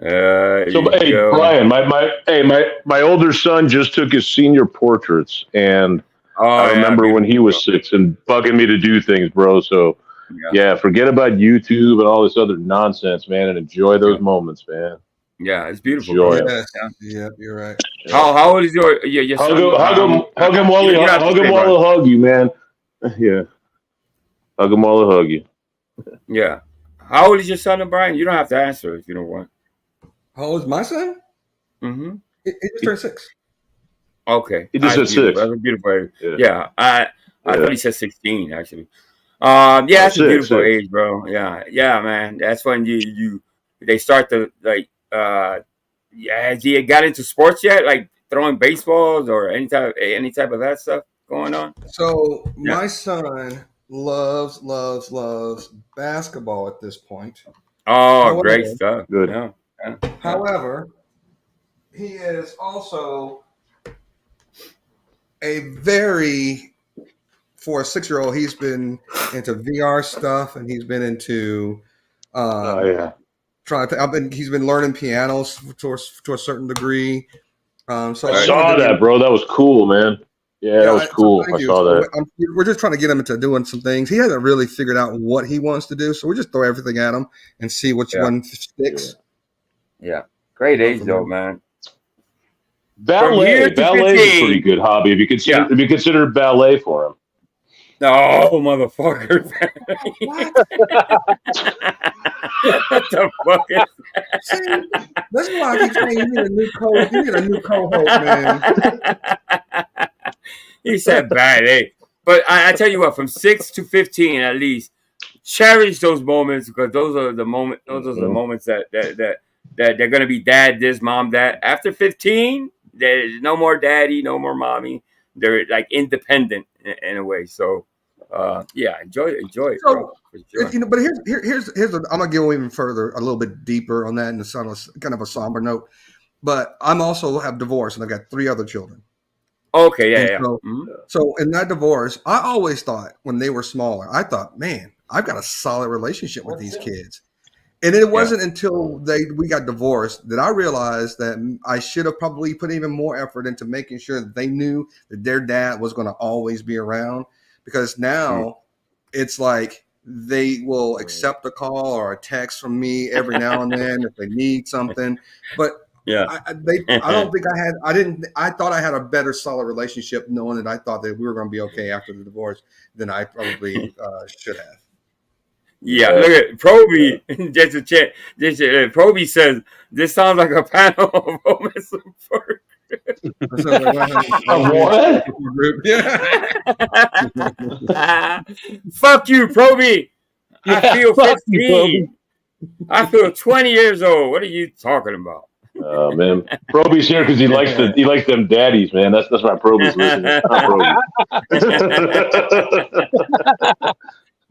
[SPEAKER 2] Hey, Brian, my older son just took his senior portraits, and I remember when he was 6 and bugging me to do things, bro. So forget about YouTube and all this other nonsense, man, and enjoy those moments, man.
[SPEAKER 1] Yeah, it's beautiful.
[SPEAKER 4] Yeah, you're right.
[SPEAKER 1] How old is your son?
[SPEAKER 2] Hug him while he'll hug you, man. Yeah. Hug him while he'll hug you.
[SPEAKER 1] Yeah. How old is your son, Brian? You don't have to answer if you don't want.
[SPEAKER 4] How old is my son?
[SPEAKER 1] Mm-hmm.
[SPEAKER 4] He just turned 6.
[SPEAKER 1] Okay.
[SPEAKER 2] He just said 6.
[SPEAKER 1] That's a beautiful age. Yeah. I thought he said 16, actually. That's a beautiful age, bro. Yeah, man. That's when they start to like has he got into sports yet? Like throwing baseballs or any type of that stuff going on?
[SPEAKER 4] So my son loves basketball at this point.
[SPEAKER 1] Oh, great stuff.
[SPEAKER 2] Good.
[SPEAKER 1] Yeah.
[SPEAKER 4] However, he is also for a 6-year-old, he's been into VR stuff and he's been into he's been learning pianos to a certain degree. So
[SPEAKER 2] I saw that, bro. That was cool, man. Yeah, that was cool. I saw that.
[SPEAKER 4] We're just trying to get him into doing some things. He hasn't really figured out what he wants to do, so we just throw everything at him and see which one sticks.
[SPEAKER 1] Yeah. Great age though, man.
[SPEAKER 2] Ballet is a pretty good hobby if you consider ballet for him.
[SPEAKER 1] No, motherfucker. What the fuck is that?
[SPEAKER 4] See, that's why I keep saying you need a new co-host, man.
[SPEAKER 1] He said ballet. But I tell you what, from 6 to 15 at least, cherish those moments because those are the moments that they're gonna be dad this, mom that. After 15, there's no more daddy, no more mommy. They're like independent in a way. So enjoy it. So, bro, sure.
[SPEAKER 4] But here's I'm gonna go even further, a little bit deeper on that, and it's on kind of a somber note. But I'm also have divorced, and I've got 3 other children.
[SPEAKER 1] Okay,
[SPEAKER 4] So in that divorce, I always thought when they were smaller, I thought, man, I've got a solid relationship with these kids. And it wasn't until we got divorced that I realized that I should have probably put even more effort into making sure that they knew that their dad was going to always be around. Because now it's like they will accept a call or a text from me every now and then if they need something. But I don't think I thought I had a better solid relationship knowing that I thought that we were going to be okay after the divorce than I probably should have.
[SPEAKER 1] Yeah, look at Proby. Just a chat. Proby says this sounds like a panel of romance support.
[SPEAKER 2] What?
[SPEAKER 1] Fuck you, Proby. I feel 15. I feel 20 years old. What are you talking about?
[SPEAKER 2] Oh man, Proby's here because he likes them daddies, man. That's why Proby's listening.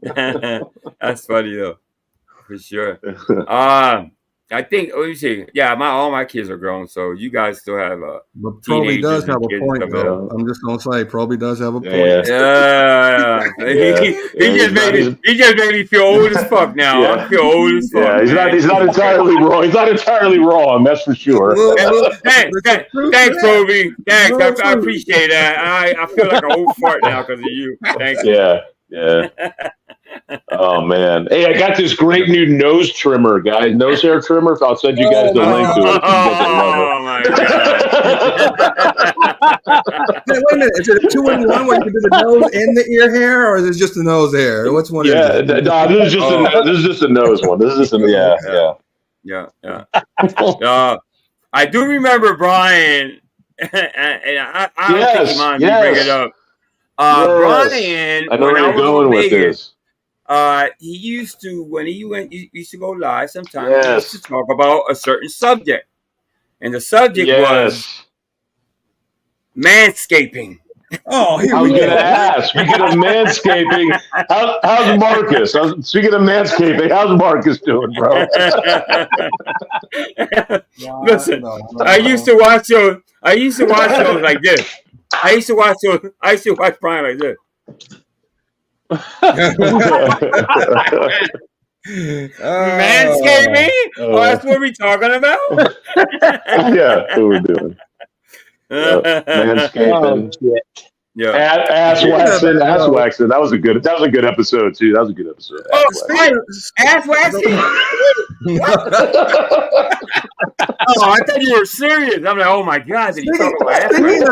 [SPEAKER 1] That's funny though, for sure. I think. Let me see. Yeah, all my kids are grown, so you guys still have
[SPEAKER 4] But Proby does have a point, though. I'm just gonna say, Proby does have a point.
[SPEAKER 1] Yeah. He just made me feel old as fuck now.
[SPEAKER 2] Yeah.
[SPEAKER 1] I feel old as fuck.
[SPEAKER 2] Yeah, he's not entirely wrong. He's not entirely wrong. That's for sure.
[SPEAKER 1] Thanks, Proby. Thanks. I appreciate that. I feel like an old fart now because of you. Thank you.
[SPEAKER 2] Yeah. Oh man! Hey, I got this great new nose trimmer, guys. Nose hair trimmer. I'll send you guys the link to it.
[SPEAKER 1] Oh my god!
[SPEAKER 4] Hey, wait a minute. Is it a 2-in-1 where you can do the nose and the ear hair, or is it just the nose hair? Which one?
[SPEAKER 2] Yeah,
[SPEAKER 4] is it?
[SPEAKER 2] no, this is just a nose one. This is just
[SPEAKER 1] yeah. I do remember Brian, and I don't think he minded me bring it up. Brian,
[SPEAKER 2] I know where you're going with this.
[SPEAKER 1] He used to, when he used to go live sometimes, he used to talk about a certain subject. And the subject was manscaping.
[SPEAKER 2] Oh, I was going to ask. Speaking of manscaping, how's Marcus? Speaking of manscaping, how's Marcus doing, bro?
[SPEAKER 1] Listen, I used to watch shows like this. I used to watch Brian like this. Manscaping? That's what we're talking about?
[SPEAKER 2] Yeah, that's what we're doing. Manscaping. Ass waxing. That was a good episode too. That was a good episode.
[SPEAKER 1] Ass waxing? I thought you were serious. I'm like, oh my god, did he talk about ass waxing?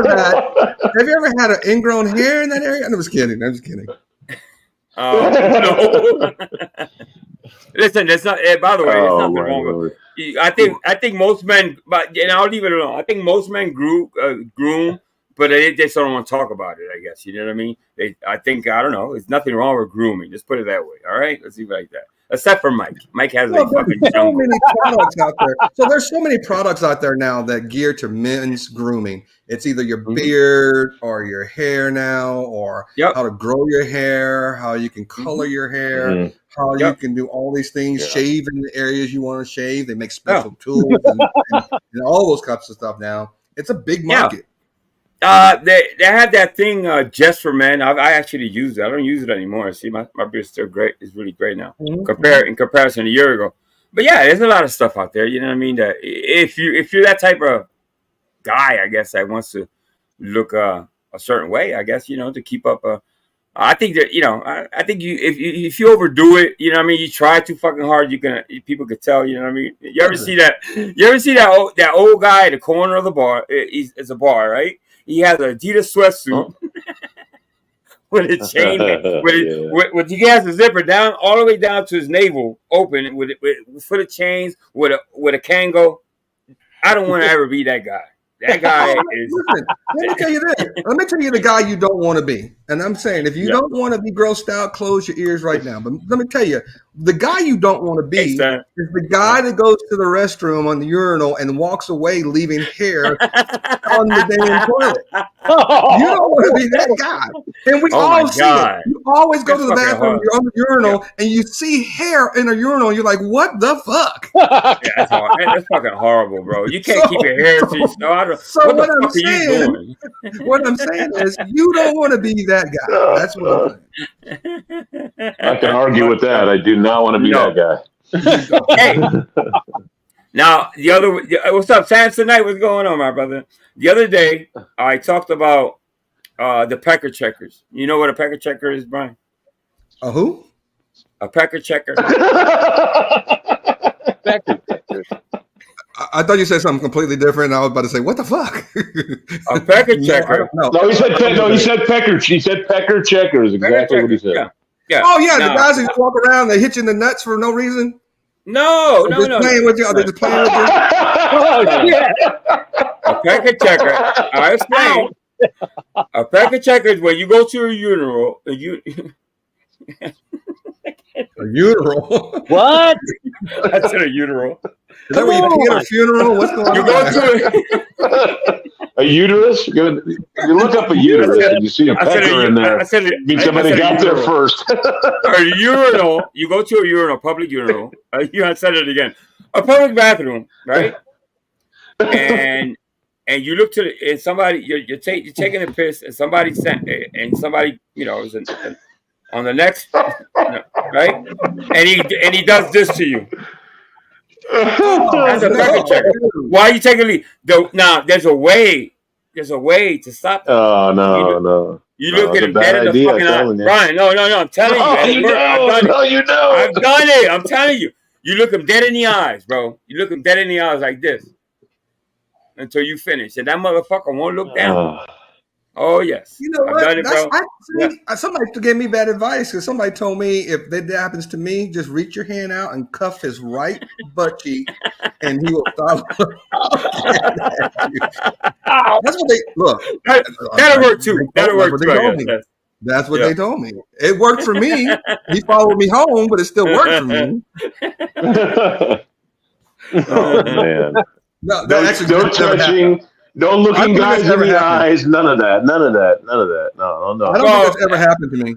[SPEAKER 4] Have you ever had an ingrown hair in that area? I'm just kidding.
[SPEAKER 1] No. Listen, that's not. By the way, there's nothing wrong with it. I think most men, and I'll leave it alone. I think most men groom, but they just don't want to talk about it. I guess you know what I mean. I don't know. There's nothing wrong with grooming. Just put it that way. All right, let's leave it like that. Except for Mike. Mike has a fucking jungle.
[SPEAKER 4] Many products out there. So there's so many products out there now that gear to men's grooming. It's either your beard or your hair now, or how to grow your hair, how you can color your hair, how you can do all these things, shave in the areas you want to shave. They make special tools and all those types of stuff now. It's a big market.
[SPEAKER 1] They have that thing just for men. I actually use it. I don't use it anymore. See, my beard's still great. It's really great now in comparison to a year ago. But yeah, there's a lot of stuff out there. You know what I mean? That if you're that type of guy, I guess, that wants to look a certain way, I guess, to keep up. I think that I think if you overdo it, you know what I mean. You try too fucking hard, people could tell. You know what I mean. You ever see that? You ever see that old guy at the corner of the bar? It's a bar, right? He has an Adidas sweatsuit with a chain, with he has the zipper down all the way down to his navel, open with for the chains with a Kango. I don't want to ever be that guy. That guy is.
[SPEAKER 4] Listen, let me tell you this. Let me tell you the guy you don't want to be. And I'm saying, if you don't want to be grossed out, close your ears right now. But let me tell you, the guy you don't want to be is the guy that goes to the restroom on the urinal and walks away leaving hair on the damn toilet. You don't want to be that guy. And we all see it. You always go to the bathroom, you're on the urinal, and you see hair in a urinal. You're like, what the fuck?
[SPEAKER 1] That's fucking horrible, bro. You can't keep your hair to yourself.
[SPEAKER 4] So what I'm saying is, you don't want to be that guy. That's what I'm saying.
[SPEAKER 2] I can argue with that. I do not want to be that guy.
[SPEAKER 1] Hey, now what's up, Samsonite? What's going on, my brother? The other day, I talked about the pecker checkers. You know what a pecker checker is, Brian?
[SPEAKER 4] A who?
[SPEAKER 1] A pecker checker.
[SPEAKER 16] Pecker checker.
[SPEAKER 4] I thought you said something completely different. And I was about to say, "What the fuck?"
[SPEAKER 1] A pecker checker.
[SPEAKER 2] No, he said pecker. He said pecker checker is exactly what he said.
[SPEAKER 1] Yeah.
[SPEAKER 4] Oh yeah, the guys that just walk around, they hit you in the nuts for no reason.
[SPEAKER 1] No.
[SPEAKER 4] Playing with you. They're just playing with you.
[SPEAKER 16] Oh shit!
[SPEAKER 1] A pecker checker. I explain. A pecker checker is when you go to a urinal.
[SPEAKER 4] A urinal.
[SPEAKER 16] What?
[SPEAKER 1] I said a urinal.
[SPEAKER 4] Is that where you pee at a funeral? What's going on?
[SPEAKER 2] A uterus? You look up a uterus and you see a pecker in there. Means somebody got there first.
[SPEAKER 1] A urinal. You go to a urinal, public urinal. I said it again. A public bathroom, right? And you look to and somebody you're taking a piss and somebody sent and somebody is on the next right, and he does this to you. That's a record checker. Why are you taking a leak? Now there's a way to stop that.
[SPEAKER 2] Oh no.
[SPEAKER 1] You look at him dead in the fucking eye. Brian, no, I'm telling you. I've done it. I'm telling you. You look him dead in the eyes, bro. You look him dead in the eyes like this until you finish, and that motherfucker won't look down. Oh yes.
[SPEAKER 4] You know
[SPEAKER 1] I've
[SPEAKER 4] what?
[SPEAKER 1] done it, bro.
[SPEAKER 4] Somebody gave me bad advice because somebody told me if that happens to me, just reach your hand out and cuff his right butt cheek, and he will stop. That's what they look.
[SPEAKER 1] That'll work too. That'll work too.
[SPEAKER 4] That's what they told me. It worked for me. He followed me home, but it still worked for me.
[SPEAKER 2] Oh man.
[SPEAKER 4] No
[SPEAKER 2] touching. No looking guys in the eyes. None of that. No.
[SPEAKER 4] I don't think that's ever happened to me.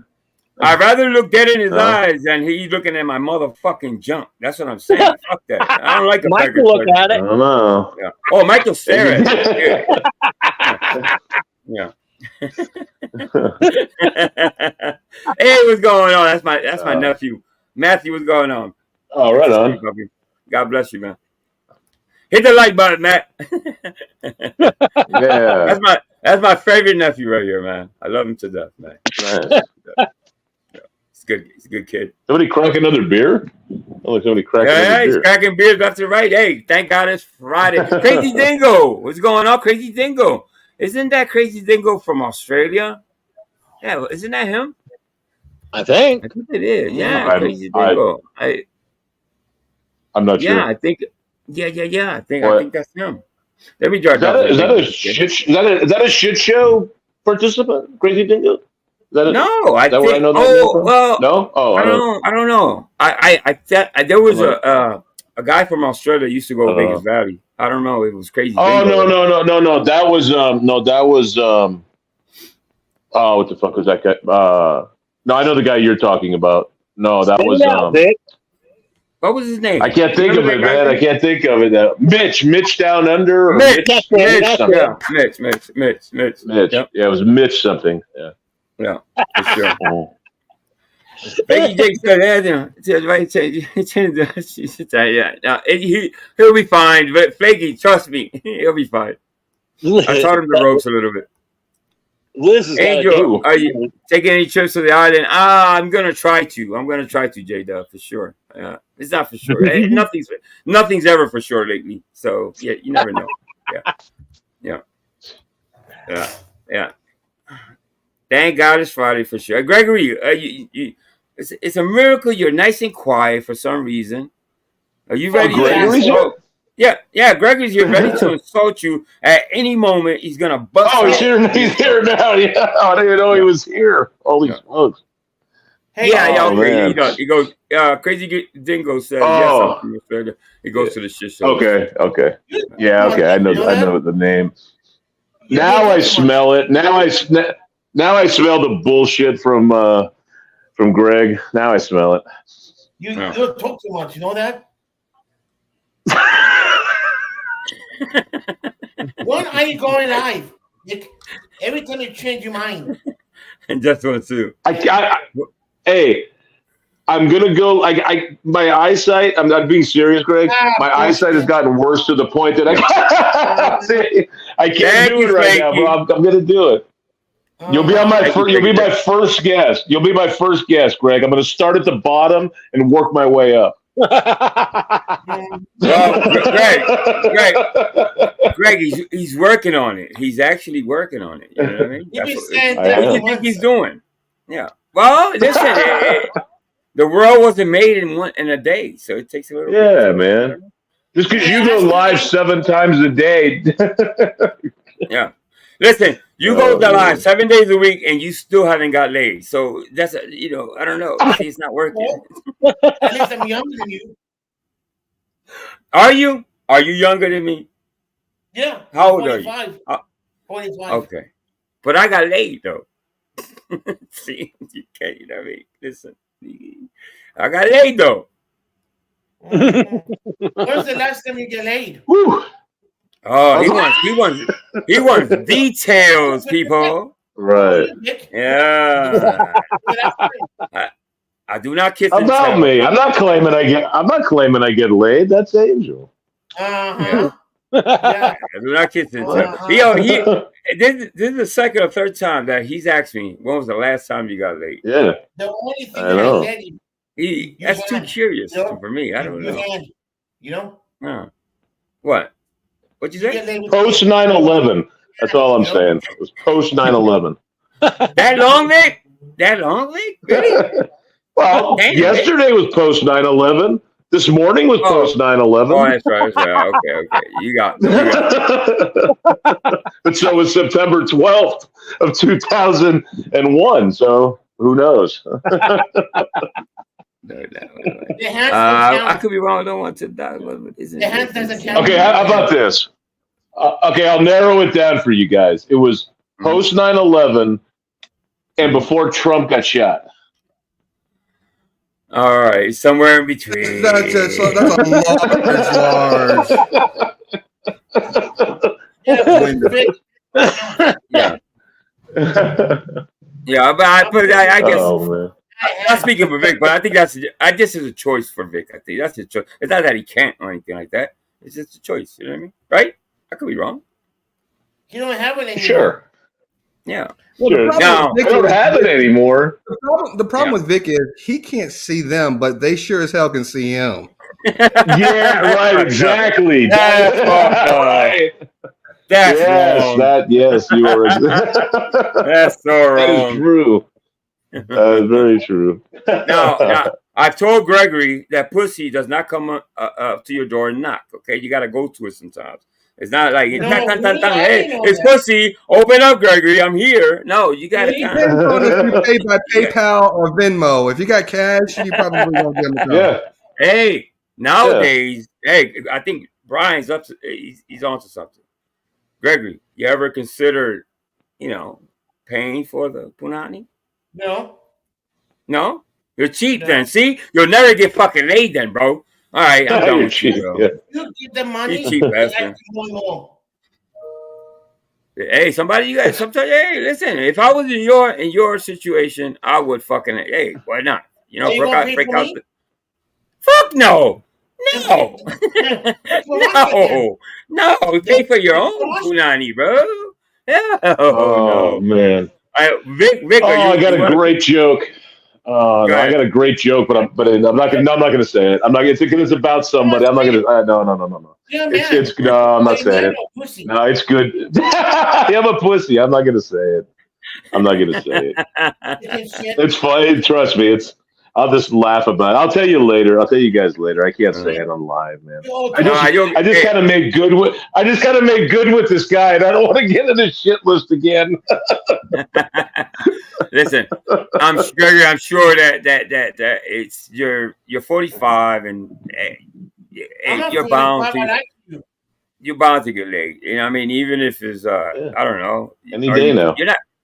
[SPEAKER 1] I'd rather look dead in his eyes than he's looking at my motherfucking junk. That's what I'm saying. Fuck that. I don't like a
[SPEAKER 16] Michael look at it.
[SPEAKER 2] I don't know.
[SPEAKER 1] Yeah. Oh, Michael stare at it. Yeah. Hey, what's going on? That's my nephew. Matthew, what's going on?
[SPEAKER 2] Oh, right on.
[SPEAKER 1] God bless you, man. Hit the like button, Matt.
[SPEAKER 2] Yeah.
[SPEAKER 1] That's my favorite nephew right here, man. I love him to death, man.
[SPEAKER 2] Nice.
[SPEAKER 1] He's good. He's a good kid.
[SPEAKER 2] Somebody crack another beer? Oh, somebody cracking another beer.
[SPEAKER 1] He's cracking beers left and right. Hey, thank God it's Friday. Crazy Dingo. What's going on, Crazy Dingo? Isn't that Crazy Dingo from Australia? Yeah, isn't that him?
[SPEAKER 16] I think
[SPEAKER 1] it is. Yeah, Crazy Dingo.
[SPEAKER 2] I'm not sure.
[SPEAKER 1] Yeah, I think. Yeah. I think that's him. Let me jot down.
[SPEAKER 2] Is that a shit show participant? Crazy Dingo?
[SPEAKER 1] No, I think.
[SPEAKER 2] Where I know that
[SPEAKER 1] well,
[SPEAKER 2] no. Oh,
[SPEAKER 1] I don't know. There was a guy from Australia used to go to Vegas Valley. I don't know. It was Crazy.
[SPEAKER 2] Oh
[SPEAKER 1] Dingo.
[SPEAKER 2] No. That was oh, what the fuck was that guy? No, I know the guy you're talking about. No, that was
[SPEAKER 1] what was his name?
[SPEAKER 2] I can't think of it, man. I can't think of it. Mitch Down Under. Or
[SPEAKER 1] Mitch.
[SPEAKER 2] Mitch.
[SPEAKER 1] Yep.
[SPEAKER 2] Yeah, it was Mitch something.
[SPEAKER 1] Yeah, for sure. Becky Jake said, yeah, he'll be fine. But Flaky, trust me, he'll be fine. I taught him the ropes a little bit. Angel, are you taking any trips to the island? I'm gonna try to, J-Dub, for sure. It's not for sure. Nothing's ever for sure lately. So yeah, you never know. Yeah. Thank God it's Friday for sure. Gregory, it's a miracle you're nice and quiet for some reason. Are you ready? Yeah, Gregory's here ready to insult you at any moment. He's gonna bust.
[SPEAKER 2] Oh, he's here now. Yeah, I didn't even know he was here. Holy smokes!
[SPEAKER 1] Hey, okay. He goes. Crazy Dingo says yes. I'm from Australia. He goes to the shit show.
[SPEAKER 2] Okay. Yeah, okay. I know the name. Now I smell it. Now I smell the bullshit from Greg. Now I smell it.
[SPEAKER 5] You don't talk too much. You know that. When are you going live, Nick? Every time you change your mind.
[SPEAKER 1] And just want to.
[SPEAKER 2] Hey, I'm gonna go. My eyesight. I'm not being serious, Greg. My eyesight has gotten worse to the point that I can't do it right now, bro. I'm gonna do it. You'll be my first guest. You'll be my first guest, Greg. I'm gonna start at the bottom and work my way up.
[SPEAKER 1] Greg, he's working on it. He's actually working on it. You know what I mean? What do you think he's doing? Yeah. Well, listen, the world wasn't made in a day, so it takes a little.
[SPEAKER 2] Yeah, man. Just because you go live 7 times a day.
[SPEAKER 1] Yeah. Listen, you go live 7 days a week and you still haven't got laid. So that's I don't know. See, it's not working.
[SPEAKER 5] At least I'm younger than you.
[SPEAKER 1] Are you? Are you younger than me?
[SPEAKER 5] Yeah.
[SPEAKER 1] How old are you?
[SPEAKER 5] 25.
[SPEAKER 1] Okay. But I got laid, though. See, you can't, you know what I mean? Listen. I got laid, though.
[SPEAKER 5] When's the last time you get laid?
[SPEAKER 2] Woo.
[SPEAKER 1] Oh, he wants details, people.
[SPEAKER 2] Right.
[SPEAKER 1] Yeah. I do not kiss and
[SPEAKER 2] About
[SPEAKER 1] tell.
[SPEAKER 2] me. I'm not claiming I get laid. That's Angel.
[SPEAKER 5] Uh-huh.
[SPEAKER 1] Yeah. I do not kiss and tell. This is the second or third time that he's asked me, when was the last time you got laid?
[SPEAKER 2] Yeah.
[SPEAKER 5] The only thing
[SPEAKER 2] I
[SPEAKER 5] that
[SPEAKER 2] know.
[SPEAKER 5] I let him,
[SPEAKER 1] That's too curious for me. I don't know.
[SPEAKER 5] You know?
[SPEAKER 1] What? What'd you say?
[SPEAKER 2] Post 9/11. That's all I'm saying. It was post 9/11.
[SPEAKER 1] That long, Vic? That long, Vic? Really?
[SPEAKER 2] Well, yesterday was post 9/11. This morning was post 9/11.
[SPEAKER 1] Oh, that's right. Okay. You got
[SPEAKER 2] But so was September 12th of 2001. So who knows?
[SPEAKER 1] I could be wrong. I don't want to die.
[SPEAKER 2] Okay, how about this? Okay, I'll narrow it down for you guys. It was post 9/11 and before Trump got shot.
[SPEAKER 1] All right, somewhere in between.
[SPEAKER 4] That's a
[SPEAKER 1] Yeah. Yeah, but I guess.
[SPEAKER 2] Oh, man.
[SPEAKER 1] I'm not speaking for Vic, but I think I guess it's a choice for Vic. I think that's a choice. It's not that he can't or anything like that. It's just a choice. You know what I mean? Right? I could be wrong.
[SPEAKER 5] You don't have it anymore.
[SPEAKER 2] Sure.
[SPEAKER 1] Yeah.
[SPEAKER 2] Sure. No, I don't have it anymore.
[SPEAKER 4] The problem with Vic is he can't see them, but they sure as hell can see him.
[SPEAKER 2] Yeah, right. Exactly.
[SPEAKER 1] That's
[SPEAKER 2] right.
[SPEAKER 1] That's
[SPEAKER 2] wrong. Yes, you are.
[SPEAKER 1] That's so wrong.
[SPEAKER 2] That is true. Very true.
[SPEAKER 1] Now, I've told Gregory that pussy does not come up to your door and knock. Okay, you got to go to it sometimes. It's not like hey, it's pussy. Open up, Gregory. I'm here. No, you got to.
[SPEAKER 4] Depends on if you pay by PayPal or Venmo. If you got cash, you probably won't get them.
[SPEAKER 2] Yeah.
[SPEAKER 1] Hey, nowadays, I think Brian's up to. He's on to something. Gregory, you ever considered, paying for the punani?
[SPEAKER 5] No.
[SPEAKER 1] No? You're cheap then. See? You'll never get fucking laid then, bro. All right, I'm done with you, bro.
[SPEAKER 5] You get the money.
[SPEAKER 1] You cheap bastard. Hey, sometimes, hey, listen, if I was in your situation, I would fucking, hey, why not? Break out. Fuck no. No. No. Pay for your own punani, bro. Yeah.
[SPEAKER 2] Oh, man.
[SPEAKER 1] Vic,
[SPEAKER 2] I got a great joke. I got a great joke, but I'm not gonna say it. I'm not. It's about somebody. I'm not gonna. No. It's no. I'm not saying it. No, it's good. I'm a pussy. I'm not gonna say it. It's fine. Trust me. I'll just laugh about it. I'll tell you later. I'll tell you guys later. I can't say it on live, man. I just gotta make good with. I just gotta make good with this guy, and I don't want to get in the shit list again.
[SPEAKER 1] Listen, I'm sure that it's you're 45 and you're bound to get laid. You know what I mean? Even if it's I don't know.
[SPEAKER 2] Any day now.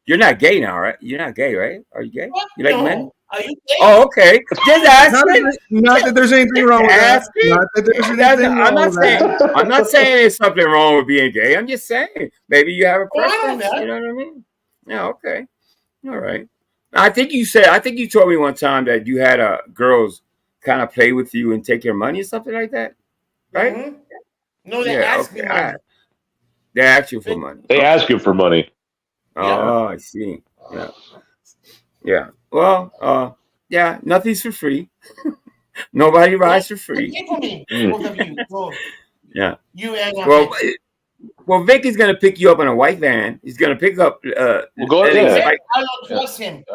[SPEAKER 1] You're not gay now, right? You're not gay, right? Are you gay? You like men?
[SPEAKER 5] Are you gay?
[SPEAKER 1] Oh, okay. Just asking.
[SPEAKER 4] Not that there's anything wrong with that. Not that there's anything wrong with that.
[SPEAKER 1] I'm not saying there's something wrong with being gay. I'm just saying maybe you have a preference. You know what I mean? Yeah. Okay. All right. I think you told me one time that you had girls kind of play with you and take your money or something like that, right?
[SPEAKER 5] Mm-hmm. No, they ask me money.
[SPEAKER 1] They ask you for money.
[SPEAKER 2] They ask you for money.
[SPEAKER 1] Oh, I see. Yeah. Yeah. Well, yeah, nothing's for free. Nobody rides for free. Yeah.
[SPEAKER 5] You and
[SPEAKER 1] well, Vic is gonna pick you up in a white van. He's gonna pick up.
[SPEAKER 2] We'll go ahead.
[SPEAKER 5] I don't trust him.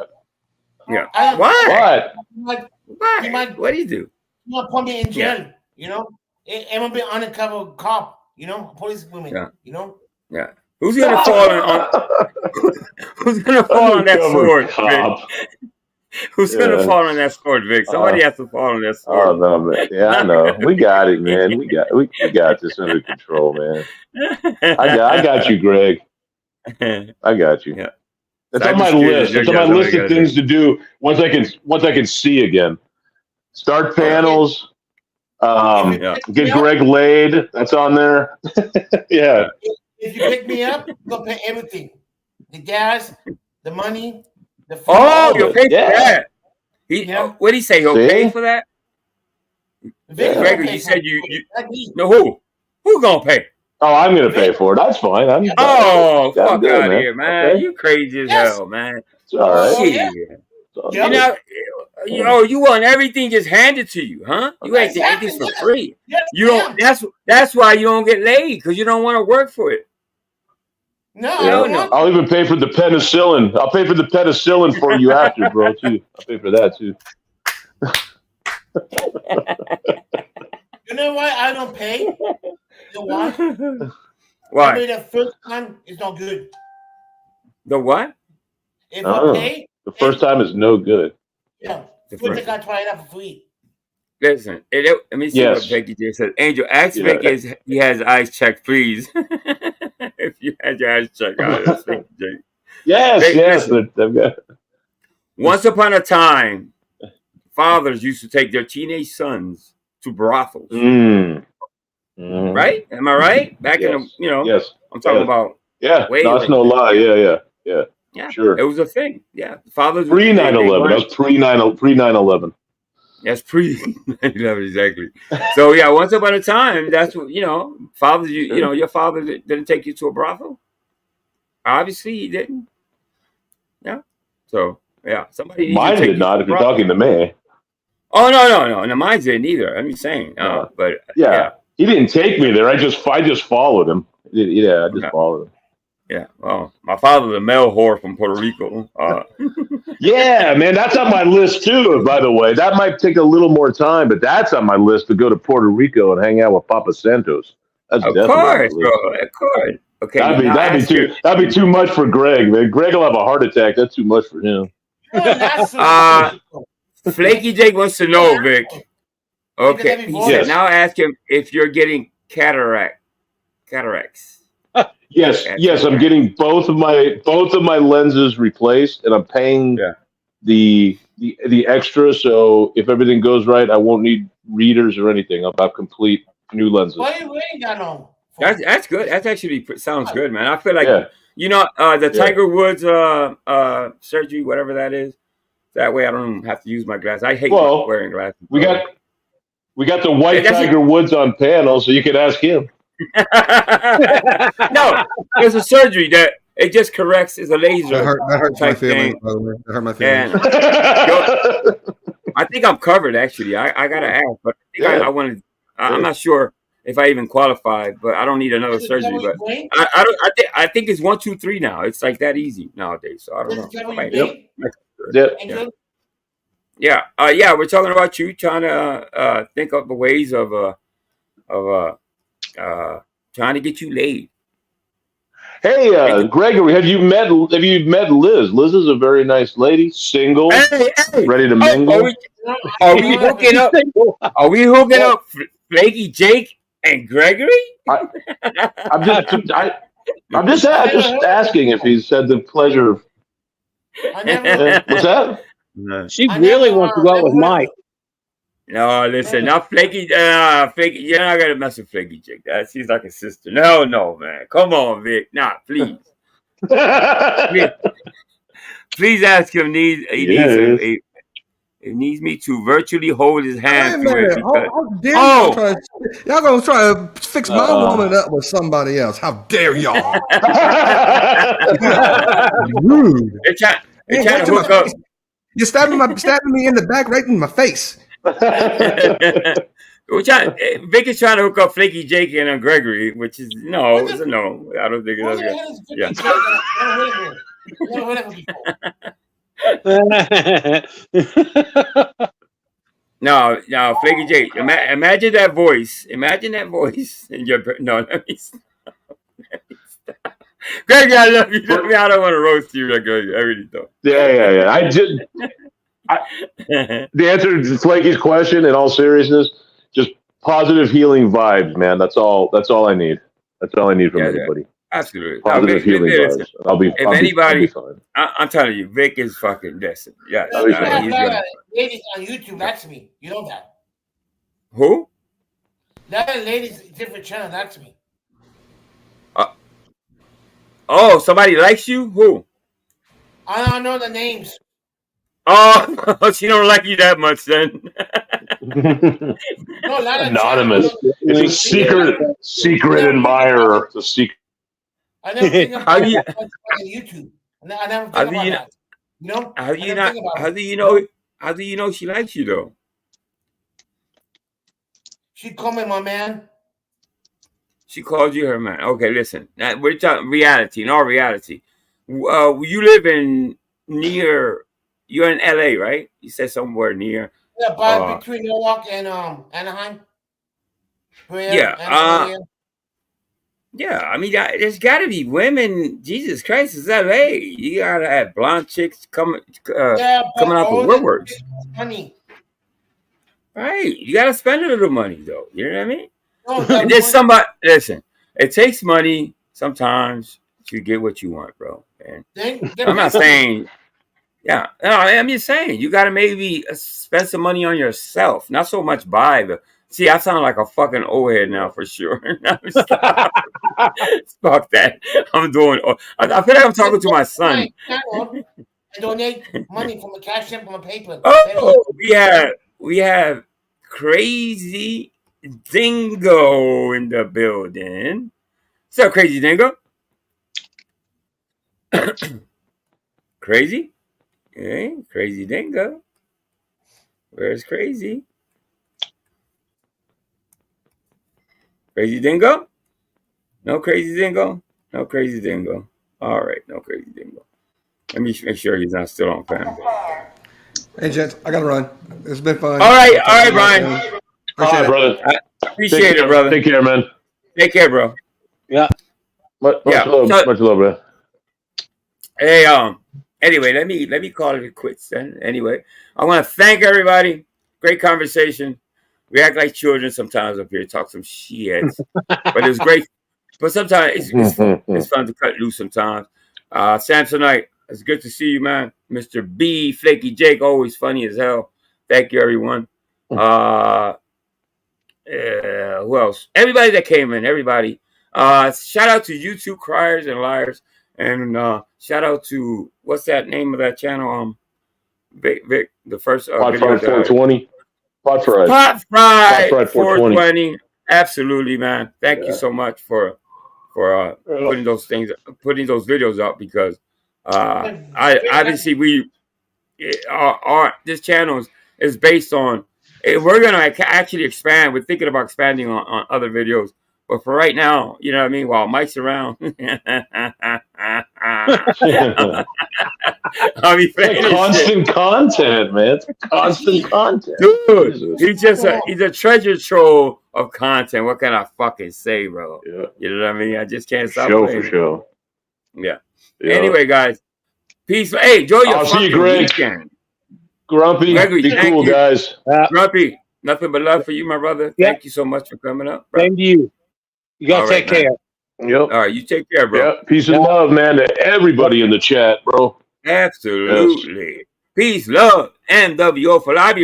[SPEAKER 1] Yeah.
[SPEAKER 5] Why?
[SPEAKER 1] Why? What do you do?
[SPEAKER 5] He might put me in jail. I'm gonna be undercover cop. Police women.
[SPEAKER 1] Yeah.
[SPEAKER 5] Yeah.
[SPEAKER 1] Who's gonna fall on? Who's gonna fall on that sword, Vic? Who's gonna fall on that sword, Vic? Somebody has to fall on that sword.
[SPEAKER 2] Oh no, man! Yeah, I know. We got it, man. We got this under control, man. I got you, Greg. I got you.
[SPEAKER 1] Yeah.
[SPEAKER 2] It's on my list. It's on my list of things to do once I can see again. Start panels. Get Greg laid. That's on there. Yeah.
[SPEAKER 5] If you pick me up, you'll pay everything. The gas, the money, the food.
[SPEAKER 1] Oh, you'll pay for that. What did he say? He'll pay for that? Gregory, you said you no, who gonna pay?
[SPEAKER 2] Oh, I'm gonna pay for it. That's fine.
[SPEAKER 1] Fuck out of here, man.
[SPEAKER 2] Okay.
[SPEAKER 1] You crazy as hell, man.
[SPEAKER 2] It's all right.
[SPEAKER 1] Shit. You want everything just handed to you, huh? You ain't get this for free. You don't. That's why you don't get laid, because you don't want to work for it.
[SPEAKER 5] No,
[SPEAKER 2] I'll even pay for the penicillin. I'll pay for the penicillin for you after, bro. Too. I'll pay for that too.
[SPEAKER 5] You know why I don't pay? You know why?
[SPEAKER 1] Why?
[SPEAKER 5] I mean, the first time is not good.
[SPEAKER 1] The what?
[SPEAKER 5] If I pay,
[SPEAKER 2] the first time is no good.
[SPEAKER 5] Yeah, first I got tried out for free.
[SPEAKER 1] Listen, let me see what Becky J said. Angel, ask Becky he has eyes checked, please. If you had your eyes checked, ask Becky J.
[SPEAKER 2] Yes.
[SPEAKER 1] Once upon a time, fathers used to take their teenage sons to brothels. Right? Am I right? Back in the, I'm talking about.
[SPEAKER 2] Yeah, that's no lie. Yeah. Sure.
[SPEAKER 1] It was a thing. Yeah. Fathers
[SPEAKER 2] pre 9/11. That was pre 9/11.
[SPEAKER 1] That's pre 9/11, exactly. So yeah, once upon a time, that's what fathers. Your father didn't take you to a brothel. Obviously, he didn't. Yeah. So yeah, somebody.
[SPEAKER 2] Mine did not. If you're talking to me.
[SPEAKER 1] Oh no, mine didn't either. I'm just saying. But
[SPEAKER 2] yeah, he didn't take me there. I just followed him. Yeah, I just followed him.
[SPEAKER 1] Yeah, well, my father's a male whore from Puerto Rico.
[SPEAKER 2] Yeah, man, that's on my list too, by the way. That might take a little more time, but that's on my list to go to Puerto Rico and hang out with Papa Santos. That's
[SPEAKER 1] of
[SPEAKER 2] definitely
[SPEAKER 1] course, bro. Of course. Okay.
[SPEAKER 2] That'd be too much for Greg, man. Greg will have a heart attack. That's too much for him.
[SPEAKER 1] Flaky Jake wants to know, Vic. Okay. He said, now ask him if you're getting cataracts.
[SPEAKER 2] Yes, I'm getting both of my lenses replaced, and I'm paying the extra. So if everything goes right, I won't need readers or anything. I'll have complete new lenses.
[SPEAKER 5] Why you ain't got no?
[SPEAKER 1] That's good. That's actually sounds good, man. I feel like the Tiger Woods surgery, whatever that is. That way, I don't have to use my glasses. I hate wearing glasses.
[SPEAKER 2] We got the white Tiger Woods on panel, so you could ask him.
[SPEAKER 1] No, there's a surgery that it just corrects. It's a laser.
[SPEAKER 4] That hurts my feelings, by the way. That hurt my feelings.
[SPEAKER 1] I think I'm covered. Actually, I gotta ask, but I want to. I'm not sure if I even qualified, but I don't need another surgery. But I think it's 1, 2, 3 now. It's like that easy nowadays. So I don't know. Yeah. We're talking about you trying to think of the ways of trying to get you laid.
[SPEAKER 2] Hey, Gregory, have you met Liz? Liz is a very nice lady, single, ready to mingle.
[SPEAKER 1] Are we hooking up? Are we hooking up Flaky Jake and Gregory?
[SPEAKER 2] I'm just asking if he's had the pleasure of. What's that?
[SPEAKER 16] She really wants to go out with Mike.
[SPEAKER 1] No, listen, not Flaky. Flaky, you're not gonna mess with Flaky Jake. She's like a sister. No, man. Come on, Vic. Nah, please. Please ask him. He needs me to virtually hold his hand.
[SPEAKER 4] Y'all gonna try to fix my woman up with somebody else? How dare y'all? Rude.
[SPEAKER 1] They're trying to hook up.
[SPEAKER 4] You're stabbing me in the back, right in my face.
[SPEAKER 1] Vic is trying to hook up Flaky Jake and Gregory, which is no. It's a no. I don't think it's good. No, Flaky Jake. Imagine that voice. Imagine that voice in your. No, let me stop. Gregory, I love you. I don't want to roast you, Gregory. I really don't.
[SPEAKER 2] Yeah. The answer to Flaky's question, in all seriousness, just positive healing vibes, man. That's all I need. That's all I need from anybody.
[SPEAKER 1] Absolutely. Now,
[SPEAKER 2] positive healing
[SPEAKER 1] listen,
[SPEAKER 2] vibes. I'll be
[SPEAKER 1] anybody,
[SPEAKER 2] fine.
[SPEAKER 1] I'm telling you, Vic is fucking decent. Yes,
[SPEAKER 2] I'll be
[SPEAKER 5] I have
[SPEAKER 1] he's
[SPEAKER 5] a lot
[SPEAKER 1] gonna.
[SPEAKER 5] of ladies on YouTube. That's me. You know that.
[SPEAKER 1] Who?
[SPEAKER 5] A lot of ladies, different channel. That's me.
[SPEAKER 1] Oh, somebody likes you? Who?
[SPEAKER 5] I don't know the names.
[SPEAKER 1] Oh, she don't like you that much then.
[SPEAKER 5] No, a lot of
[SPEAKER 2] Anonymous. It's a secret admirer. It's a secret.
[SPEAKER 5] I never think about
[SPEAKER 1] How do you?
[SPEAKER 5] that on YouTube. I never
[SPEAKER 1] How
[SPEAKER 5] think
[SPEAKER 1] do
[SPEAKER 5] about
[SPEAKER 1] you?
[SPEAKER 5] that. You know?
[SPEAKER 1] How do
[SPEAKER 5] I
[SPEAKER 1] you
[SPEAKER 5] never
[SPEAKER 1] not?
[SPEAKER 5] think about
[SPEAKER 1] How
[SPEAKER 5] it.
[SPEAKER 1] do you know? How do you know she likes you though?
[SPEAKER 5] She called me my man.
[SPEAKER 1] She called you her man. Okay, listen. Now, we're talking reality. In all reality, you live in near. You're in LA, right? You said somewhere near.
[SPEAKER 5] Yeah, by between Norwalk and Anaheim.
[SPEAKER 1] Yeah.
[SPEAKER 5] Anaheim.
[SPEAKER 1] Yeah. I mean, there's got to be women. Jesus Christ, it's LA. You gotta have blonde chicks coming
[SPEAKER 5] Yeah, but
[SPEAKER 1] out the
[SPEAKER 5] all the
[SPEAKER 1] woodworks.
[SPEAKER 5] money.
[SPEAKER 1] Right. You gotta spend a little money though. You know what I mean?
[SPEAKER 5] No,
[SPEAKER 1] And there's somebody. Listen, it takes money sometimes to get what you want, bro. And I'm not saying. Yeah, no, I'm just saying you got to maybe spend some money on yourself, not so much buy the. See, I sound like a fucking old head now for sure. Fuck that. I'm doing. I feel like I'm talking to my son.
[SPEAKER 5] I donate money from a cash app on a paper.
[SPEAKER 1] Oh, we have Crazy Dingo in the building. What's up, Crazy Dingo? Crazy? Hey, Crazy Dingo. Where's Crazy? Crazy Dingo? No Crazy Dingo? No Crazy Dingo. All right, no Crazy Dingo. Let me make sure he's not still on camera.
[SPEAKER 4] Hey, gents, I gotta run. It's been fun.
[SPEAKER 1] All right, Brian.
[SPEAKER 4] Appreciate it.
[SPEAKER 2] brother.
[SPEAKER 1] I appreciate it, brother.
[SPEAKER 2] Take care, man.
[SPEAKER 1] Take care, bro.
[SPEAKER 16] Yeah.
[SPEAKER 2] Much love, man.
[SPEAKER 1] Hey, anyway, let me call it quits then. Anyway, I want to thank everybody. Great conversation. We act like children sometimes up here, talk some shit, but it's great. But sometimes it's fun. It's fun to cut loose sometimes. Samsonite, it's good to see you, man. Mr. B, Flaky Jake, always funny as hell. Thank you, everyone. Who else? Everybody that came in, everybody. Shout out to YouTube Criers and Liars. And shout out to, what's that name of that channel? Vic, the first
[SPEAKER 2] Pot
[SPEAKER 1] video.
[SPEAKER 2] Fried 420. Pot Fried.
[SPEAKER 1] Pot Fried
[SPEAKER 2] 420.
[SPEAKER 1] 420. Absolutely, man. Thank you so much for putting those videos up, because I obviously this channel is based on. We're gonna actually expand. We're thinking about expanding on other videos, but for right now, you know what I mean. While Mike's around, I'll be
[SPEAKER 2] it's constant content, man. It's constant content,
[SPEAKER 1] dude. He's a treasure trove of content. What can I fucking say, bro?
[SPEAKER 2] Yeah.
[SPEAKER 1] You know what I mean? I just can't stop.
[SPEAKER 2] For sure.
[SPEAKER 1] Yeah. Anyway, guys, peace. Hey, enjoy your fucking weekend.
[SPEAKER 2] Grumpy,
[SPEAKER 1] Gregory,
[SPEAKER 2] be cool, guys.
[SPEAKER 1] Grumpy, nothing but love for you, my brother. Thank you so much for coming up, bro.
[SPEAKER 16] Same to you. You gotta take care.
[SPEAKER 2] Yep.
[SPEAKER 1] All right, you take care, bro.
[SPEAKER 2] Yep. Peace and love, man, to everybody in the chat, bro.
[SPEAKER 1] Absolutely. Yes. Peace, love, and WO for live.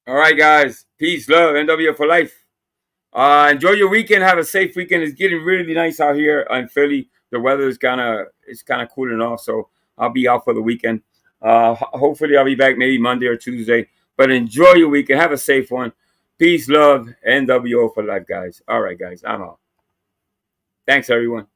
[SPEAKER 1] All right, guys. Peace, love, NWO for life. Enjoy your weekend. Have a safe weekend. It's getting really nice out here in Philly. The weather is kind of cooling off, so I'll be out for the weekend. Hopefully, I'll be back maybe Monday or Tuesday. But enjoy your weekend. Have a safe one. Peace, love, NWO for life, guys. All right, guys. I'm out. Thanks, everyone.